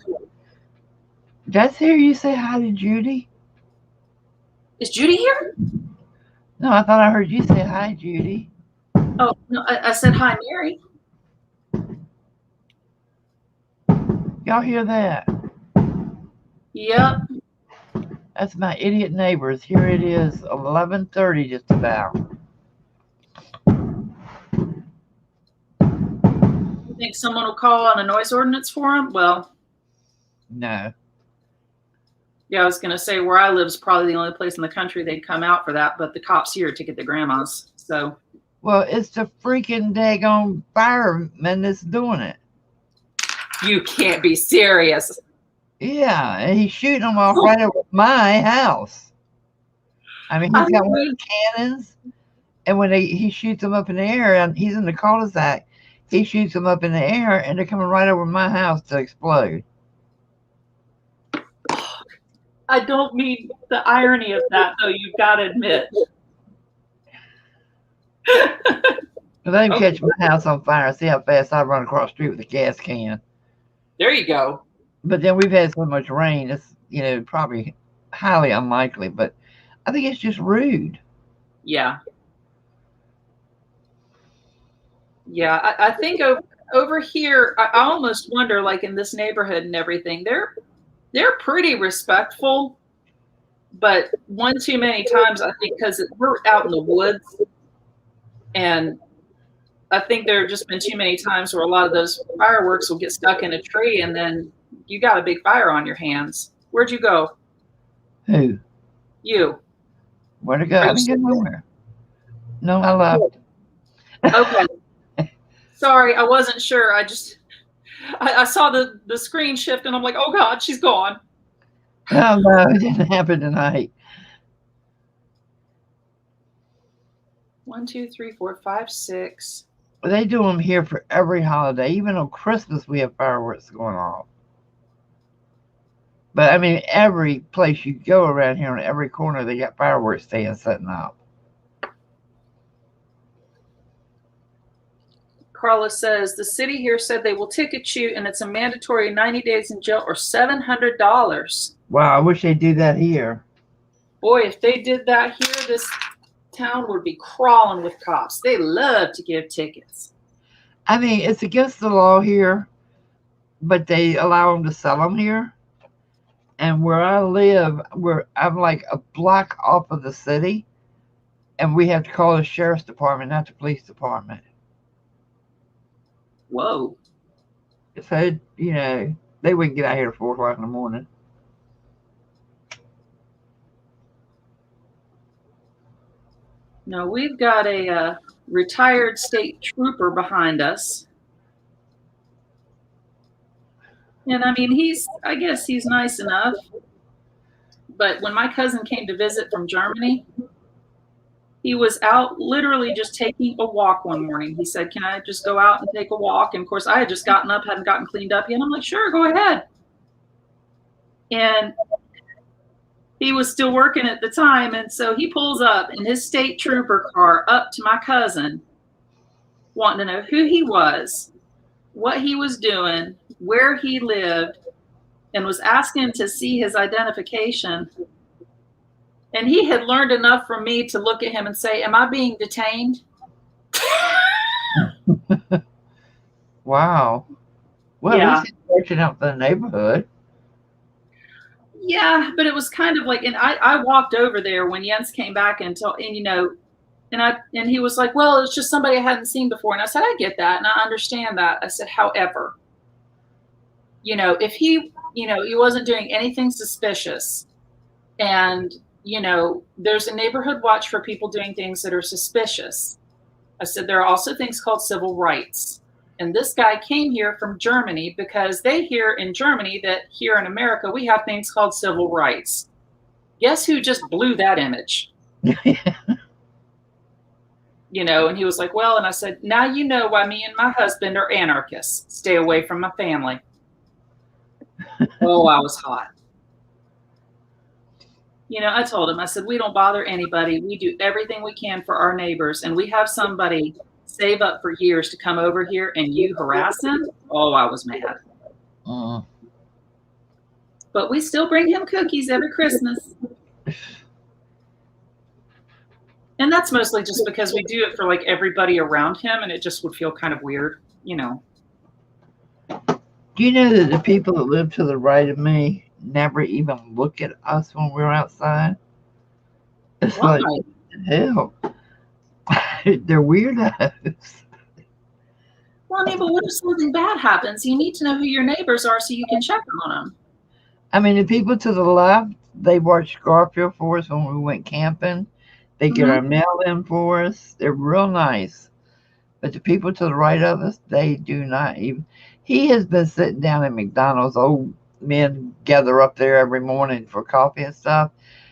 Speaker 2: Did I hear you say hi to Judy?
Speaker 1: Is Judy here?
Speaker 2: No, I thought I heard you say hi, Judy.
Speaker 1: Oh, no, I said hi, Mary.
Speaker 2: Y'all hear that?
Speaker 1: Yep.
Speaker 2: That's my idiot neighbors. Here it is, 11:30 just about.
Speaker 1: You think someone will call on a noise ordinance for him? Well,
Speaker 2: no.
Speaker 1: Yeah, I was going to say where I live is probably the only place in the country they'd come out for that, but the cops here to get the grandmas. So.
Speaker 2: Well, it's the freaking daggone fireman that's doing it.
Speaker 1: You can't be serious.
Speaker 2: Yeah, and he's shooting them off right over my house. I mean,
Speaker 1: I
Speaker 2: he's got one of
Speaker 1: mean,
Speaker 2: the cannons, and when he shoots them up in the air, and he's in the cul-de-sac, he shoots them up in the air, and they're coming right over my house to explode.
Speaker 1: I don't mean the irony of that, though. You've got to admit.
Speaker 2: Let him
Speaker 1: Okay.
Speaker 2: catch my house on fire and see how fast I run across the street with a gas can.
Speaker 1: There you go.
Speaker 2: But then we've had so much rain, it's probably highly unlikely. But I think it's just rude.
Speaker 1: Yeah. Yeah, I think over here, I almost wonder, like in this neighborhood and everything, they're pretty respectful, but one too many times, I think, because we're out in the woods, and I think there have just been too many times where a lot of those fireworks will get stuck in a tree, and then you got a big fire on your hands. Where'd you go?
Speaker 2: Who?
Speaker 1: You.
Speaker 2: Where'd it go? I didn't go nowhere. No, I left.
Speaker 1: Okay. Sorry, I wasn't sure. I saw the screen shift, and I'm like, oh God, she's gone.
Speaker 2: Oh, no, it didn't happen tonight.
Speaker 1: 1, 2, 3, 4, 5, 6.
Speaker 2: They do them here for every holiday. Even on Christmas, we have fireworks going off. But I mean, every place you go around here, on every corner, they got fireworks stands setting up.
Speaker 1: Carlos says the city here said they will ticket you, and it's a mandatory 90 days in jail or $700.
Speaker 2: Wow, I wish they'd do that here.
Speaker 1: Boy, if they did that here, this town would be crawling with cops. They love to give tickets.
Speaker 2: I mean, it's against the law here, but they allow them to sell them here. And where I live, I'm like a block off of the city, and we have to call the sheriff's department, not the police department.
Speaker 1: Whoa.
Speaker 2: So, they wouldn't get out here at 4 o'clock in the morning.
Speaker 1: No, we've got a retired state trooper behind us. And I mean, I guess he's nice enough. But when my cousin came to visit from Germany, he was out literally just taking a walk one morning. He said, can I just go out and take a walk? And of course, I had just gotten up, hadn't gotten cleaned up yet. I'm like, sure, go ahead. And he was still working at the time. And so he pulls up in his state trooper car up to my cousin, wanting to know who he was, what he was doing, where he lived, and was asking to see his identification. And he had learned enough from me to look at him and say, am I being detained?
Speaker 2: Wow. Well,
Speaker 1: Yeah.
Speaker 2: at least he's watching out for the neighborhood.
Speaker 1: Yeah, but it was kind of like, and I walked over there when Jens came back and he was like, well, it's just somebody I hadn't seen before. And I said, I get that. And I understand that. I said, however, if he wasn't doing anything suspicious, and, there's a neighborhood watch for people doing things that are suspicious. I said, there are also things called civil rights. And this guy came here from Germany because they hear in Germany that here in America, we have things called civil rights. Guess who just blew that image? And he was like, well, and I said, now you know why me and my husband are anarchists. Stay away from my family. Oh, I was hot. I told him, I said, we don't bother anybody. We do everything we can for our neighbors. And we have somebody save up for years to come over here, and you harass him? Oh, I was mad. But we still bring him cookies every Christmas. And that's mostly just because we do it for like everybody around him, and it just would feel kind of weird,
Speaker 2: Do you know that the people that live to the right of me never even look at us when we're outside? It's
Speaker 1: Why?
Speaker 2: like, hell. They're weirdos.
Speaker 1: Well, I mean, but what if something bad happens? You need to know who your neighbors are so you can check on them.
Speaker 2: I mean, the people to the left, they watched Garfield for us when we went camping. They get our mail in for us. They're real nice. But the people to the right of us, they do not even. He has been sitting down at McDonald's. Old men gather up there every morning for coffee and stuff.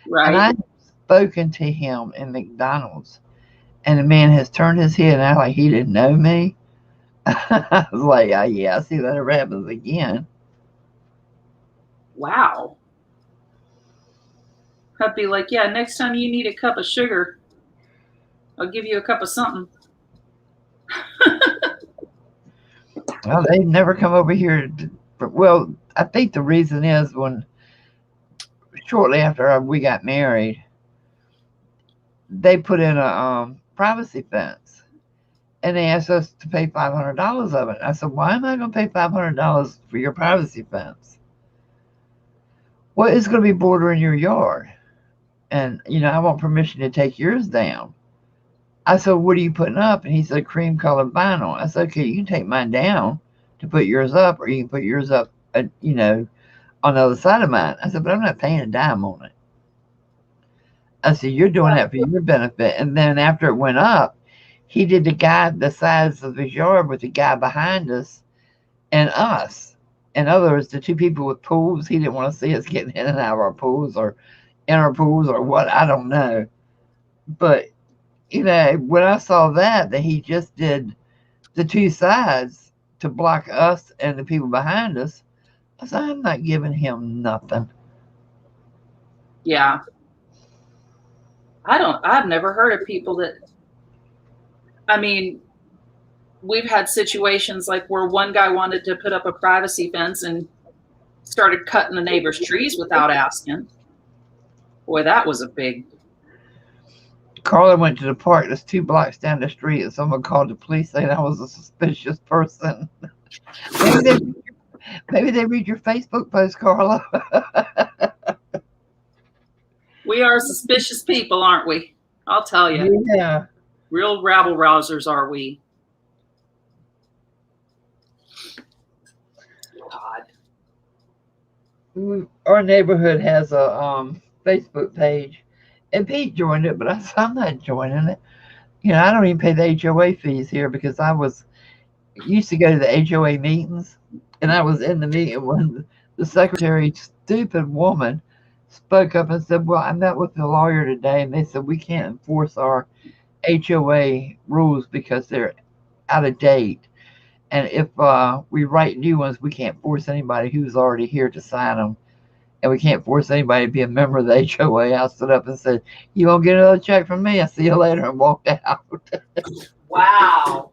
Speaker 1: Right.
Speaker 2: And spoken to him in McDonald's, and the man has turned his head and act like he didn't know me. I was like, oh, yeah, I see that ever happens again.
Speaker 1: Wow. I'd be like, yeah, next time you need a cup of sugar, I'll give you a cup of something.
Speaker 2: Well, they've never come over here. Well, I think the reason is when shortly after we got married, they put in a privacy fence, and they asked us to pay $500 of it. I said, why am I going to pay $500 for your privacy fence? Well, it's going to be bordering your yard, and I want permission to take yours down. I said, what are you putting up? And he said, cream colored vinyl. I said, okay, you can take mine down to put yours up, or you can put yours up, on the other side of mine. I said, but I'm not paying a dime on it. I said, you're doing that for your benefit. And then after it went up, he did the sides of his yard with the guy behind us and us. In other words, the two people with pools, he didn't want to see us getting in and out of our pools or in our pools or what, I don't know. But when I saw that he just did the two sides to block us and the people behind us, I said, I'm not giving him nothing.
Speaker 1: Yeah. I've never heard of people that, we've had situations like where one guy wanted to put up a privacy fence and started cutting the neighbor's trees without asking. Boy, that was a big.
Speaker 2: Carla went to the park that's 2 blocks down the street, and someone called the police saying I was a suspicious person. Maybe they read your Facebook post, Carla.
Speaker 1: We are suspicious people, aren't we? I'll tell you.
Speaker 2: Yeah.
Speaker 1: Real rabble rousers are we. God.
Speaker 2: Our neighborhood has a Facebook page. And Pete joined it, but I said, I'm not joining it. I don't even pay the HOA fees here because I used to go to the HOA meetings, and I was in the meeting when the secretary, stupid woman, spoke up and said, well, I met with the lawyer today, and they said we can't enforce our HOA rules because they're out of date. And if we write new ones, we can't force anybody who's already here to sign them. And we can't force anybody to be a member of the HOA. I stood up and said, you won't get another check from me. I'll see you later, and walked out.
Speaker 1: Wow.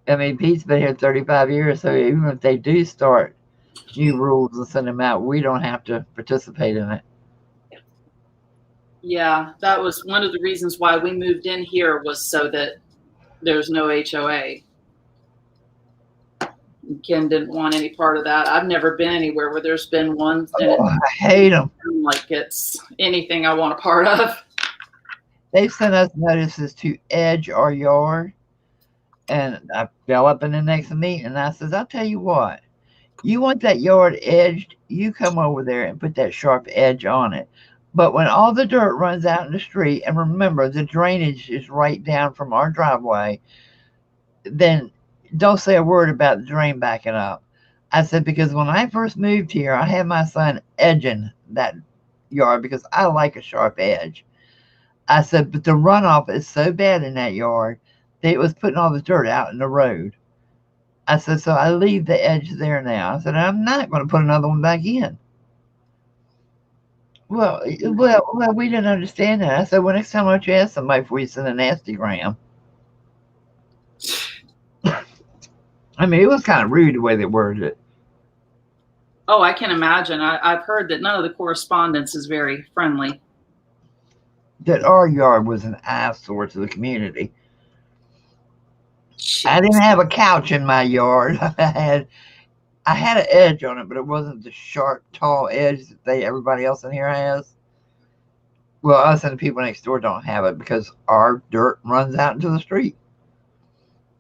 Speaker 2: Pete's been here 35 years, so even if they do start new rules and send them out, we don't have to participate in it.
Speaker 1: Yeah, that was one of the reasons why we moved in here, was so that there's no HOA. Ken didn't want any part of that. I've never been anywhere where there's been one.
Speaker 2: I hate them.
Speaker 1: Like it's anything I want a part of.
Speaker 2: They've sent us notices to edge our yard. And I fell up in the next meeting, and I says, I'll tell you what. You want that yard edged, you come over there and put that sharp edge on it. But when all the dirt runs out in the street, and remember, the drainage is right down from our driveway, then don't say a word about the drain backing up. I said, because when I first moved here, I had my son edging that yard because I like a sharp edge. I said, but the runoff is so bad in that yard that it was putting all the dirt out in the road. I said, so I leave the edge there now. I said, I'm not going to put another one back in. Well, we didn't understand that. I said, well, next time why don't you ask somebody before you send a nasty gram? It was kind of rude the way they worded it.
Speaker 1: Oh, I can imagine. I've heard that none of the correspondence is very friendly.
Speaker 2: That our yard was an eyesore to the community.
Speaker 1: Jeez.
Speaker 2: I didn't have a couch in my yard. I had an edge on it, but it wasn't the sharp, tall edge that everybody else in here has. Well, us and the people next door don't have it because our dirt runs out into the street.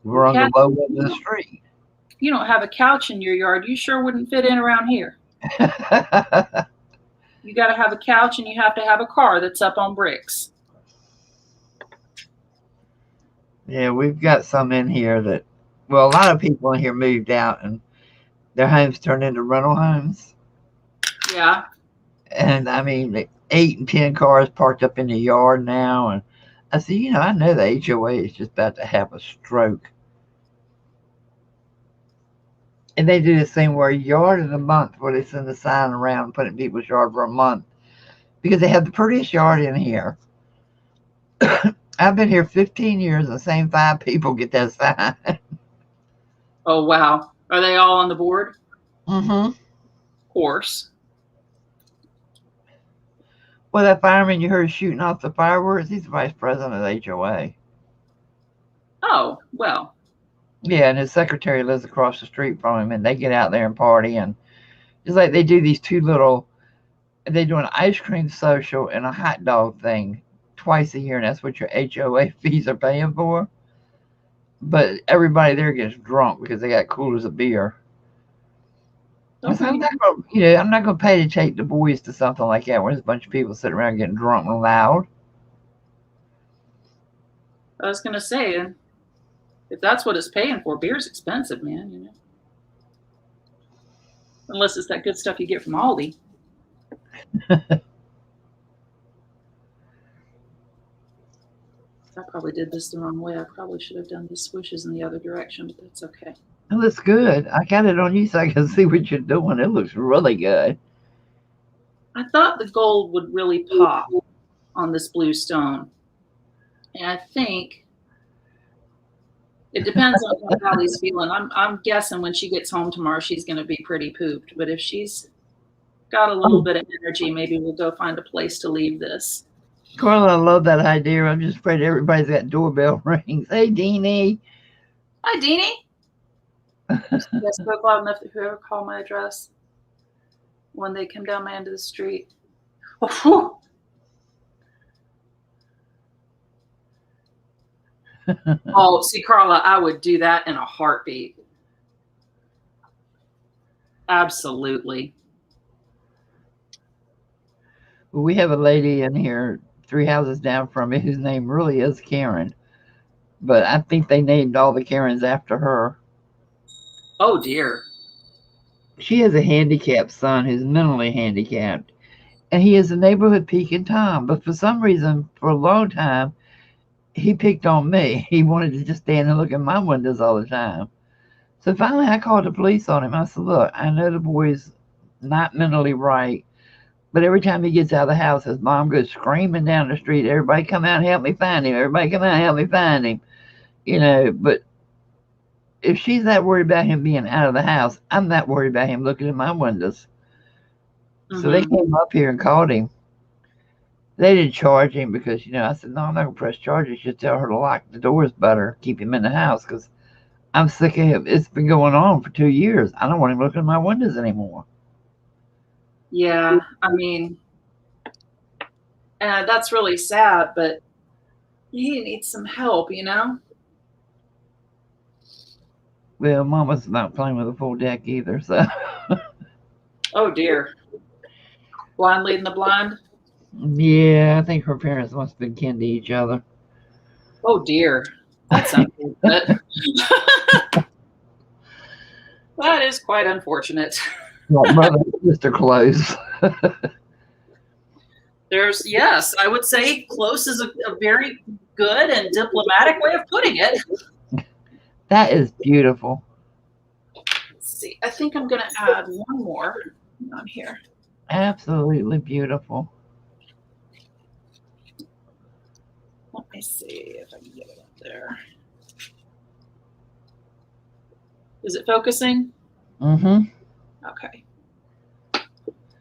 Speaker 2: We're on the low end of the street.
Speaker 1: If you don't have a couch in your yard, you sure wouldn't fit in around here. You got to have a couch, and you have to have a car that's up on bricks.
Speaker 2: Yeah, we've got some in here that, well, a lot of people in here moved out and their homes turned into rental homes.
Speaker 1: Yeah.
Speaker 2: And I mean, like 8 and 10 cars parked up in the yard now. And I said, I know the HOA is just about to have a stroke. And they do this thing where a yard in a month, where they send a sign around and put it in people's yard for a month because they have the prettiest yard in here. I've been here 15 years and the same 5 people get that sign.
Speaker 1: Oh, wow. Are they all on the board?
Speaker 2: Mm-hmm.
Speaker 1: Of course.
Speaker 2: Well, that fireman you heard shooting off the fireworks, he's the vice president of the HOA.
Speaker 1: Oh, well.
Speaker 2: Yeah, and his secretary lives across the street from him, and they get out there and party. And it's like they do these they do an ice cream social and a hot dog thing twice a year, and that's what your HOA fees are paying for. But everybody there gets drunk because they got coolers of beer.
Speaker 1: Okay.
Speaker 2: So I'm not gonna pay to take the boys to something like that where there's a bunch of people sitting around getting drunk and loud.
Speaker 1: I was gonna say, if that's what it's paying for, beer's expensive, man. Unless it's that good stuff you get from Aldi. I probably did this the wrong way. I probably should have done these swooshes in the other direction, but that's okay.
Speaker 2: It looks good. I got it on you so I can see what you're doing. It looks really good.
Speaker 1: I thought the gold would really pop on this blue stone. And I think it depends on how Allie's feeling. I'm guessing when she gets home tomorrow, she's going to be pretty pooped. But if she's got a little bit of energy, maybe we'll go find a place to leave this.
Speaker 2: Carla, I love that idea. I'm just afraid everybody's got doorbell rings. Hey, Deanie.
Speaker 1: Hi, Deanie. I spoke loud enough that whoever called my address when they come down my end of the street. Oh, see, Carla, I would do that in a heartbeat. Absolutely.
Speaker 2: Well, we have a lady in here 3 houses down from me whose name really is Karen. But I think they named all the Karens after her.
Speaker 1: Oh, dear.
Speaker 2: She has a handicapped son who's mentally handicapped. And he is a neighborhood peeking Tom. But for some reason, for a long time, he picked on me. He wanted to just stand and look at my windows all the time. So finally, I called the police on him. I said, look, I know the boy's not mentally right. But every time he gets out of the house, his mom goes screaming down the street, everybody come out and help me find him. Everybody come out and help me find him. But if she's that worried about him being out of the house, I'm not worried about him looking at my windows. Mm-hmm. So they came up here and called him. They didn't charge him because, I said, no, I'm not going to press charges. Just tell her to lock the doors better, keep him in the house because I'm sick of him. It's been going on for 2 years. I don't want him looking at my windows anymore.
Speaker 1: Yeah, I mean, that's really sad, but he needs some help,
Speaker 2: Well, Mama's not playing with a full deck either, so.
Speaker 1: Oh, dear. Blind leading the blind?
Speaker 2: Yeah, I think her parents must have been kin to each other.
Speaker 1: Oh, dear. That's unfortunate. That is quite unfortunate.
Speaker 2: Like brother and sister close.
Speaker 1: Yes, I would say close is a very good and diplomatic way of putting it.
Speaker 2: That is beautiful.
Speaker 1: Let's see. I think I'm going to add one more on here.
Speaker 2: Absolutely beautiful.
Speaker 1: Let me see if I can get it up there. Is it focusing?
Speaker 2: Mm-hmm.
Speaker 1: Okay.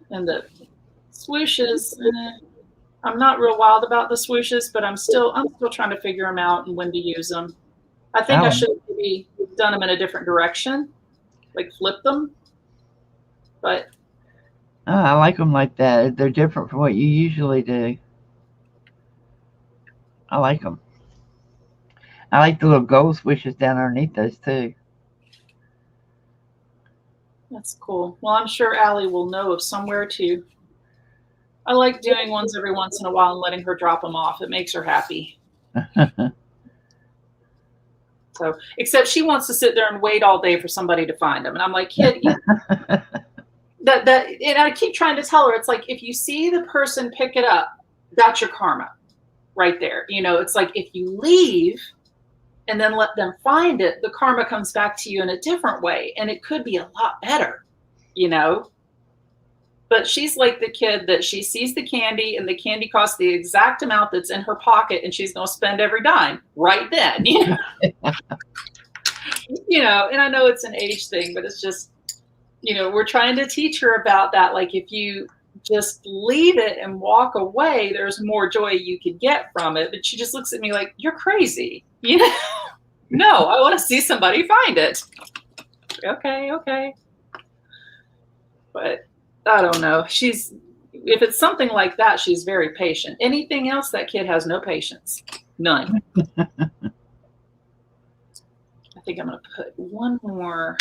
Speaker 1: And the swooshes, I'm not real wild about the swooshes, but I'm still trying to figure them out and when to use them. I think I should have maybe done them in a different direction, like flip them. But
Speaker 2: I like them like that. They're different from what you usually do. I like them. I like the little gold swooshes down underneath those too.
Speaker 1: That's cool. Well, I'm sure Allie will know of somewhere too. I like doing ones every once in a while and letting her drop them off. It makes her happy. So, except she wants to sit there and wait all day for somebody to find them. And I'm like, kid, and I keep trying to tell her, it's like, if you see the person pick it up, that's your karma right there. You know, it's like, if you leave and then let them find it, the karma comes back to you in a different way. And it could be a lot better, you know? But she's like the kid that she sees the candy and the candy costs the exact amount that's in her pocket and she's going to spend every dime right then. You know? You know, and I know it's an age thing, but it's just, you know, we're trying to teach her about that. Like, if you just leave it and walk away, there's more joy you could get from it. But she just looks at me like, you're crazy. You know? No, I want to see somebody find it. Okay. But I don't know. If it's something like that, she's very patient. Anything else, that kid has no patience. None. I think I'm going to put one more.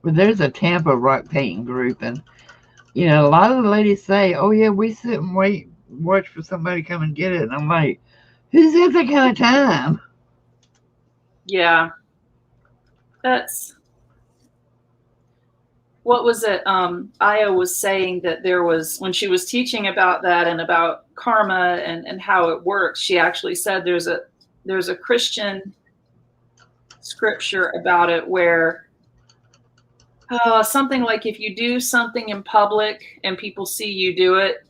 Speaker 2: But there's a Tampa rock painting group, and you know, a lot of the ladies say, "Oh yeah, we sit and watch for somebody to come and get it." And I'm like, "Who's got that kind of time?"
Speaker 1: Yeah, that's what was it? Aya was saying that there was, when she was teaching about that and about karma and how it works, she actually said there's a Christian scripture about it where something like, if you do something in public and people see you do it,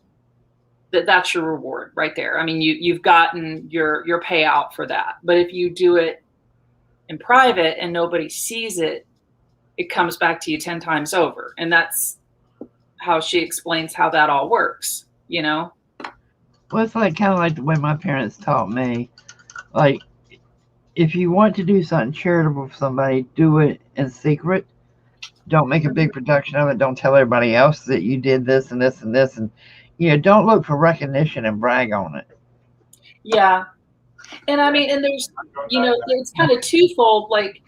Speaker 1: that's your reward right there. I mean, you've gotten your payout for that. But if you do it in private and nobody sees it, it comes back to you 10 times over. And that's how she explains how that all works, you know?
Speaker 2: Well, it's like kind of like the way my parents taught me. Like, if you want to do something charitable for somebody, do it in secret. Don't make a big production of it. Don't tell everybody else that you did this and this and this. And, you know, don't look for recognition and brag on it.
Speaker 1: Yeah. And I mean, and there's, you know, it's kind of twofold. Like,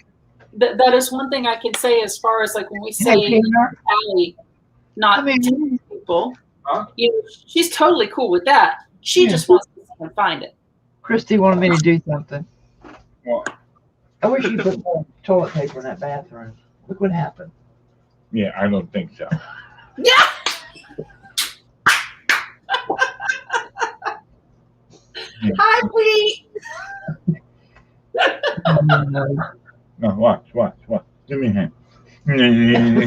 Speaker 1: that is one thing I can say, as far as like when we say Allie, not people, you know, she's totally cool with that. She just wants to see them find it.
Speaker 2: Kristie wanted me to do something.
Speaker 3: What?
Speaker 2: I wish you put more toilet paper in that bathroom. Look what happened.
Speaker 3: Yeah, I don't think so.
Speaker 1: Yeah. Hi, Pete.
Speaker 3: No, watch. Give me a hand.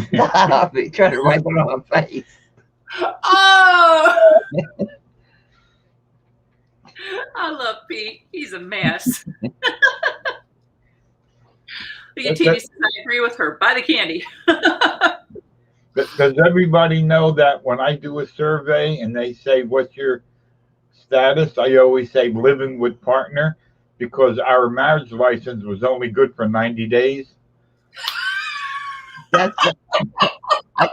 Speaker 2: Stop it. Trying to wipe it on my face.
Speaker 1: Oh. I love Pete. He's a mess. The TV says I agree with her. Buy the candy.
Speaker 3: Does everybody know that when I do a survey and they say, what's your status? I always say living with partner, because our marriage license was only good for 90 days.
Speaker 2: I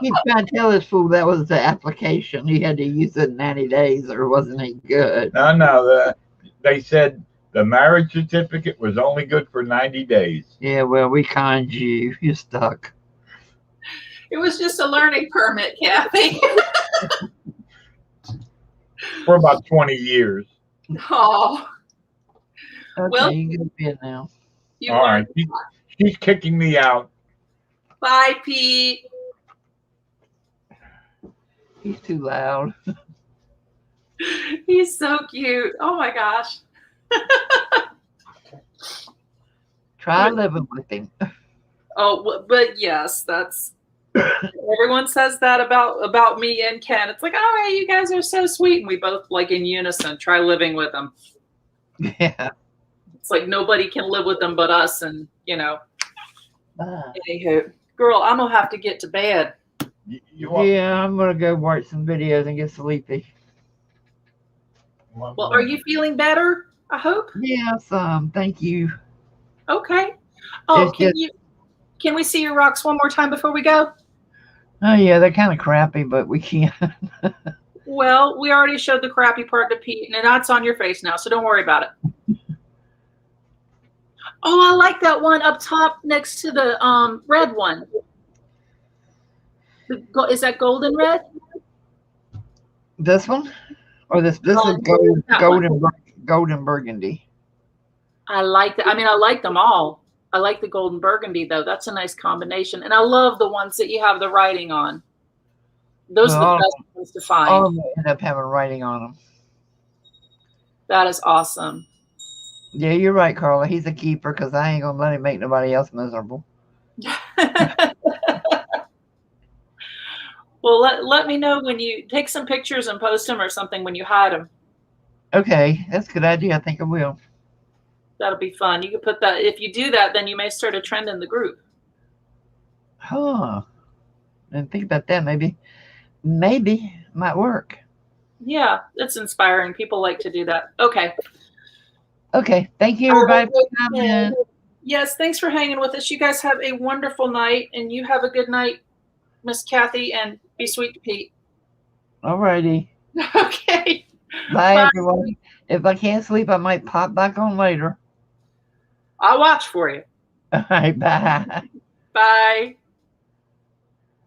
Speaker 2: keep trying to tell this fool that was the application. He had to use it in 90 days or wasn't he good?
Speaker 3: No. They said the marriage certificate was only good for 90 days.
Speaker 2: Yeah, well, we conned you. You're stuck.
Speaker 1: It was just a learning permit, Kathy.
Speaker 3: For about 20 years.
Speaker 1: Oh.
Speaker 2: Okay,
Speaker 1: Well,
Speaker 2: you can get in now.
Speaker 3: All right. She's kicking me out.
Speaker 1: Bye, Pete.
Speaker 2: He's too loud.
Speaker 1: He's so cute. Oh my gosh.
Speaker 2: Try living with him.
Speaker 1: Oh, but yes, that's everyone says that about me and Ken. It's like, oh, hey, you guys are so sweet, and we both, like, in unison, try living with them.
Speaker 2: Yeah.
Speaker 1: It's like nobody can live with them but us, and you know. Anywho, girl, I'm gonna have to get to bed.
Speaker 2: Yeah, I'm gonna go watch some videos and get sleepy.
Speaker 1: Well, are you feeling better? I hope.
Speaker 2: Yes, thank you.
Speaker 1: Okay. Oh, can we see your rocks one more time before we go?
Speaker 2: Oh yeah, they're kind of crappy, but we can.
Speaker 1: Well, we already showed the crappy part to Pete, and that's on your face now, so don't worry about it. Oh, I like that one up top next to the red one. Is that golden red?
Speaker 2: This one? Or this is golden burgundy.
Speaker 1: I like that. I mean, I like them all. I like the golden burgundy, though. That's a nice combination. And I love the ones that you have the writing on. Those are
Speaker 2: Well,
Speaker 1: the best ones to
Speaker 2: all
Speaker 1: find.
Speaker 2: of them end up having writing on them.
Speaker 1: That is awesome.
Speaker 2: Yeah, you're right, Carla. He's a keeper because I ain't gonna let him make nobody else miserable.
Speaker 1: Well, let me know when you take some pictures and post them or something when you hide them.
Speaker 2: Okay, that's a good idea. I think I will.
Speaker 1: That'll be fun. You could put that. If you do that, then you may start a trend in the group.
Speaker 2: Huh. And think about that. Maybe might work.
Speaker 1: Yeah, it's inspiring. People like to do that. Okay.
Speaker 2: Okay. Thank you, everybody, for coming in.
Speaker 1: Yes, thanks for hanging with us. You guys have a wonderful night, and you have a good night, Miss Kathy, and be sweet to Pete.
Speaker 2: All righty.
Speaker 1: Okay.
Speaker 2: Bye, everyone. If I can't sleep, I might pop back on later.
Speaker 1: I'll watch for you.
Speaker 2: All right. Bye.
Speaker 1: Bye.